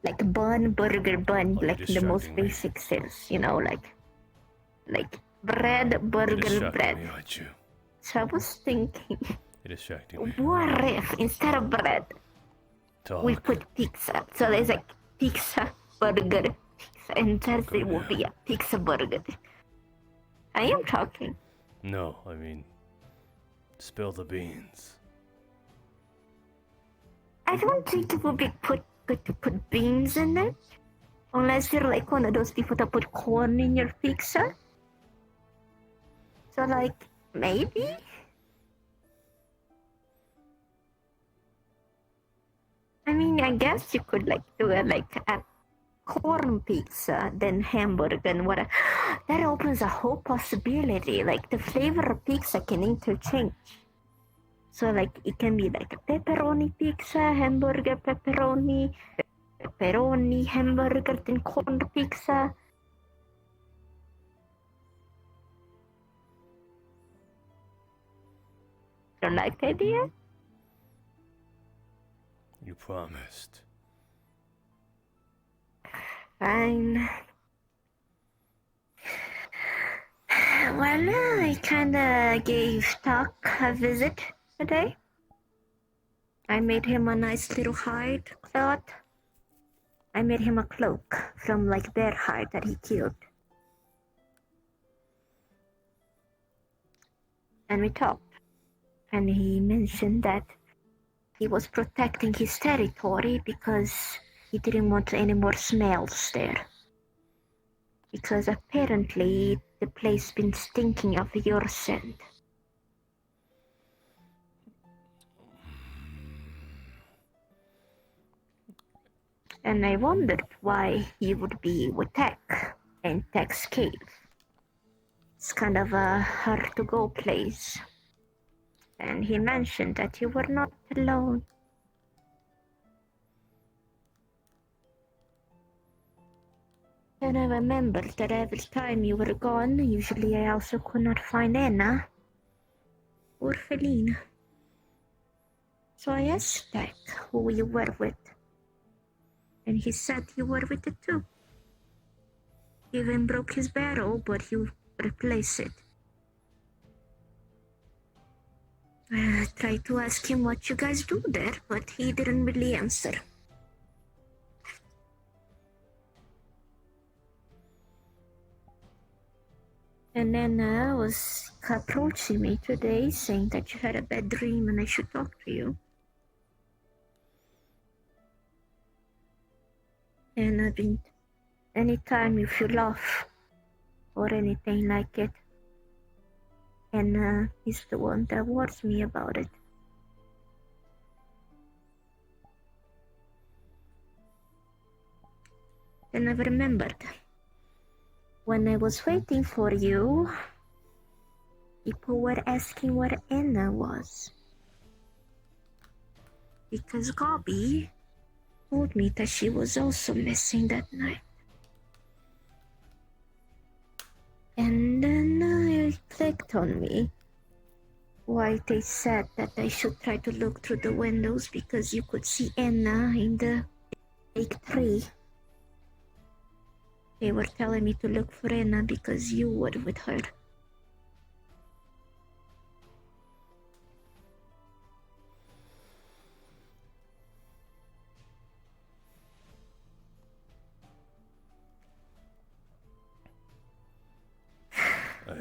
Like bun, burger, bun, like the most basic sense, like bread, burger, bread. Me, aren't you? So I was thinking, You're distracting me. what if instead of bread, we put pizza? So there's like pizza, burger, pizza, and Thursday will be a pizza burger. I am talking. No, I mean, spill the beans. I don't think it would be good to put beans in it. Unless you're like one of those people that put corn in your pizza. So like, maybe? I mean, I guess you could like do it like a corn pizza, then hamburger, and whatever. That opens a whole possibility. Like the flavor of pizza can interchange. So like it can be like a pepperoni pizza, hamburger, pepperoni, hamburger, then corn pizza. Don't like the idea? You promised. Fine. Well, I kinda gave Tuck a visit today. I made him a nice little hide cloth. I made him a cloak from like bear hide that he killed. And we talked. And he mentioned that he was protecting his territory because he didn't want any more smells there. Because apparently the place been stinking of your scent. And I wondered why he would be with Tech in Tech's cave. It's kind of a hard-to-go place. And he mentioned that you were not alone. And I remembered that every time you were gone, usually I also could not find Anna or Feline. So I asked Tech who you were with. And he said you were with it too. He even broke his barrel, but you replaced it. I tried to ask him what you guys do there, but he didn't really answer. And then was approaching me today, saying that you had a bad dream and I should talk to you. And I've been, anytime you feel off or anything like it, and he's the one that warns me about it. And I've remembered, when I was waiting for you, people were asking where Anna was. Because Gobby told me that she was also missing that night. And then it clicked on me why they said that I should try to look through the windows because you could see Anna in the big tree. They were telling me to look for Anna because you were with her. I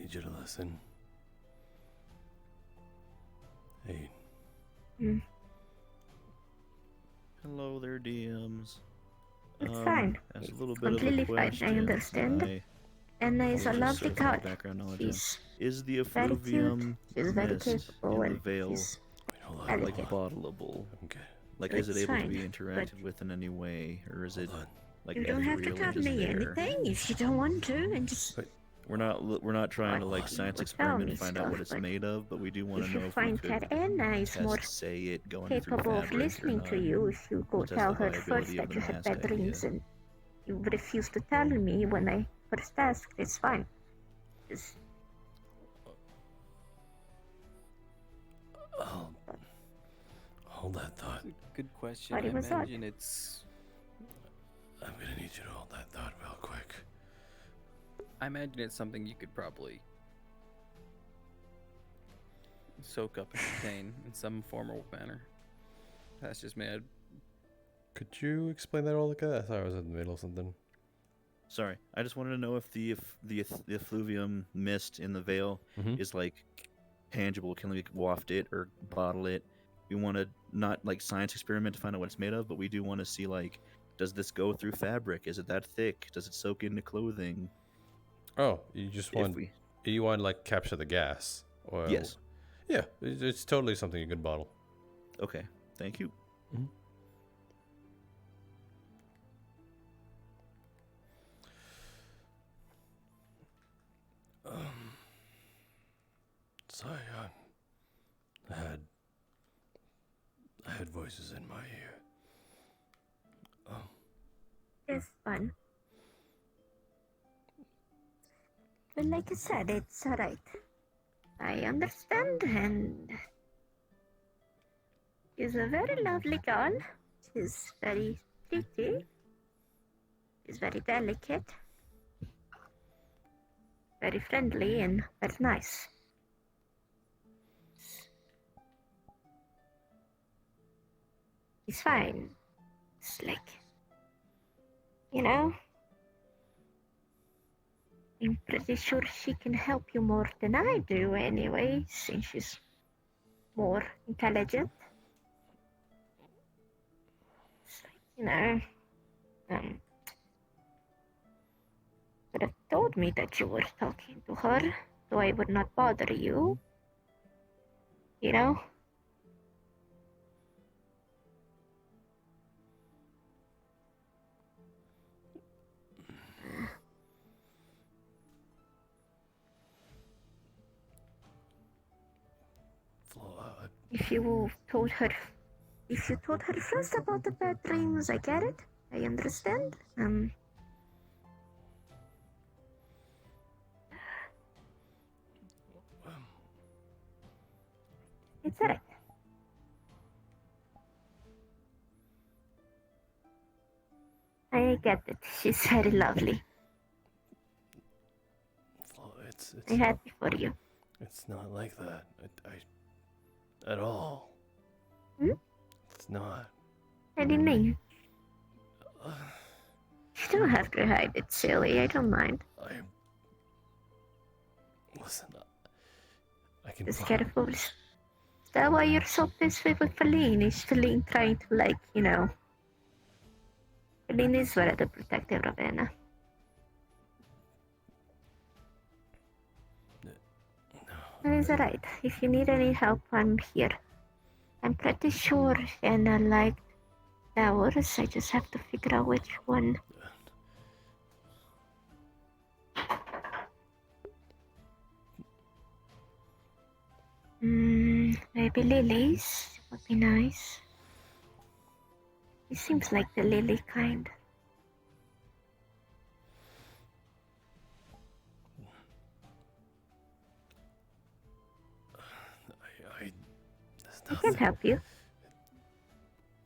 need you to listen. Hey. Hello there, DMs. It's fine. As a little bit Completely of a fine, question, I understand. Anna is a lovely cat. Is the very cute. effluvium She's very mist capable in the and veil she's like delicate. bottleable? Okay. Like, is it It's able to fine, be but interacted with in any way, or is it like You don't have to ethereal tell and just me there? anything if you don't want to, and just We're not trying to like science experiment me and find out what stuff, it's but made of, but we do want if to you know if find we could that Anna is test, more say it going through capable of fabric or listening to not, you, if you go to test tell the her first viability that of the you had mask bad idea. dreams and you refuse to tell me when I first asked, it's fine. Just Hold that thought. Good question. But I it was odd. imagine it's. I'm gonna need you to hold that thought real quick. I imagine it's something you could probably soak up and contain in some form or manner. That's just me. Could you explain that all again? I thought I was in the middle of something. Sorry, I just wanted to know if the effluvium mist in the veil is like tangible. Can we waft it or bottle it? We want to not like science experiment to find out what it's made of, but we do want to see like, does this go through fabric? Is it that thick? Does it soak into clothing? Oh, you just want you want to like capture the gas? Or, Yes. Yeah, it's totally something you could bottle. Okay, thank you. Zion, I had voices in my ear. it's fun. But like I said, it's alright. I understand, and she's a very lovely girl. She's very pretty. She's very delicate. Very friendly and very nice. It's fine. It's like, you know, I'm pretty sure she can help you more than I do anyway, since she's more intelligent. It's like, you know, could have told me that you were talking to her, so I would not bother you. You know? If you told her first about the bad dreams, I get it. I understand. It's alright. I get it. She's very lovely. It's I'm happy for you. It's not like that. I at all. Hmm? It's not. I didn't mean. You don't have to hide it, silly. I don't mind. Listen, I can. Just careful. Is that why you're so pissed with Feline? Is Feline trying to, like, you know... Feline is very protective of Anna. It's alright. If you need any help, I'm here. I'm pretty sure Anna liked flowers. I just have to figure out which one. Maybe lilies would be nice. He seems like the lily kind. I can help you.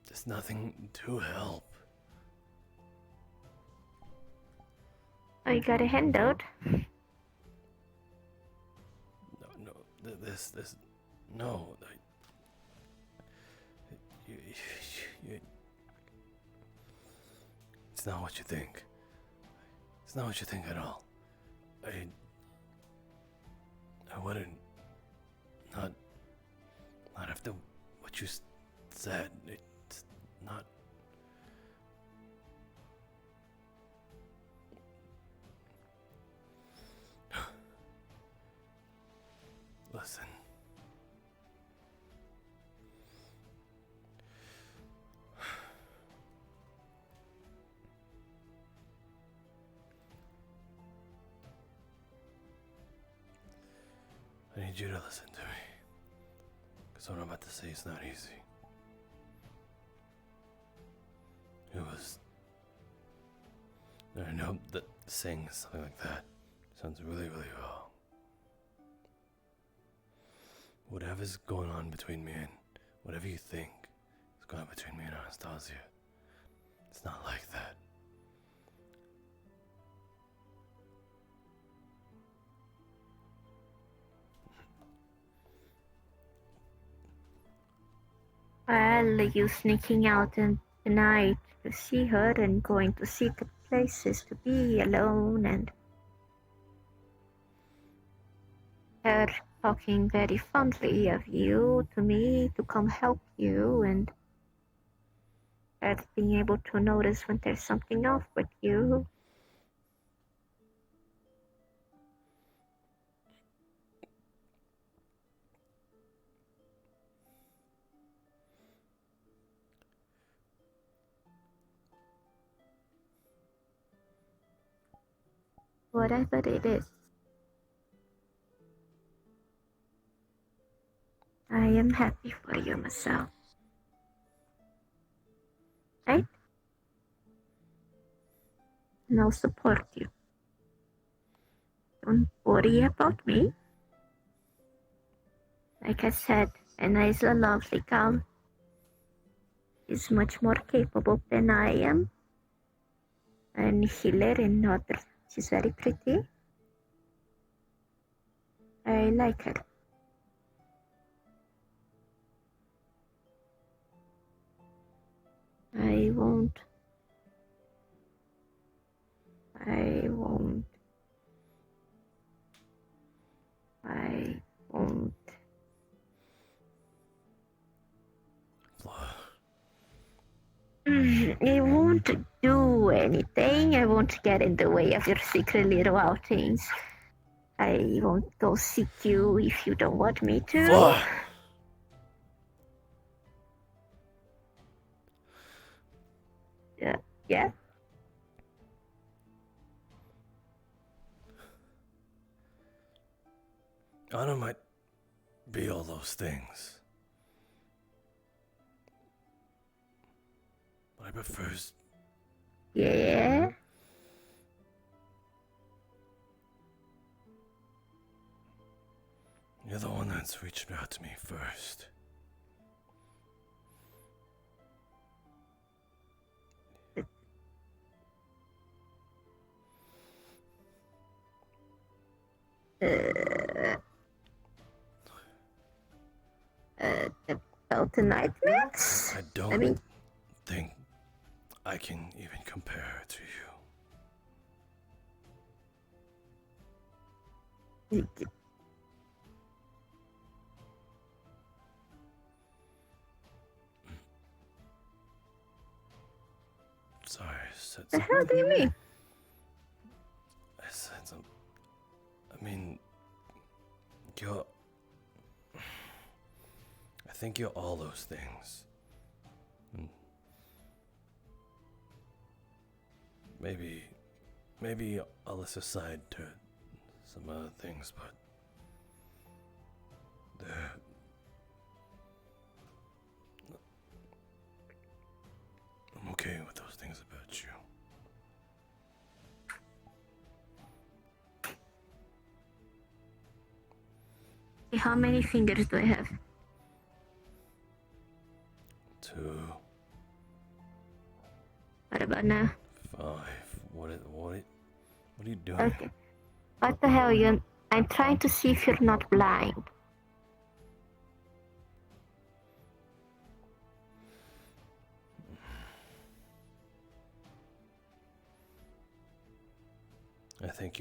There's nothing to help. Oh, you got a handout? No, no. It's not what you think. It's not what you think at all. I wouldn't. Not after what you said. It's not. Listen. I need you to listen to me. Because what I'm about to say is not easy. It was... I know that saying something like that sounds really, really wrong. Whatever's going on between me and whatever you think is going on between me and Anastasia, it's not like that. Well, you sneaking out in the night to see her and going to secret places to be alone and her talking very fondly of you to me to come help you and her being able to notice when there's something off with you. Whatever it is, I am happy for you, Masou. Right? And I'll support you. Don't worry about me. Like I said, Anna is a lovely girl. She's much more capable than I am. And Hillary, not. She's very pretty. I like her. I won't. I won't. I won't. I won't do anything. I won't get in the way of your secret little outings. I won't go seek you if you don't want me to. Fuck. Yeah. Yeah. Anna might be all those things. But I prefer. Yeah. You're the one that's reached out to me first. About the nightmares? I don't mean, think I can even compare to you. Sorry, I said the something. hell do you mean? I said something. I mean, you're. I think you're all those things. And maybe I'll list aside to some other things, but I'm okay with those things about you. How many fingers do I have? 2. What about now? 5. What are you doing? Okay. What the hell, I'm trying to see if you're not blind. I think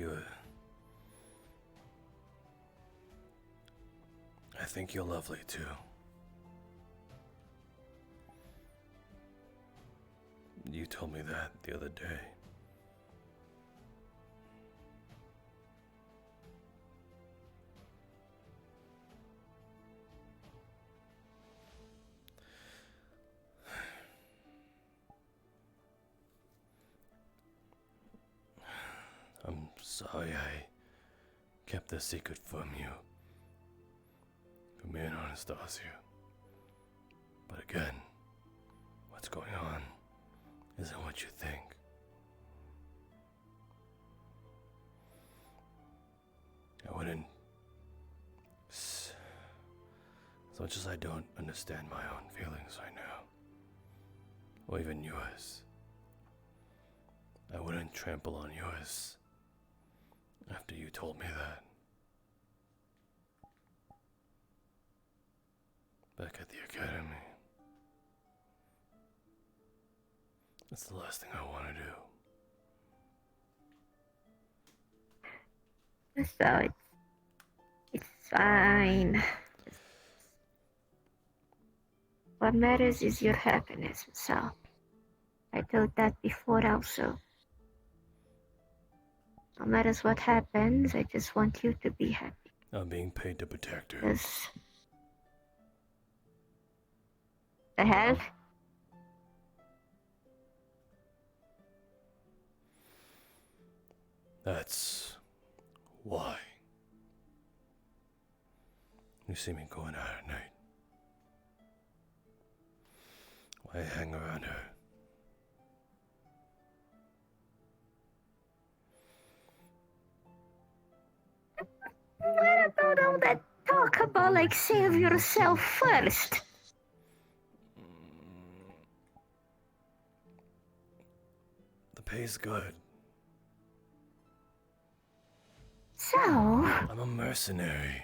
you're lovely too. You told me that the other day. I'm sorry I kept the secret from you. From me and Anastasia. But again, what's going on isn't what you think. I wouldn't. As much as I don't understand my own feelings right now, or even yours, I wouldn't trample on yours after you told me that. Back at the academy. That's the last thing I want to do. So it's fine. What matters is your happiness, so I told that before also. No matter what happens, I just want you to be happy. I'm being paid to protect her. Yes. The hell? That's why. You see me going out at night. Why hang around her? What about all that talk about, like, save yourself first? pays good. So, I'm a mercenary.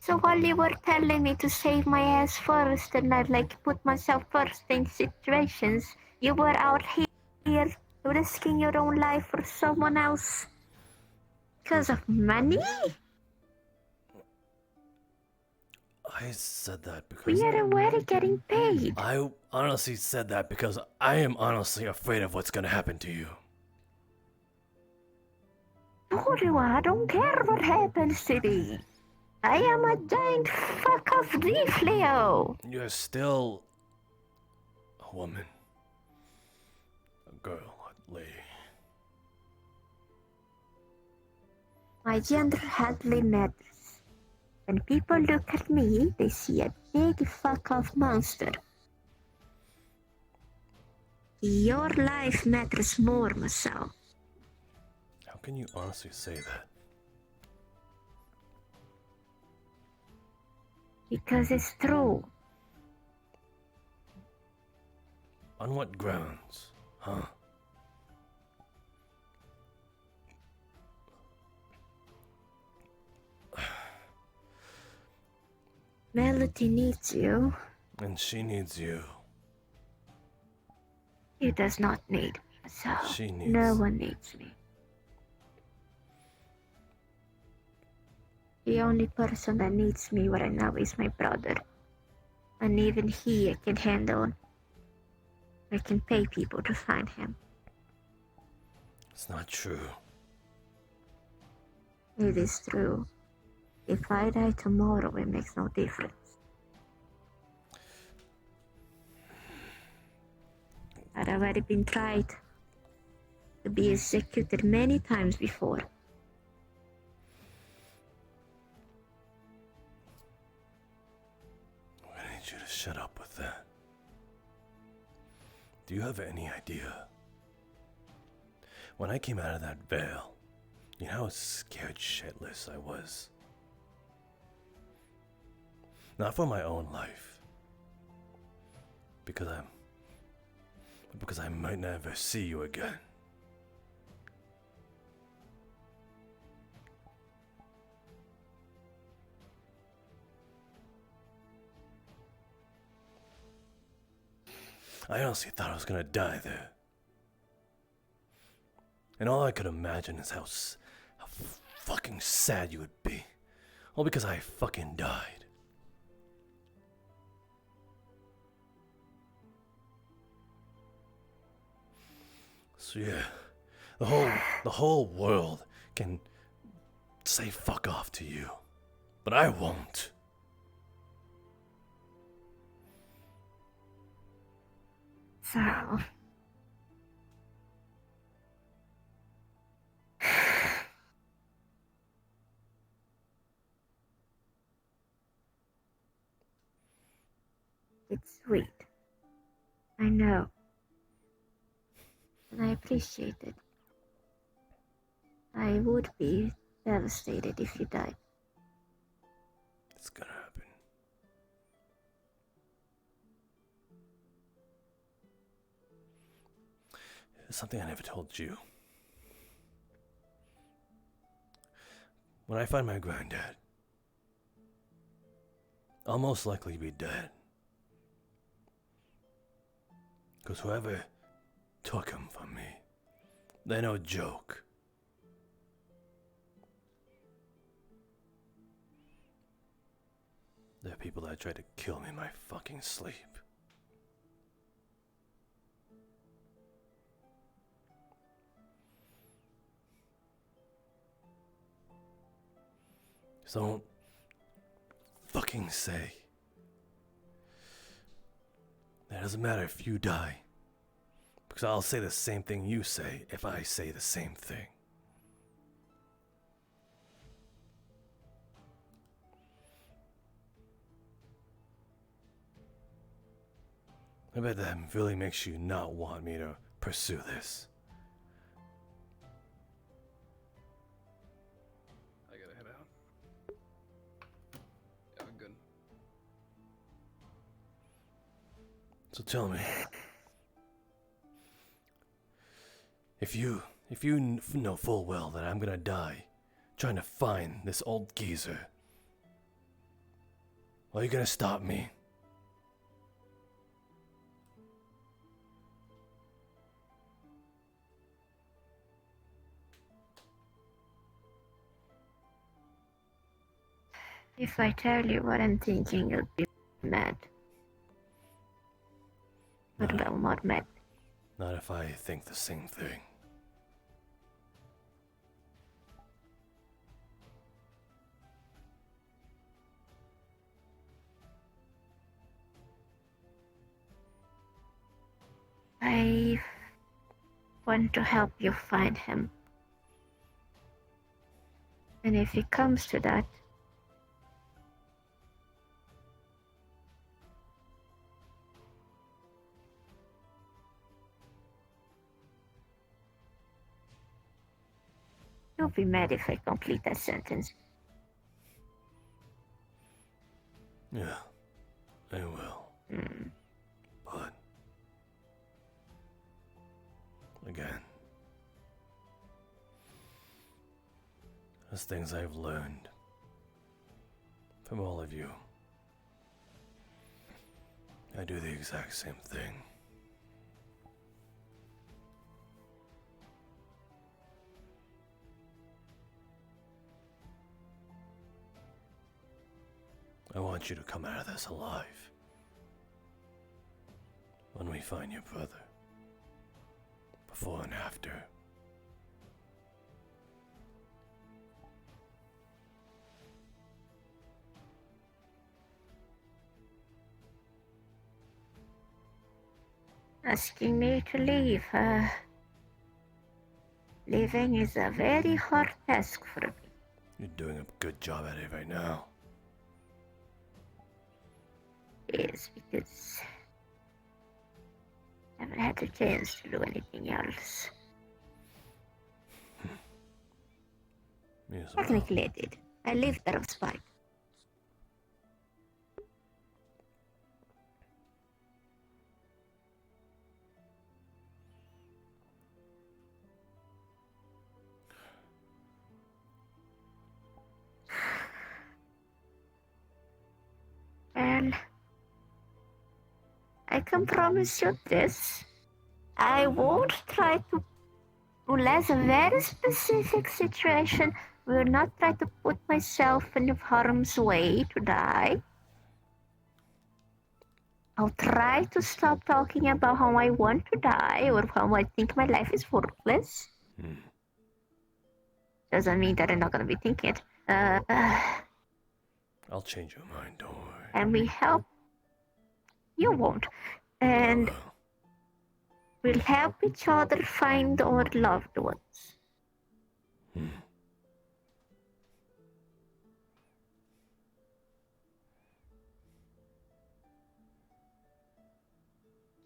so while you were telling me to save my ass first and not like put myself first in situations, you were out here risking your own life for someone else because of money? I said that because We are already getting paid. I honestly said that because I am honestly afraid of what's gonna happen to you. I don't care what happens to me. I am a giant fuck off thief, Leo. You're still a woman, a girl, a lady. My gender hardly matters. When people look at me, they see a big fuck off monster. Your life matters more, Masou. How can you honestly say that? Because it's true. On what grounds, huh? Melody needs you. And she needs you. He does not need me, Masou. She needs. No one needs me. The only person that needs me right now is my brother. And even he I can handle. I can pay people to find him. It's not true. It is true. If I die tomorrow, it makes no difference. I've already been tried to be executed many times before. I need you to shut up with that. Do you have any idea? When I came out of that veil, you know how scared shitless I was? Not for my own life. Because I might never see you again. I honestly thought I was gonna die there. And all I could imagine is how fucking sad you would be. All because I fucking died. So yeah, the whole world can say fuck off to you. But I won't. So... It's sweet. I know. And I appreciate it. I would be devastated if you died. It's gonna happen. It's something I never told you. When I find my granddad, I'll most likely be dead. Because whoever took him from me, they're no joke. There are people that try to kill me in my fucking sleep. So don't fucking say. It doesn't matter if you die. Because I'll say the same thing you say if I say the same thing. I bet that really makes you not want me to pursue this. I gotta head out. Have a good. So tell me, if you know full well that I'm gonna die trying to find this old geezer, are you gonna stop me? If I tell you what I'm thinking, you'll be mad. But I'm not mad. Not if I think the same thing. I want to help you find him. And if it comes to that, you'll be mad if I complete that sentence. Yeah, I will. But again, there's things I've learned from all of you. I do the exact same thing. I want you to come out of this alive. When we find your brother. Before and after. Asking me to leave, leaving is a very hard task for me. You're doing a good job at it right now. Yes, because I haven't had the chance to do anything else. Yes, well. Technically I did. I lived out of spite. Well, I can promise you this. I won't try to, unless a very specific situation, will not try to put myself in harm's way to die. I'll try to stop talking about how I want to die or how I think my life is worthless. Doesn't mean that I'm not gonna be thinking it. I'll change your mind, don't worry. And we help. You won't. And we'll help each other find our loved ones.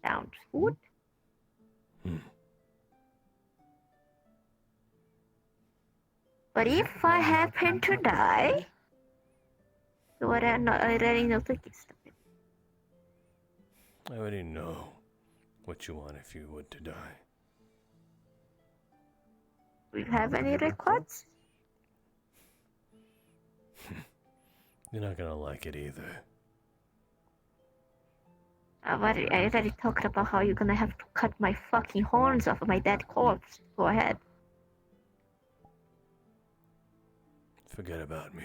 Sounds good. But if I happen to die, you already know the gist of it. I already know what you want if you were to die. Do you have any records? You're not gonna like it either. I already talked about how you're gonna have to cut my fucking horns off of my dead corpse. Go ahead. Forget about me.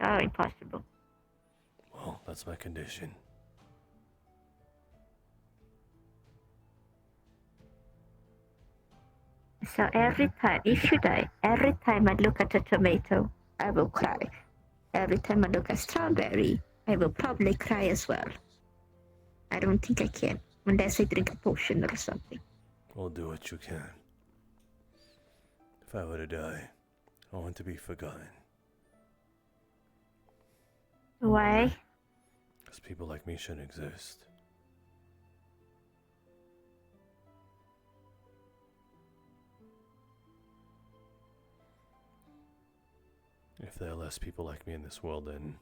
Oh, impossible. Well, that's my condition. So every time, if you die, every time I look at a tomato, I will cry. Every time I look at strawberry, I will probably cry as well. I don't think I can, unless I drink a potion or something. Well, do what you can. If I were to die, I want to be forgotten. Why? Because people like me shouldn't exist. If there are less people like me in this world, then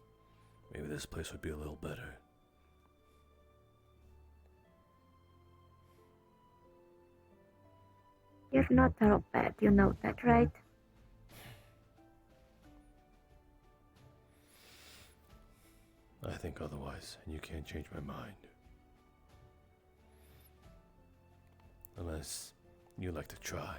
maybe this place would be a little better. You're not all bad, you know that, right? I think otherwise, and you can't change my mind. Unless you like to try.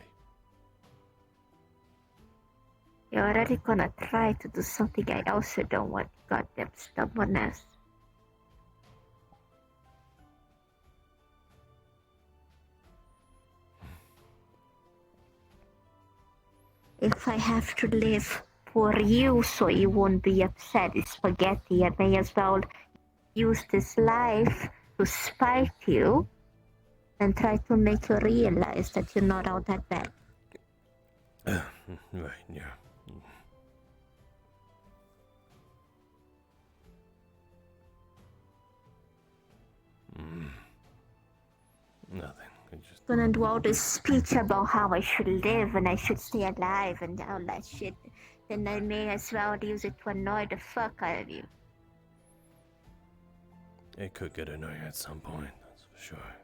You're already gonna try to do something I also don't want, goddamn stubbornness. If I have to live for you so you won't be upset, spaghetti, I may as well use this life to spite you and try to make you realize that you're not all that bad. Right, yeah. Nothing. I just Gonna do all this speech about how I should live and I should stay alive and all that shit. Then I may as well use it to annoy the fuck out of you. It could get annoying at some point, that's for sure.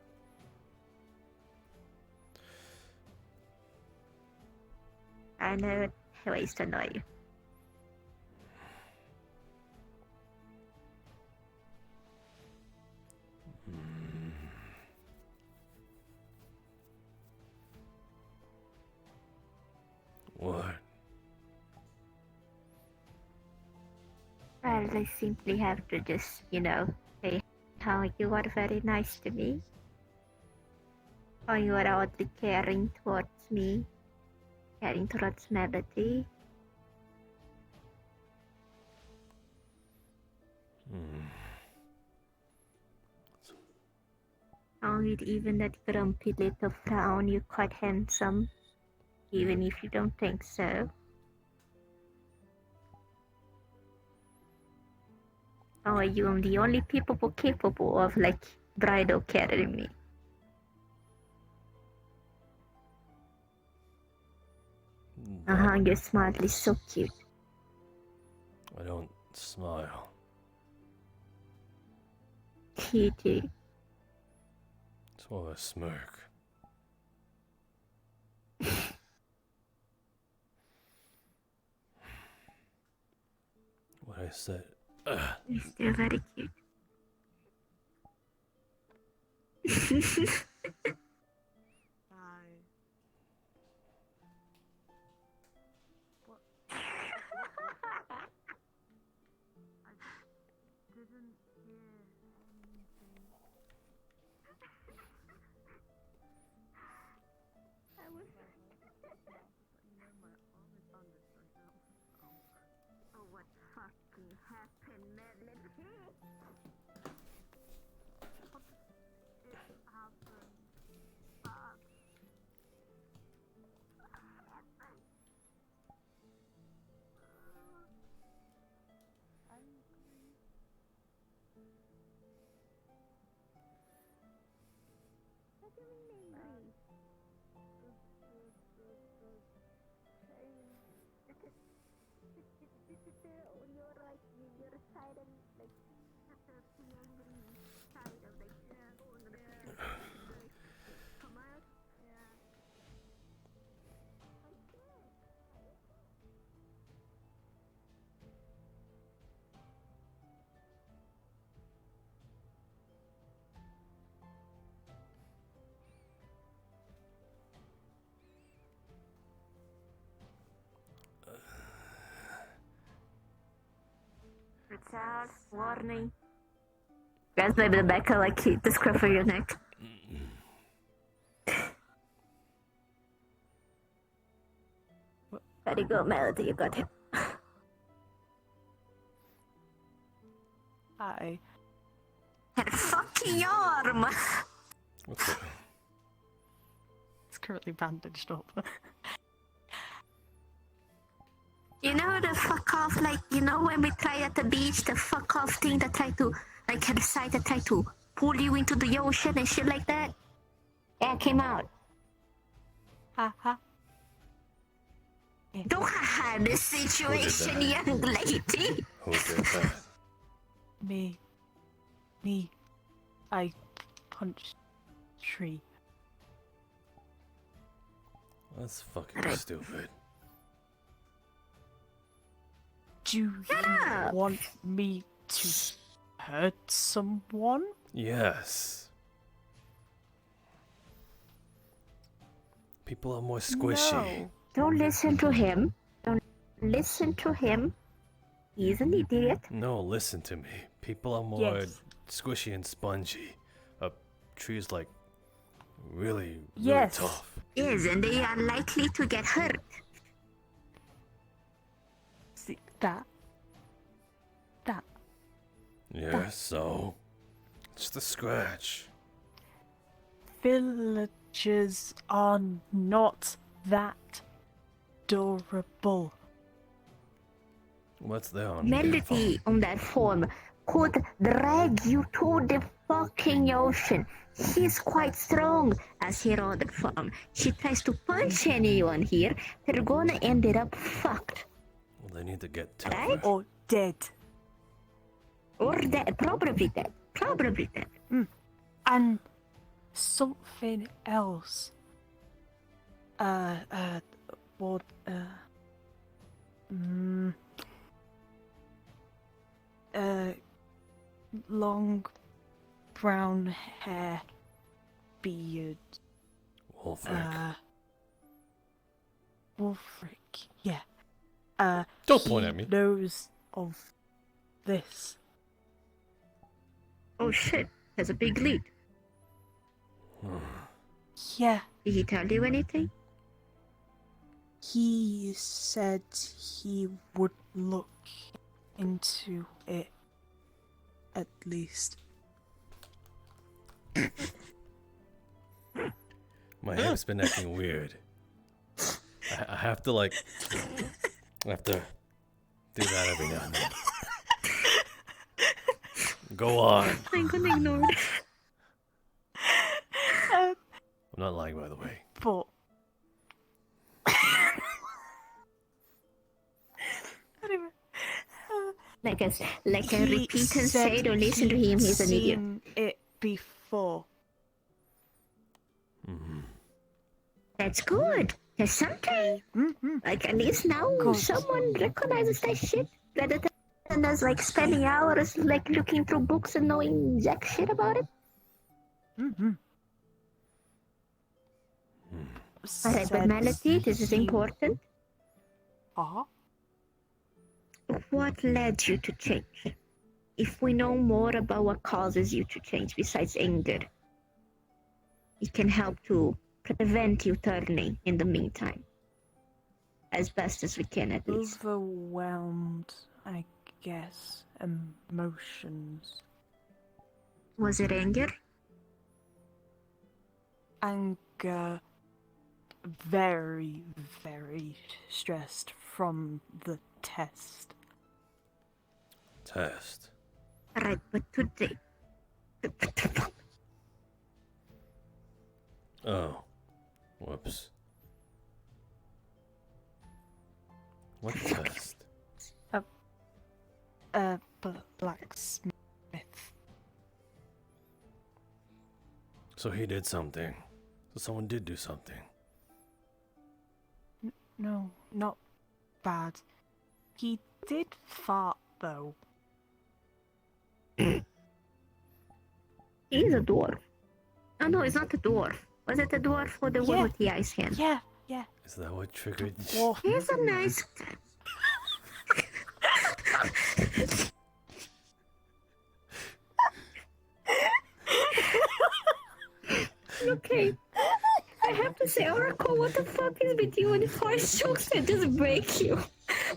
I know ways to annoy you. What? Well, I simply have to just, say how you are very nice to me. How you are oddly caring towards me. Caring towards Melody. Oh, with even that grumpy little frown, you're quite handsome. Even if you don't think so. Oh, you are the only people capable of, bridal carrying me. Your smile is so cute. I don't smile. Kitty. It's more of a smirk. What I said. You're still very cute. What fucking happened, Melody? It happened. Fuck. What do you mean angry? You're like, you're silent, the angry side of come out. Yeah. Child, warning. Grabs maybe the back of the scruff of your neck. Ready, go, Melody, you got him. Hi. That fucking arm! What's it? It's currently bandaged up. You know the fuck off, when we try at the beach, the fuck off thing that try to, had a side that try to pull you into the ocean and shit like that? Yeah, it came out. Ha ha. Don't ha-ha this situation, young lady. Who did that? Me, I punched tree. That's fucking stupid. Do you want me to hurt someone? Yes. People are more squishy. No. Don't listen to him. Don't listen to him. He's an idiot. No, listen to me. People are more Yes. squishy and spongy. A tree's like really Yes. tough. Yes, and they are likely to get hurt. See, that. Yeah, so just a scratch. Villagers are not that durable. What's there on Melody on that form could drag you to the fucking ocean. He's quite strong as her other form. She tries to punch anyone here, they're gonna end it up fucked. Well, they need to get tougher. Right? Or dead. Or dead. Probably dead. Probably dead. And something else. What, long brown hair, beard. Wolfric. Wolfric, yeah. Don't point at me. Knows of this. Oh shit, has a big lead. Yeah. Did he tell you anything? He said he would look into it, at least. My hip's been acting weird. I have to like, I have to do that every now and then. Go on. I'm gonna ignore it. I'm not lying, by the way. But Like a he repeat and said say, don't listen to him, he's an he'd idiot. seen it before. That's good. There's something. Like at least now someone recognizes that shit rather than us like spending hours like looking through books and knowing jack shit about it. Alright, but Melody, this is important. What led you to change? If we know more about what causes you to change besides anger, it can help to prevent you turning in the meantime. As best as we can, at least. Overwhelmed, I guess. Emotions. Was it anger? Anger. Very, very stressed from the test. Test. Right, but today. Oh. Whoops. What test? Blacksmith. So he did something. So someone did do something. No, not bad. He did fart, though. He's a dwarf. Oh no, it's not a dwarf. Was it a dwarf or the one with the ice hand? Yeah. Is that what triggered? He's a nice. Okay. I have to say, Oracle, what the fuck is with you and harsh jokes that just break you?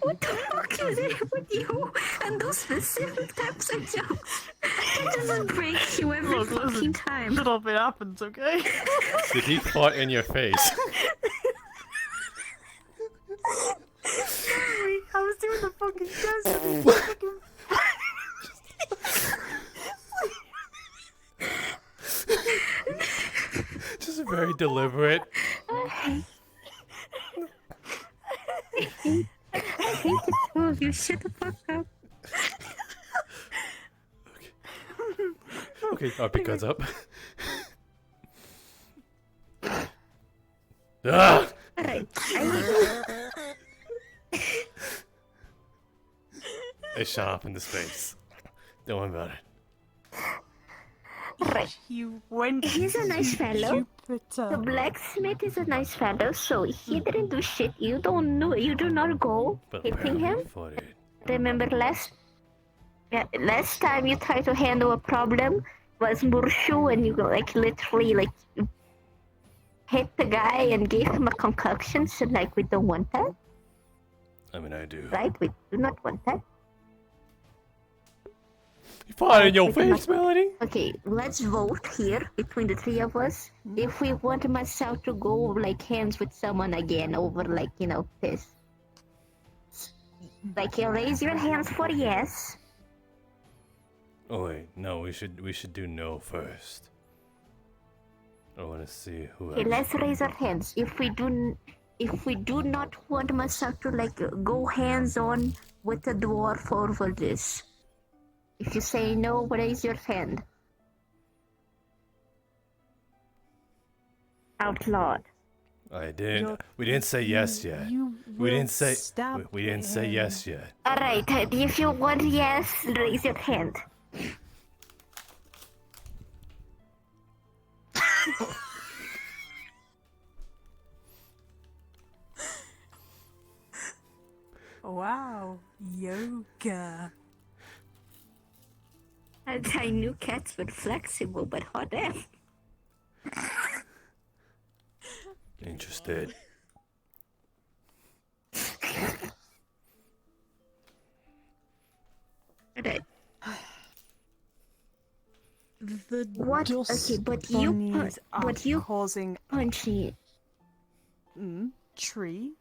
What the fuck is it with you and those specific types of jokes that just break you every fucking time? Little bit happens, okay? Did he fart in your face? Sorry, I was doing the fucking test and the fucking... Just very deliberate. I hate the two of you. Shut the fuck up. Okay, RP cuts up. Ah! Alright. It shot off into space. Don't worry about it. Right. He's a nice fellow. The blacksmith is a nice fellow, so he didn't do shit. You don't know. You do not go But hitting him. for it. Remember last time you tried to handle a problem was Murshu, and you like literally like hit the guy and gave him a concoction. So like we don't want that, I mean, I do. right? We do not want that. You fought in your We do face, not- Melody. Okay, let's vote here between the three of us if we want myself to go like hands with someone again over like this. Like you raise your hands for yes. Oh wait, no. We should do no first. I want to see who. Okay, let's raise our hands. If we do not want myself to like go hands on with the dwarf over this. If you say no, raise your hand. Out loud. I didn't. We didn't say yes yet. We didn't say. We didn't say yes yet. Alright, if you want yes, raise your hand. Wow, yoga. I knew cats were flexible, but hot damn. Interested. Alright. The What? dust Okay, but bunnies are but you causing punchy. Tree.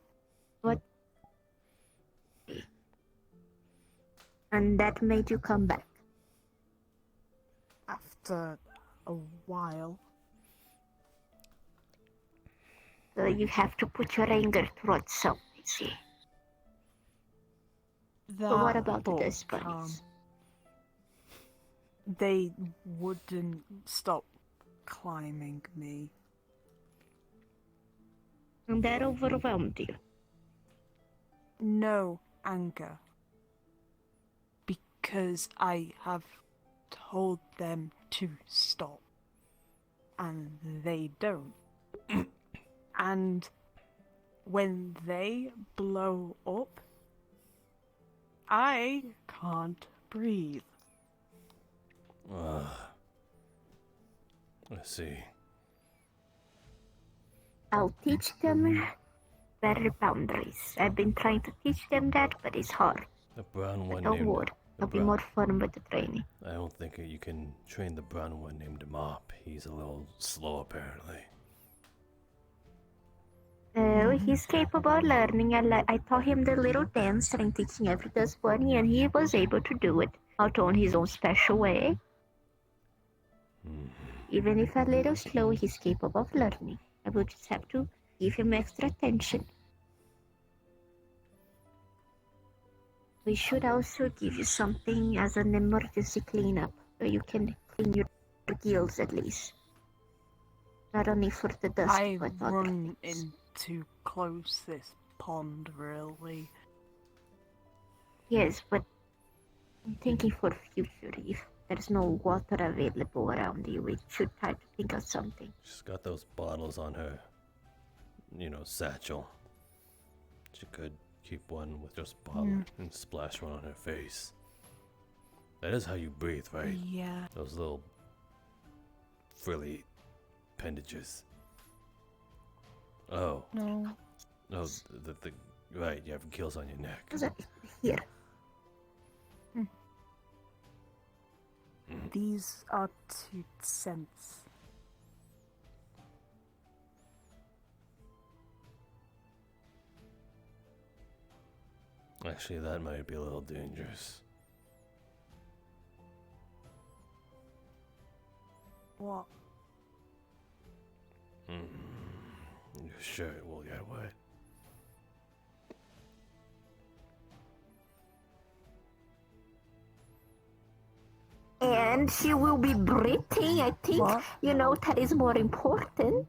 What? And that made you come back. After a while. So you have to put your anger towards something, see. So what about the dust bunnies? They wouldn't stop climbing me. And that overwhelmed you? No anger. Because I have told them to stop. And they don't. And when they blow up, I can't breathe. Let's see. I'll teach them better boundaries. I've been trying to teach them that, but it's hard. The brown one Don't named. worry, I'll be more fun with the training. I don't think you can train the brown one named Mop. He's a little slow, apparently. He's capable of learning. I taught him the little dance that I'm teaching every dust bunny, and he was able to do it out on his own special way. Even if a little slow, he's capable of learning. I will just have to give him extra attention. We should also give you something as an emergency cleanup, so you can clean your gills at least. Not only for the dust, I but other run things. in to close this pond, really. Yes, but I'm thinking for future. If there's no water available around you, we should try to think of something. She's got those bottles on her, satchel. She could keep one with just bottle and splash one on her face. That is how you breathe, right? Yeah. Those little frilly appendages. Oh. No. No, the right, you have gills on your neck. Here. These are 2 cents. Actually, that might be a little dangerous. What? Your shirt will get wet. And and she will be breathing. I think you know that is more important.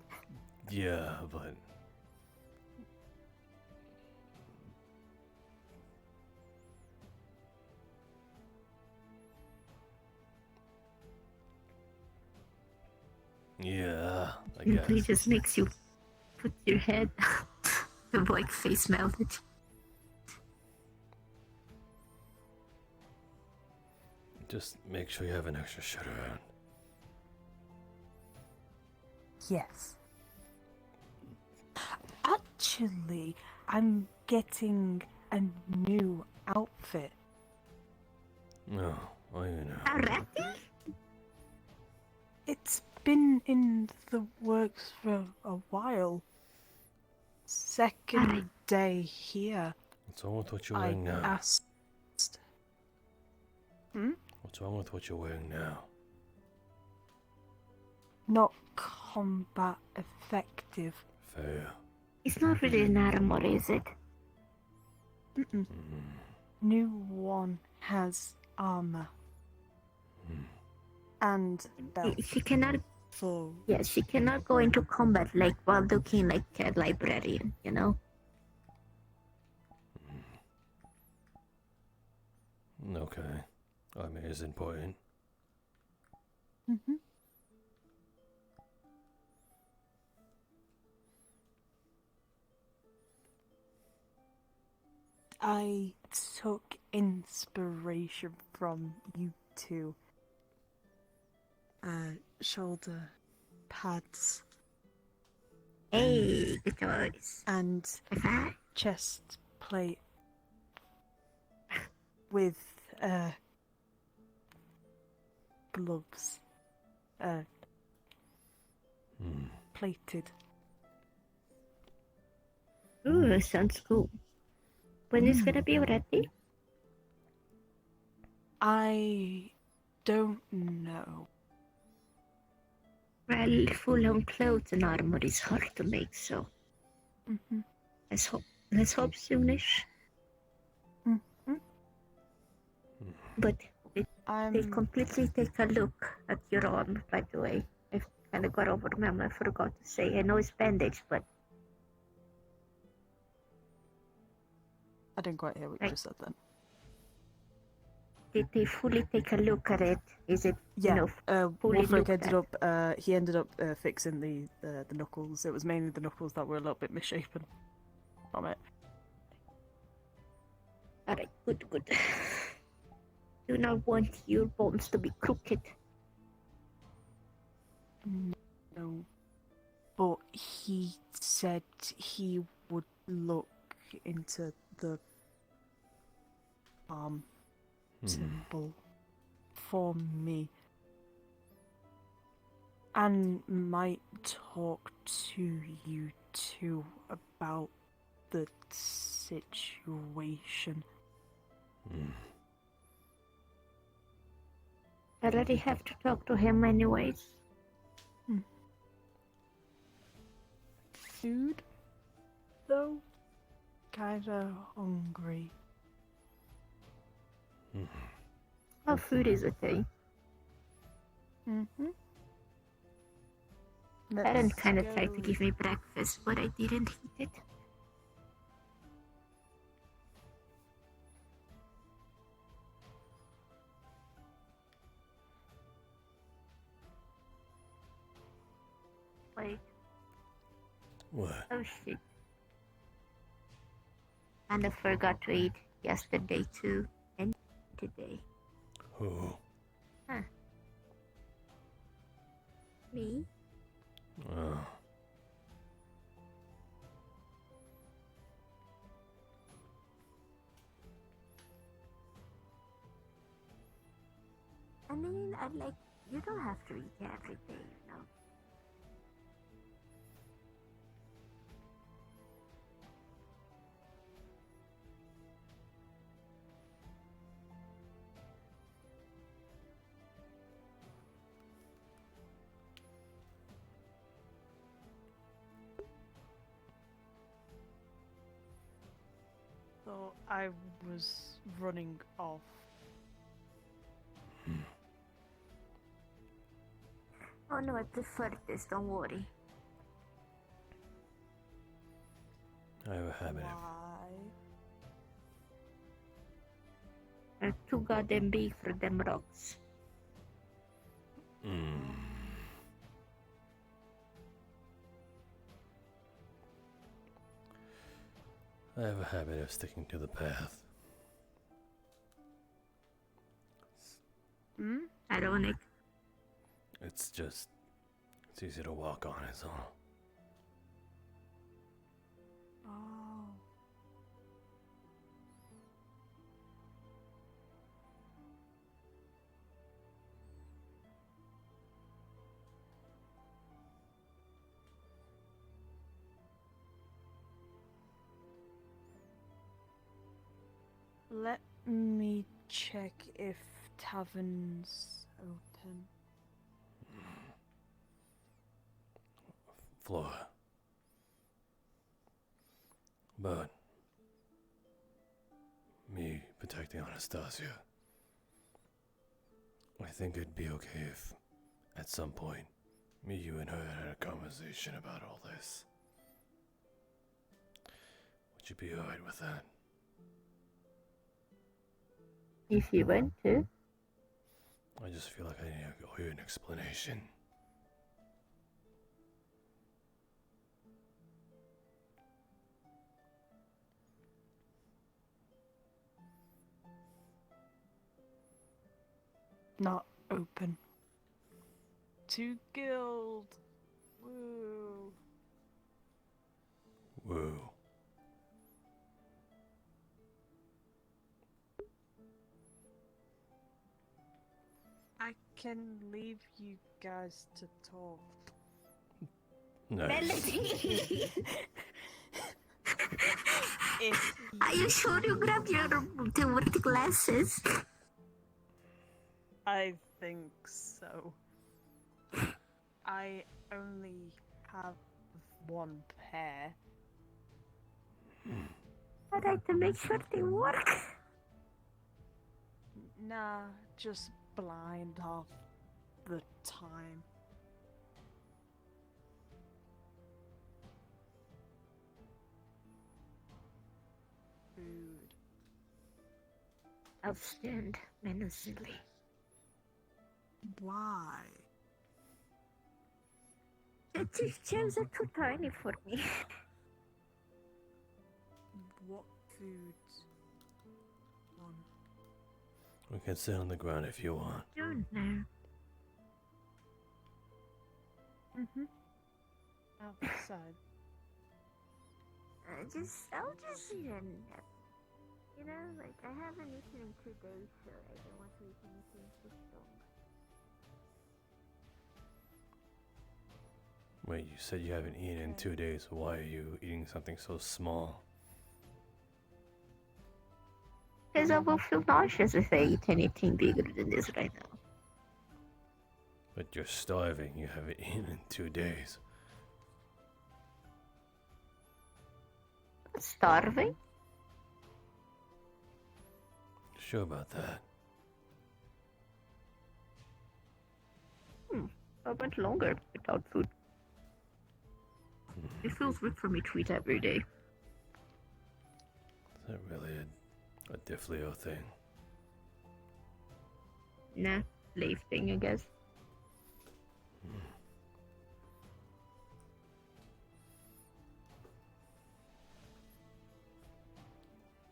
Yeah, but yeah, I It guess. just makes you put your head to like face melted. Just make sure you have an extra shot around. Yes. Actually, I'm getting a new outfit. No, I know. Already? It's been in the works for a while. Second day here. What's wrong with what you're wearing now? Asked. What's wrong with what you're wearing now? Not combat effective. Fair. It's not really an armor, is it? Mm-mm. New one has armor. And belt. She cannot. For Yeah, she cannot go into combat like while looking like a librarian, you know. Okay. I mean, it's important. Mm-hmm. I took inspiration from you two. Shoulder pads. Hey, good choice. And chest plate with gloves. Plated. Ooh, sounds cool. When is gonna be ready? I don't know. Well, full-on clothes and armor is hard to make, so Mm-hmm. let's hope soonish. Mm-hmm. But they completely take a look at your arm, by the way. I kind of got over them. I forgot to say. I know it's bandaged, but I didn't quite hear what you just said then. did they fully take a look at it? Is it Yeah, fully Wolfric looked ended at? up. He ended up fixing the knuckles. It was mainly the knuckles that were a little bit misshapen from it. Alright, good. Do not want your bones to be crooked. No, but he said he would look into the symbol for me and might talk to you two about the situation. I already have to talk to him anyways. Food, though, kinda hungry. Oh, food is okay. Mm-hmm. Aaron kind of tried to give me breakfast, but I didn't eat it. Wait. What? Oh shit. And I forgot to eat yesterday too, and today. Who? Huh. Me? Oh. I mean, you don't have to eat every day, you know. So I was running off. Oh no, I prefer this, don't worry. I have a habit of. They're too goddamn big for them rocks. I have a habit of sticking to the path. Ironic. It's easy to walk on, is all. Oh. Let me check if tavern's open. Flora. But me protecting Anastasia, I think it'd be okay if, at some point, me, you, and her had a conversation about all this. Would you be alright with that? If you want to. I just feel like I need to owe you an explanation. Not open. To guild. Woo. Woo. I can leave you guys to talk. Nice. Are you sure you grabbed your work glasses? I think so. I only have one pair. I'd like to make sure they work. Nah, just blind half the time. Food. I'll stand menacingly. Why? These chairs are too tiny for me. What foods? On. We can sit on the ground if you want. Don't know. Outside. I'll just nap. You know, like I haven't eaten in 2 days, so I don't want to eat anything too strong. Wait, you said you haven't eaten in 2 days. Why are you eating something so small? Because I will feel nauseous if I eat anything bigger than this right now. But you're starving. You haven't eaten in 2 days. Starving? Sure about that. I went longer without food. It feels weird for me to eat every day. Is that really a Diffleo thing? Nah, slave thing, I guess.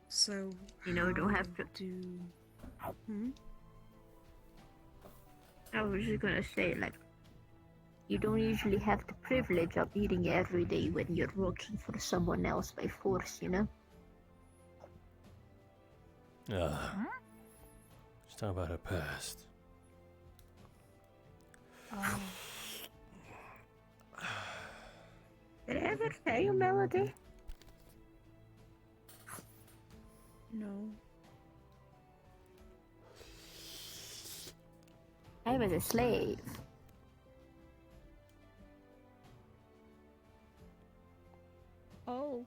So, you know, don't have to do. I was just gonna say, like, you don't usually have the privilege of eating every day when you're working for someone else by force, you know? Just talk about her past. Did I ever tell you, Melody? No. I was a slave. Oh.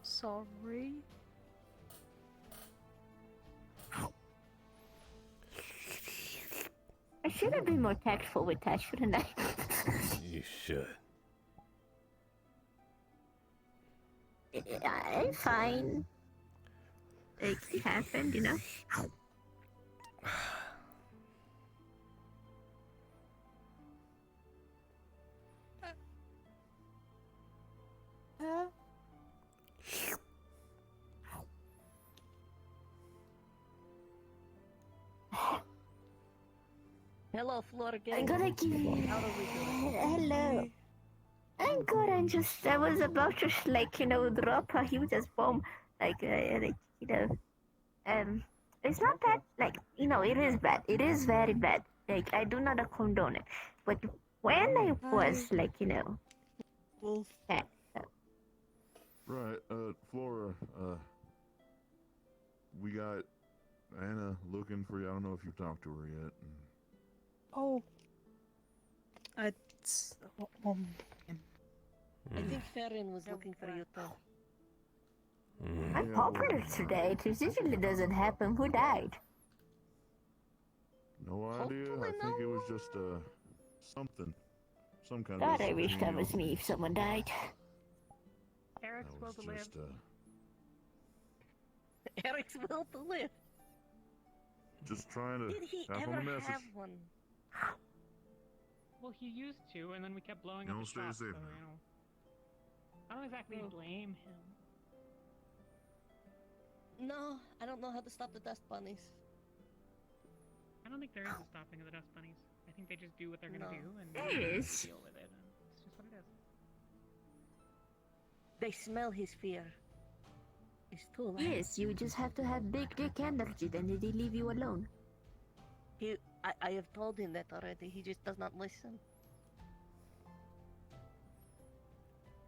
Sorry. I should have been more tactful with that, shouldn't I? You should. I'm fine. It happened, you know? Hello, Flora. I'm gonna give you... How are we doing? Hello. I'm good. I was about to, like, you know, drop a huge bomb. Like, you know, it's not that, like, you know, it is bad. It is very bad. Like, I do not condone it. But when I was, like, you know, that, Right, Flora, we got Anna looking for you. I don't know if you've talked to her yet. Oh. I think Farron was looking for you too. I'm popular today. It usually doesn't happen. Who died? No idea. I think it was just something, some kind God, of. I wish that was me if someone died. Eric's will to live. Eric's will to live. Just trying to Did he pass ever on the message. have one? Well, he used to, and then we kept blowing You up don't his stay shop, safe. so, you know. I don't exactly blame him. No, I don't know how to stop the dust bunnies. I don't think there is a stopping of the dust bunnies. I think they just do what they're gonna No. do, and There we is. deal with it. And it's just what it is. They smell his fear. It's too late. Yes, you just have to have big dick energy, then they leave you alone. I have told him that already. He just does not listen.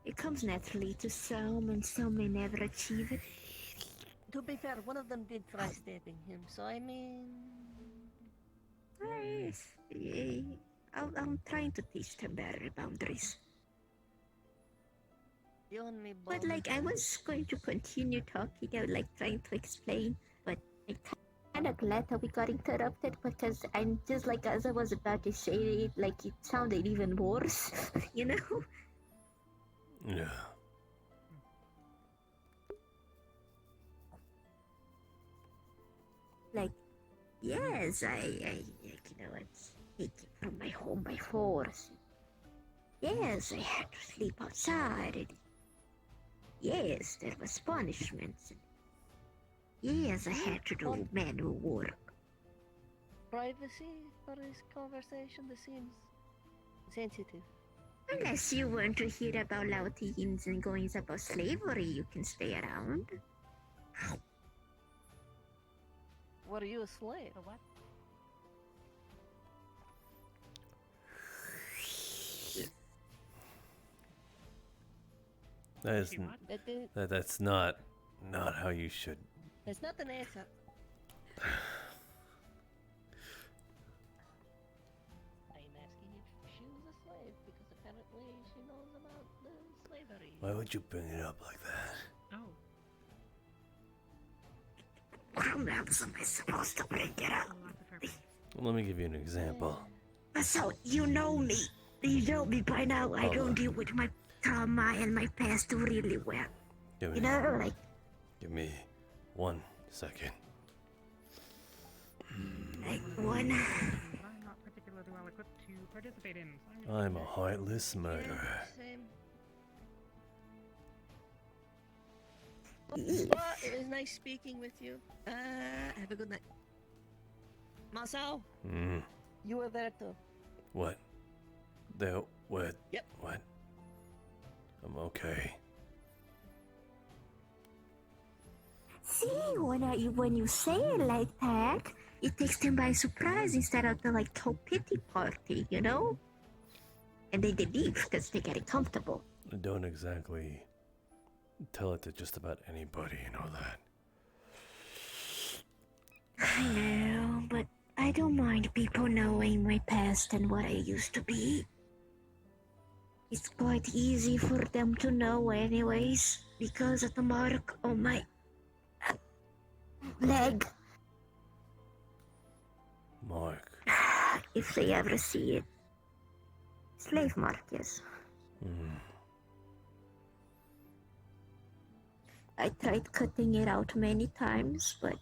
It comes naturally to some, and some may never achieve it. To be fair, one of them did try stabbing him, so I mean... Yes, I'm trying to teach them better boundaries. You and me both. But like, I was going to continue talking, I was like trying to explain, but I'm kind of glad that we got interrupted because I'm just like, as I was about to say it, like it sounded even worse, you know? Yeah. Like, yes, I you know, it's taken from my home by force. Yes, I had to sleep outside. And yes, there was punishments. Yes, I had to do manual work. Privacy for this conversation, this seems sensitive. Unless you want to hear about Laotians and goings about slavery, you can stay around. Were you a slave? A what? That is that's not how you should. It's not an answer. I'm asking if she was a slave because apparently she knows about the slavery. Why would you bring it up like that? Oh. How else am I supposed to bring it up? Well, let me give you an example. So, you know me. You know me by now. I don't deal with my trauma and my past really well. Give You me, know, like, give me 1 second. like one. I'm not particularly well equipped to participate in. So I'm a heartless murderer. Same. Well, it was nice speaking with you. Have a good night. Masou, Hmm. you were there too. What? There? What? Yep. What? I'm okay. See, when you say it like that, it takes them by surprise instead of the like whole pity party, you know? And they leave because they get it comfortable. I don't exactly tell it to just about anybody, you know that. I know, but I don't mind people knowing my past and what I used to be. It's quite easy for them to know anyways, because of the mark on my leg. Mark. if they ever see it. Slave mark, yes. I tried cutting it out many times, but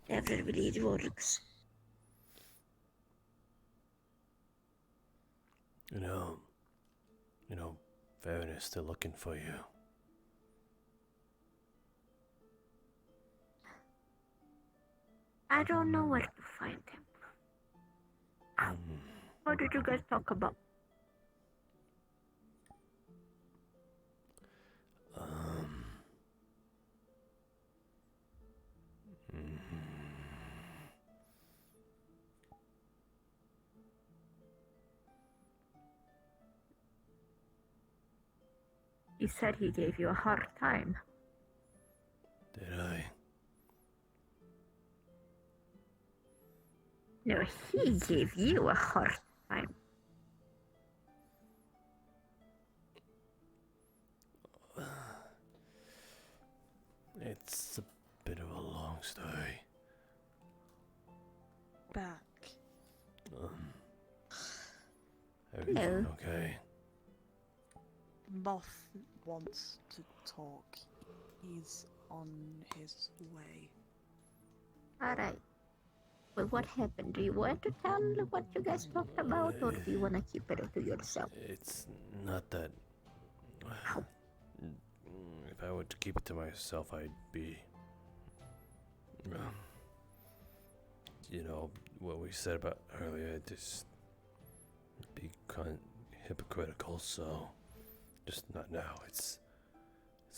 never really works. You know, Varen is still looking for you. I don't know where to find him. What did you guys talk about? He said he gave you a hard time. Did I? No, he gave you a hard time. It's a bit of a long story. Back. Everything okay? Moth wants to talk. He's on his way. Alright. Well, what happened? Do you want to tell what you guys talked about, or do you want to keep it to yourself? It's not that. If I were to keep it to myself, I'd be. You know, what we said about earlier, just be kind of hypocritical, so. Just not now. It's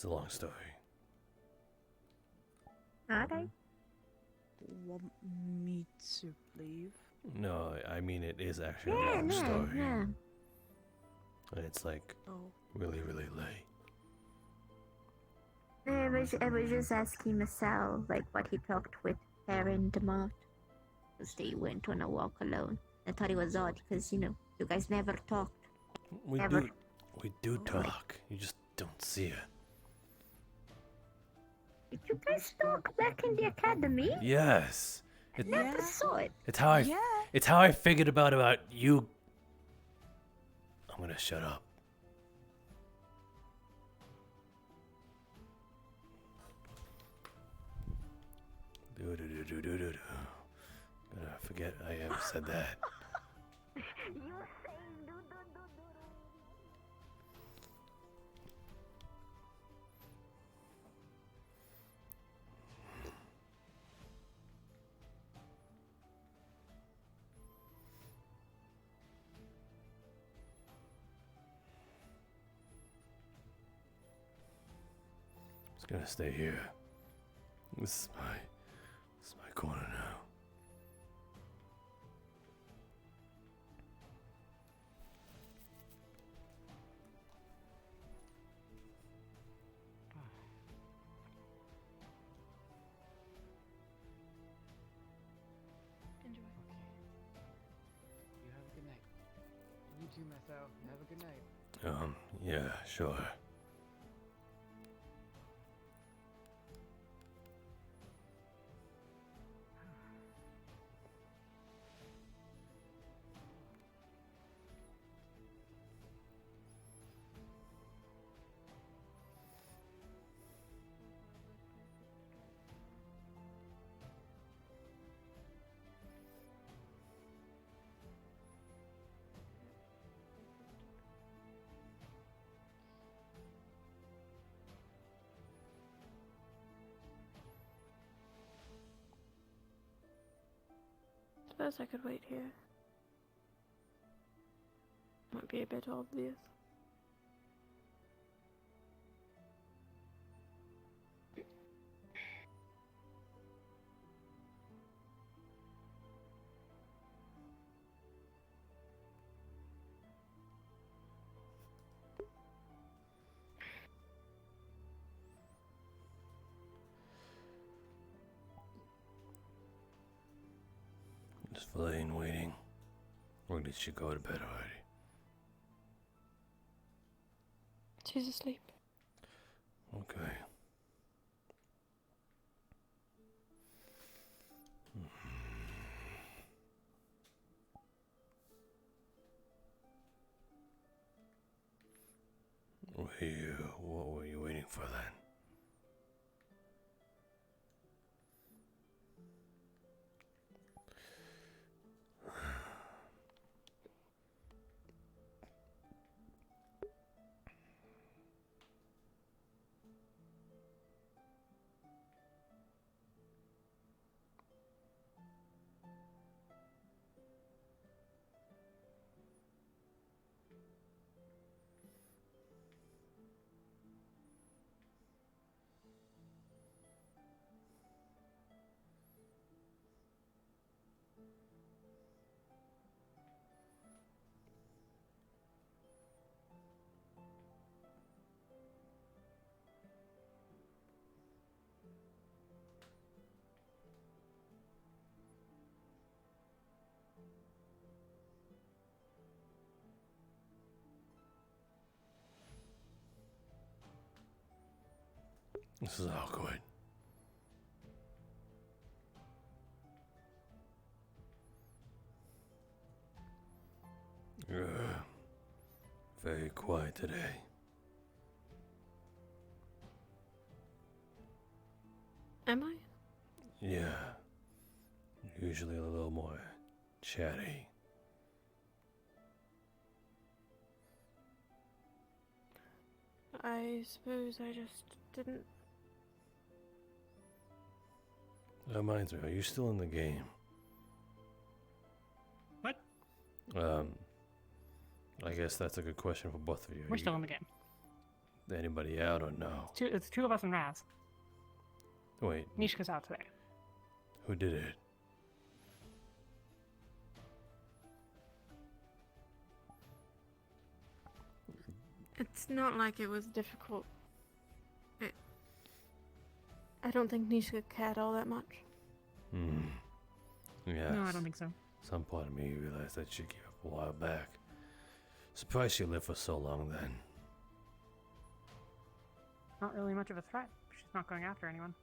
a long story. Alright. Want me to leave? No, I mean it is actually a long story. Yeah. And it's like really, really late. I was just asking Masou, like, what he talked with Aaron Demott. Because they went on a walk alone. I thought it was odd, because, you guys never talked. We do talk. You just don't see it. Did you guys talk back in the academy? Yes. I never saw it. It's how I figured about you. I'm gonna shut up. Gonna forget I ever said that. Just gonna stay here. This is my corner now. Enjoy. You have a good night. You too, Masou. Have a good night. Yeah, sure. Suppose I could wait here. Might be a bit obvious. Just laying waiting. Or did she go to bed already? She's asleep. Okay. What were you waiting for then? This is awkward. Very quiet today. Am I? Yeah. Usually a little more chatty. I suppose I just didn't. That reminds me, are you still in the game? What? I guess that's a good question for both of you. We're still in the game. Anybody out or no? It's two of us and Raz. Wait, Nishka's out today. who did it? It's not like it was difficult. I don't think Nishka cared all that much. Yeah. No, I don't think so. Some part of me realized that she gave up a while back. Surprised she lived for so long then. Not really much of a threat. She's not going after anyone.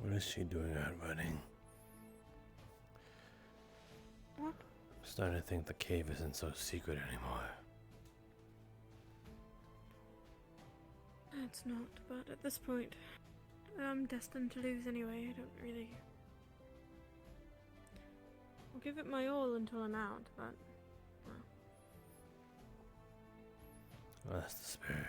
What is she doing out running? What? I'm starting to think the cave isn't so secret anymore. It's not, but at this point, I'm destined to lose anyway. I don't really. I'll give it my all until I'm out, but. Well, that's the spirit.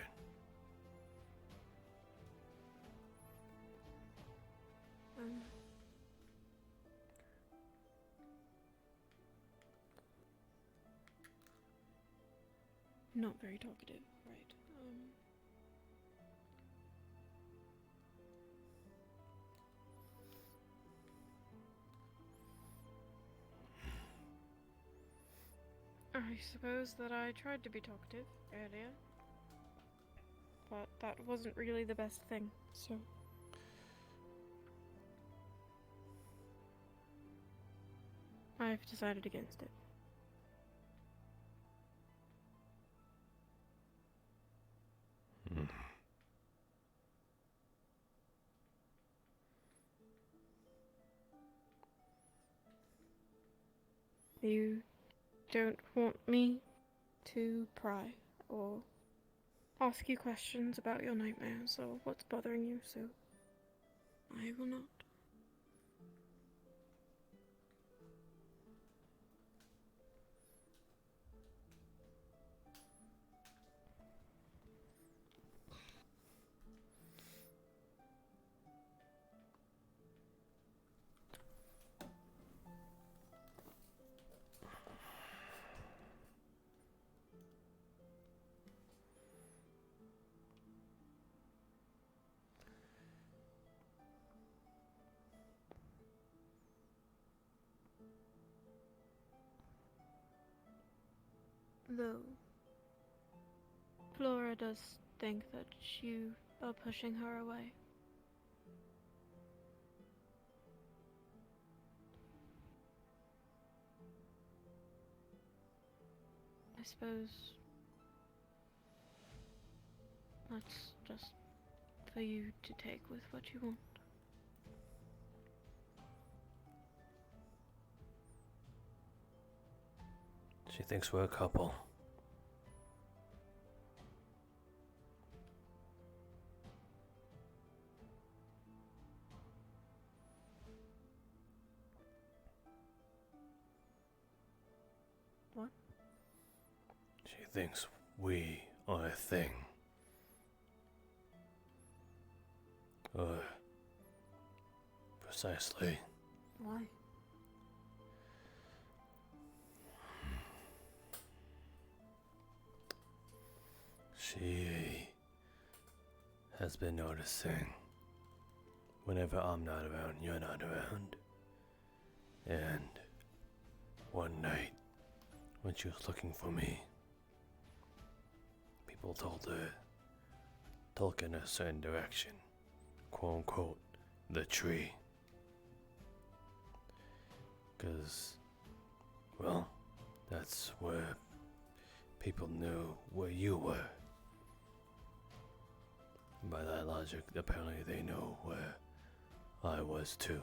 Not very talkative, right? I suppose that I tried to be talkative earlier, but that wasn't really the best thing, so. I've decided against it. You don't want me to pry or ask you questions about your nightmares or what's bothering you, so I will not. Though Flora does think that you are pushing her away. I suppose that's just for you to take with what you want. She thinks we're a couple. What? She thinks we are a thing. Precisely. Why? She has been noticing whenever I'm not around, you're not around. And one night, when she was looking for me, people told her, talk in a certain direction, quote unquote, the tree. 'Cause, well, that's where people knew where you were. By that logic, apparently they know where I was too.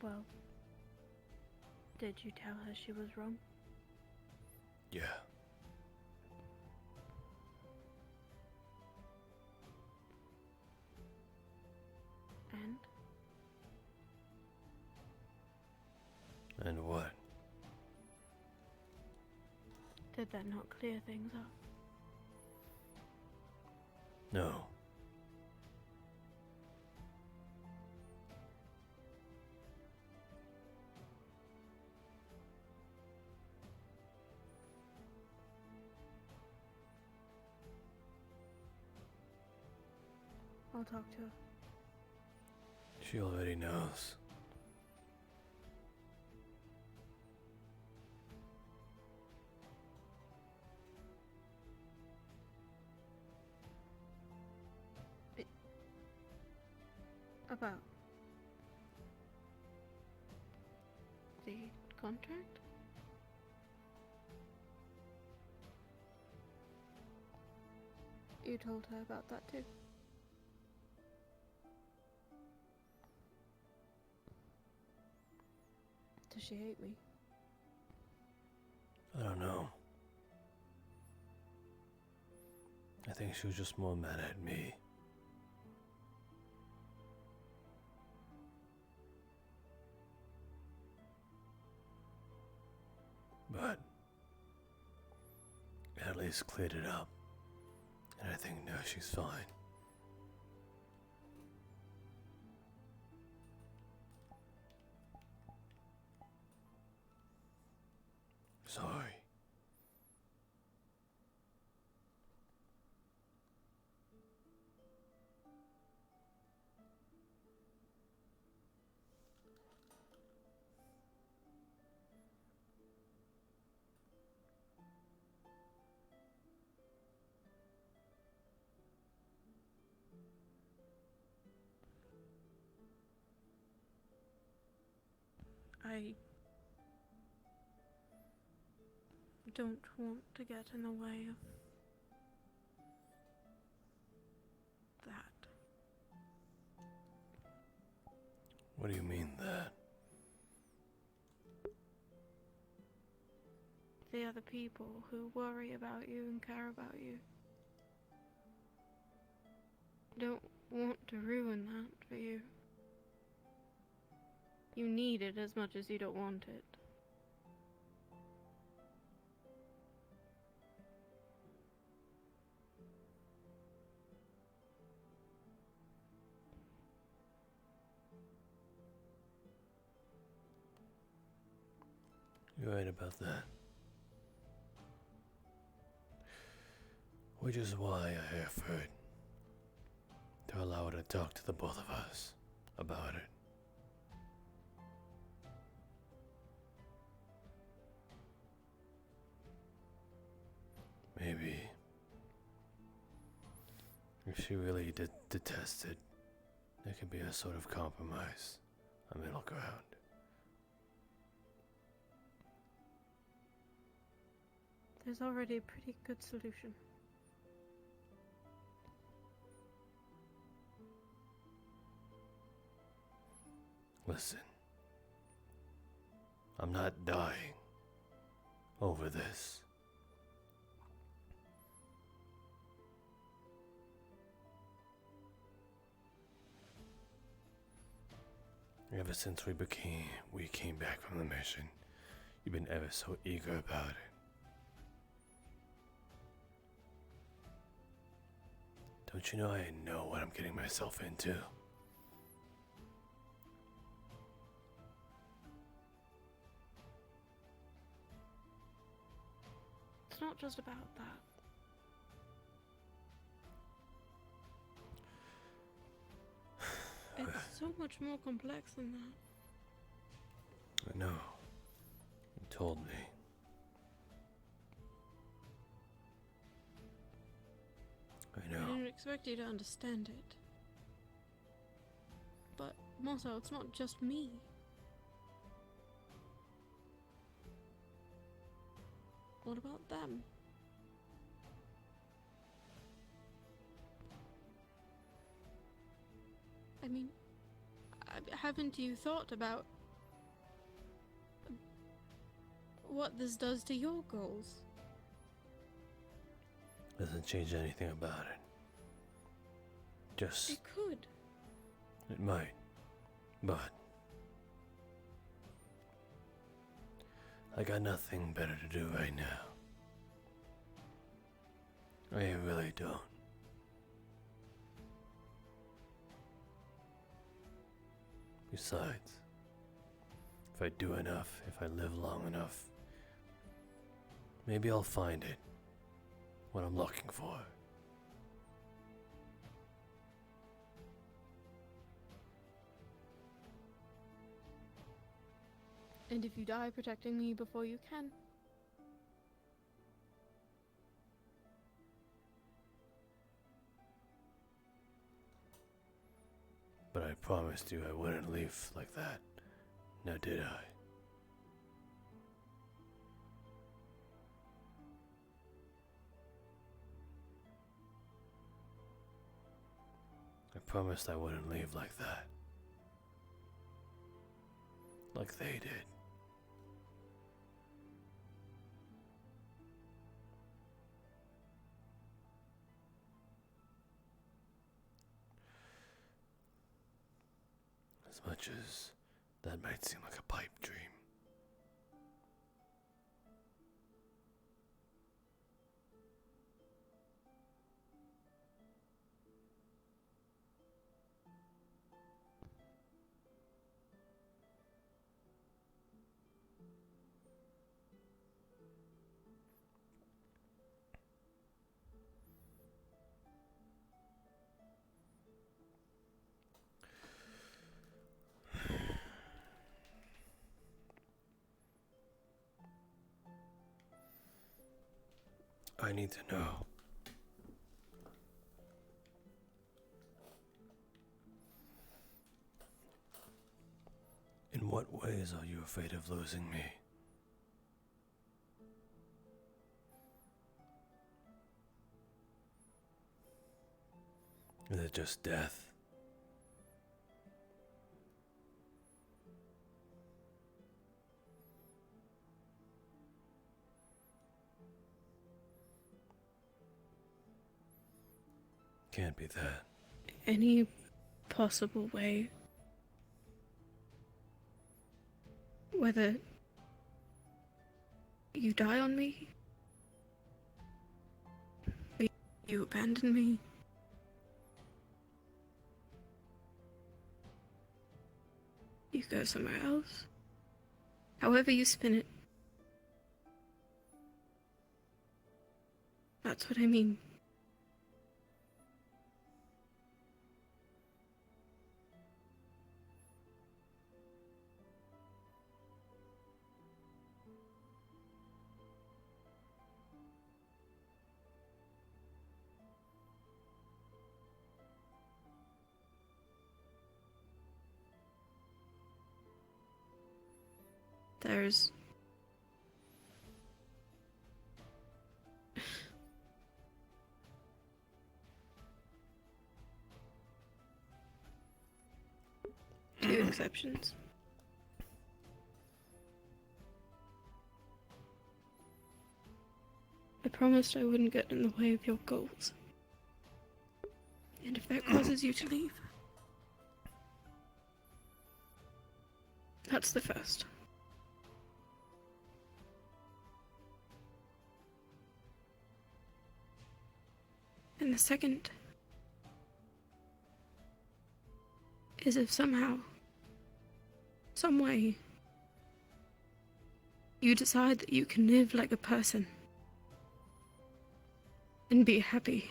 Well, did you tell her she was wrong? Yeah. And? And what? Did that not clear things up? No. I'll talk to her. She already knows. About the contract? You told her about that too? Does she hate me? I don't know. I think she was just more mad at me. But at least cleared it up. And I think now she's fine. Sorry. I don't want to get in the way of that. What do you mean that? The other people who worry about you and care about you. Don't want to ruin that for you. You need it as much as you don't want it. You're right about that. Which is why I have heard to allow her to talk to the both of us about it. Maybe if she really did detest it, there could be a sort of compromise, a middle ground. There's already a pretty good solution. Listen, I'm not dying over this. Ever since we came back from the mission, you've been ever so eager about it. Don't you know I know what I'm getting myself into? It's not just about that. It's so much more complex than that. I know. You told me. I know. I didn't expect you to understand it. But, Masou, it's not just me. What about them? I mean, haven't you thought about what this does to your goals? Doesn't change anything about it. Just... It could. It might. But... I got nothing better to do right now. I really don't. Besides, if I do enough, if I live long enough, maybe I'll find it, what I'm looking for. And if you die protecting me before you can? But I promised you I wouldn't leave like that. Now did I? I promised I wouldn't leave like that. Like they did. As much as that might seem like a pipe dream. I need to know. In what ways are you afraid of losing me? Is it just death? Can't be that. Any possible way. Whether you die on me, or you abandon me, you go somewhere else. However you spin it. That's what I mean. there's two exceptions. I promised I wouldn't get in the way of your goals. And if that causes you to leave, that's the first. And the second is if somehow, some way, you decide that you can live like a person and be happy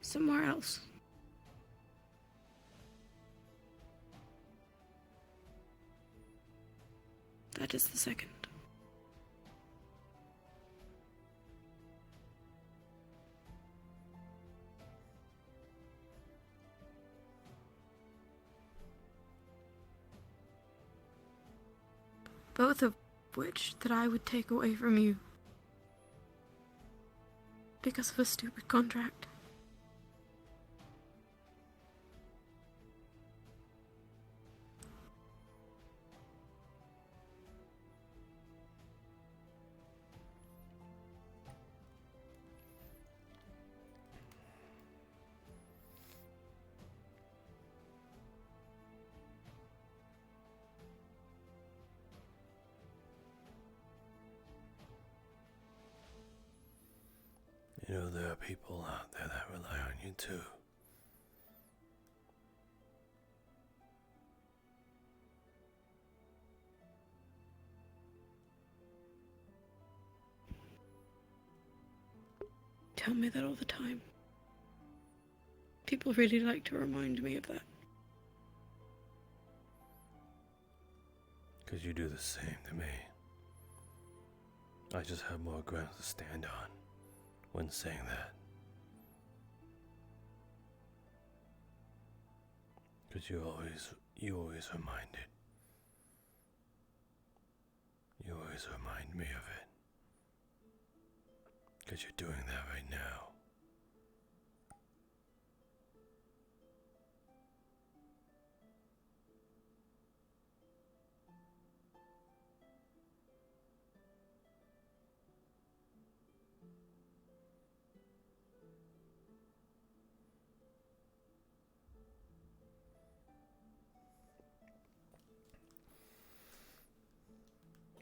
somewhere else. That is the second. Both of which that I would take away from you because of a stupid contract. You know, there are people out there that rely on you too. Tell me that all the time. People really like to remind me of that. Because you do the same to me. I just have more ground to stand on when saying that. Because you always remind it. You always remind me of it. Because you're doing that right now.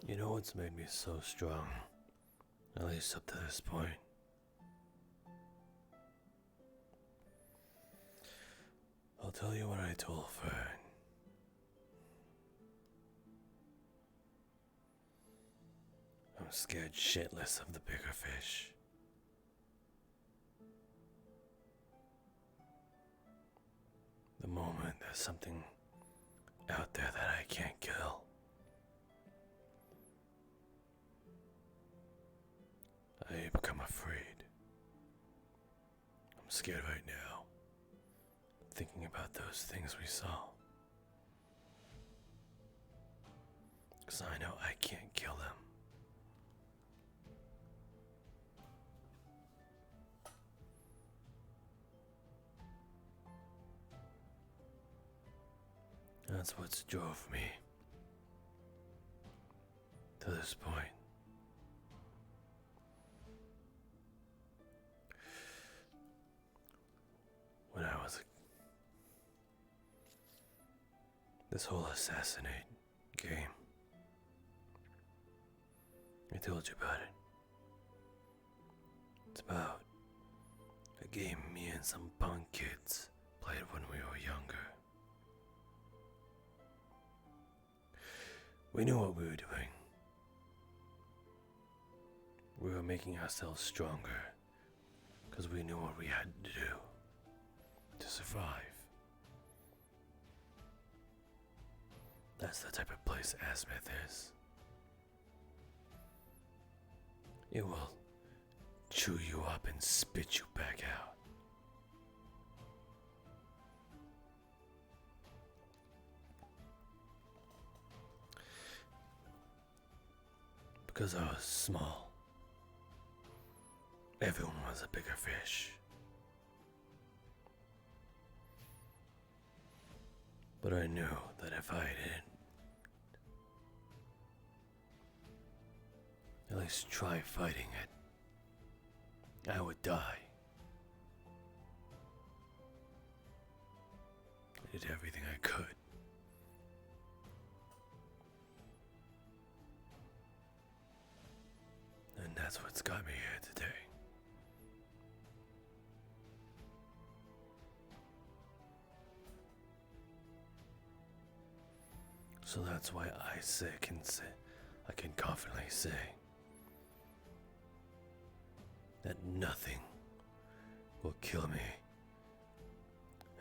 You know what's made me so strong? At least up to this point. I'll tell you what I told Fern. I'm scared shitless of the bigger fish. The moment there's something out there that I can't kill, I become afraid. I'm scared right now, thinking about those things we saw. 'Cause I know I can't kill them. That's what's drove me to this point. When I was this whole assassinate game, I told you about it. It's about a game me and some punk kids played when we were younger. We knew what we were doing. We were making ourselves stronger because we knew what we had to do to survive. That's the type of place Azimuth is. It will chew you up and spit you back out. Because I was small. Everyone was a bigger fish. But I knew that if I didn't at least try fighting it, I would die. I did everything I could. And that's what's got me here today. So that's why I can confidently say that nothing will kill me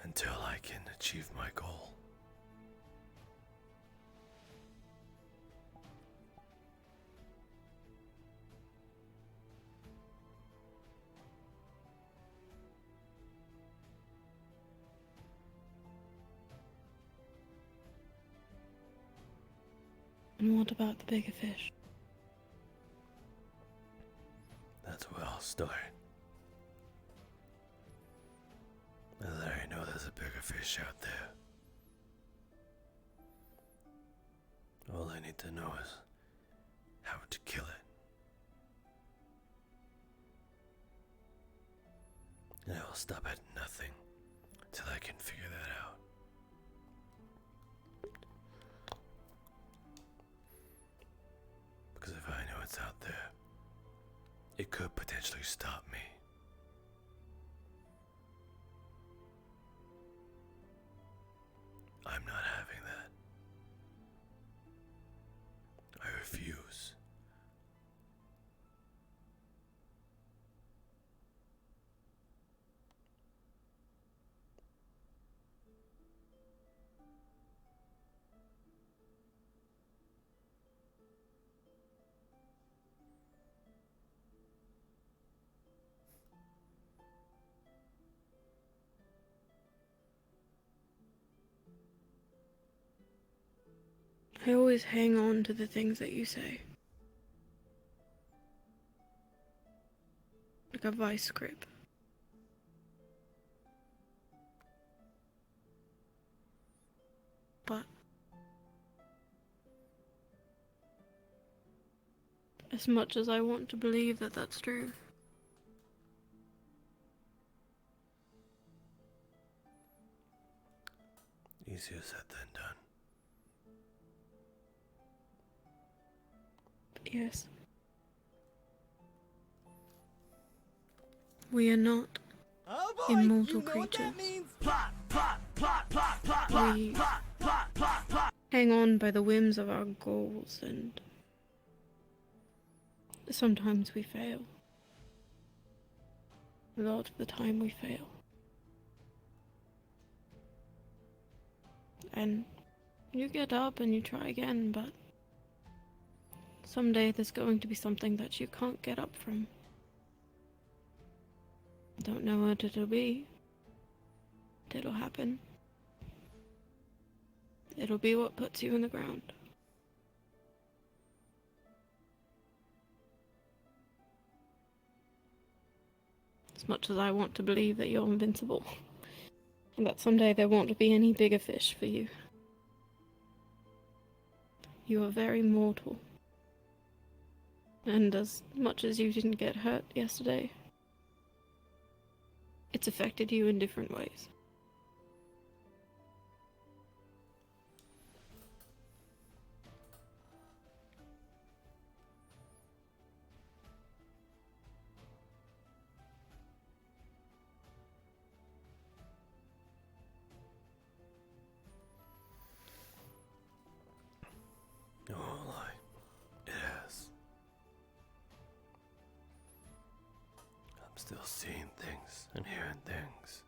until I can achieve my goal. And what about the bigger fish? That's where I'll start. Now that I know there's a bigger fish out there, all I need to know is how to kill it. And I will stop at nothing till I can figure that out. Because if I know it's out there, it could potentially stop me. I'm not having that. I refuse. I always hang on to the things that you say. Like a vice grip. But as much as I want to believe that that's true, easier said than done. yes. We are not immortal creatures. We hang on by the whims of our goals, and sometimes we fail. A lot of the time we fail. And you get up and you try again, but someday there's going to be something that you can't get up from. Don't know what it'll be. But it'll happen. It'll be what puts you in the ground. As much as I want to believe that you're invincible, and that someday there won't be any bigger fish for you, you are very mortal. And as much as you didn't get hurt yesterday, it's affected you in different ways. No lie, it has. I'm still seeing things and hearing things.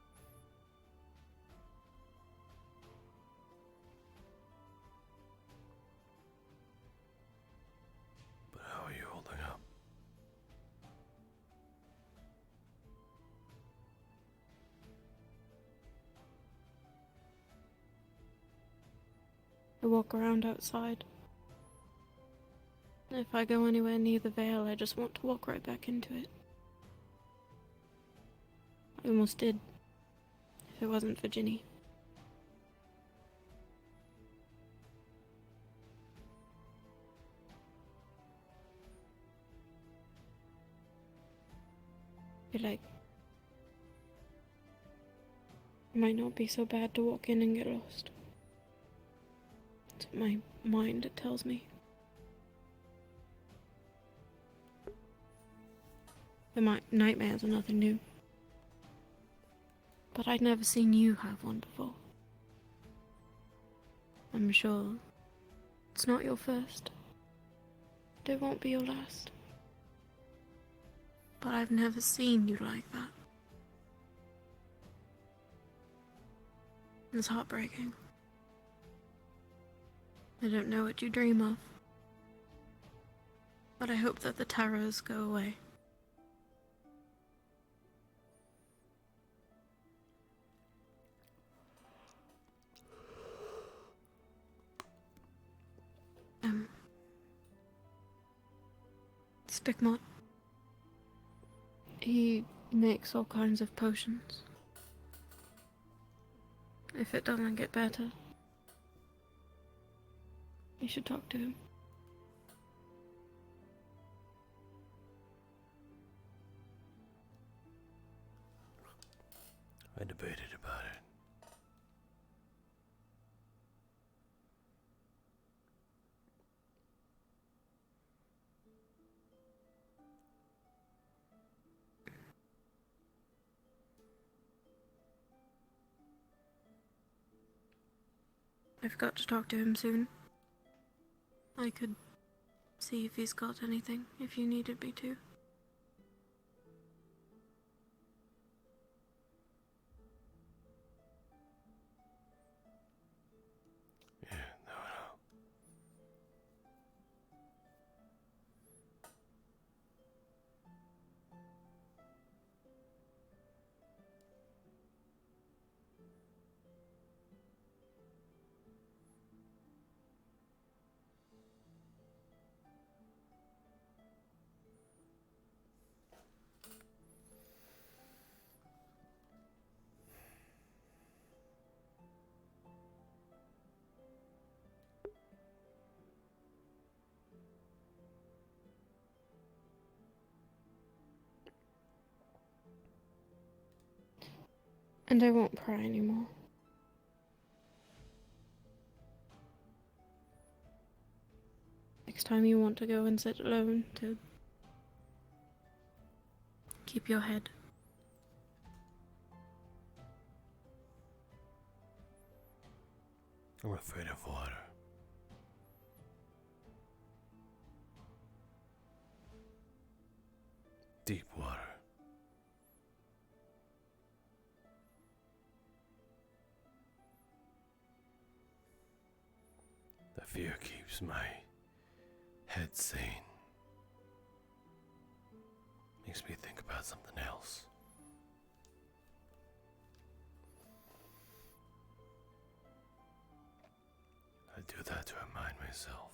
But how are you holding up? I walk around outside. If I go anywhere near the Vale, I just want to walk right back into it. I almost did, if it wasn't for Ginny. I feel like it might not be so bad to walk in and get lost. That's what my mind tells me. The nightmares are nothing new. But I'd never seen you have one before. I'm sure it's not your first. It won't be your last. But I've never seen you like that. It's heartbreaking. I don't know what you dream of. But I hope that the terrors go away. Stickmot. He makes all kinds of potions. If it doesn't get better, you should talk to him. I debated about it. I've got to talk to him soon. I could see if he's got anything, if you needed me to. And I won't cry anymore. Next time you want to go and sit alone, to keep your head. I'm afraid of water. Deep water. The fear keeps my head sane. Makes me think about something else. I do that to remind myself.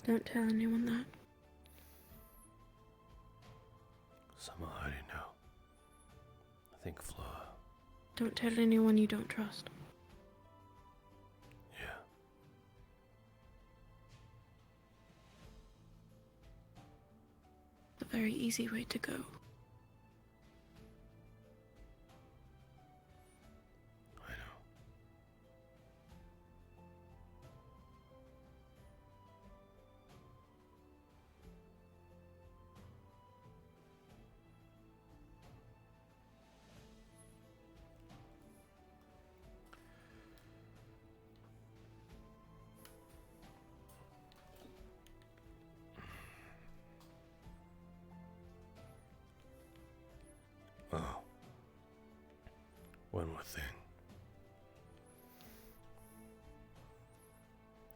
Don't tell anyone that. Some already know. I think Flora. Don't tell anyone you don't trust. Yeah. It's a very easy way to go.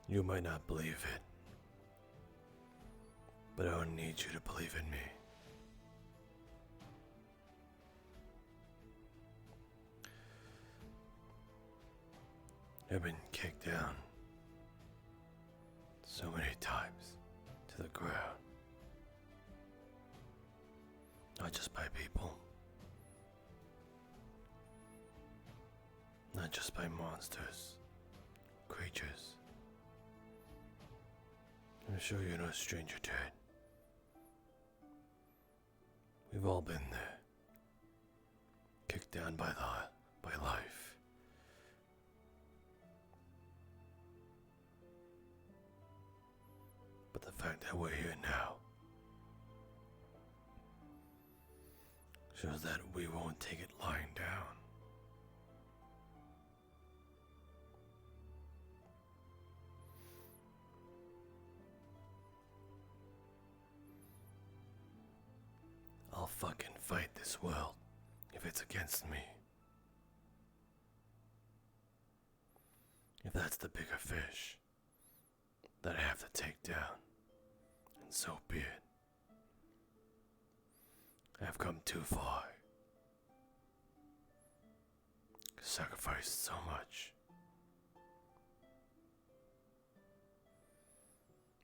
You might not believe it, but I don't need you to believe in me. I've been kicked down so many times to the ground. Not just by people. Not just by monsters, creatures. I'm sure you're no stranger to it. We've all been there. Kicked down by life. But the fact that we're here now shows that we won't take it lying down. I'll fucking fight this world if it's against me. If that's the bigger fish that I have to take down, and so be it. I've come too far. Sacrificed so much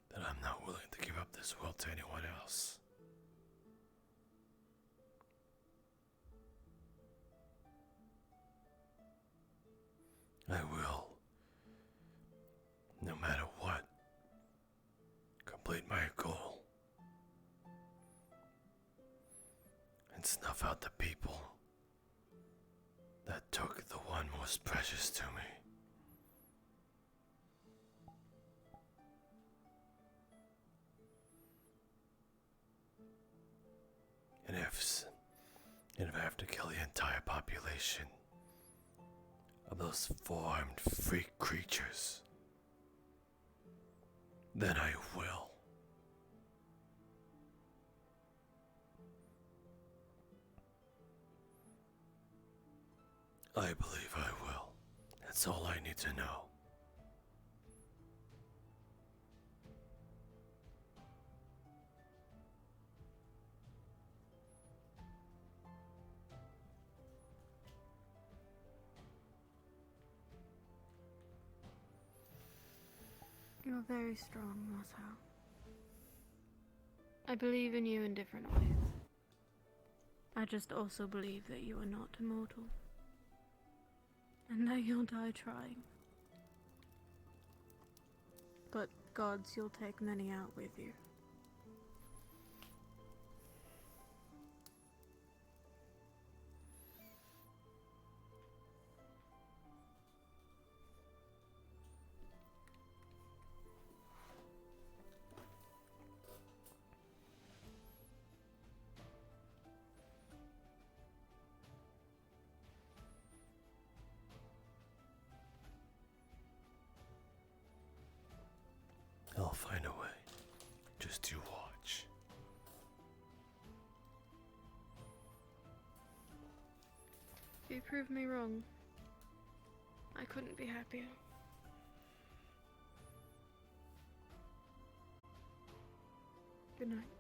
that I'm not willing to give up this world to anyone else. I will, no matter what, complete my goal and snuff out the people that took the one most precious to me. And if I have to kill the entire population of those four-armed freak creatures, then I will. I believe I will. That's all I need to know. You're very strong, Masou. I believe in you in different ways. I just also believe that you are not immortal. And that you'll die trying. But gods, you'll take many out with you. I'll find a way. Just you watch. If you prove me wrong, I couldn't be happier. Good night.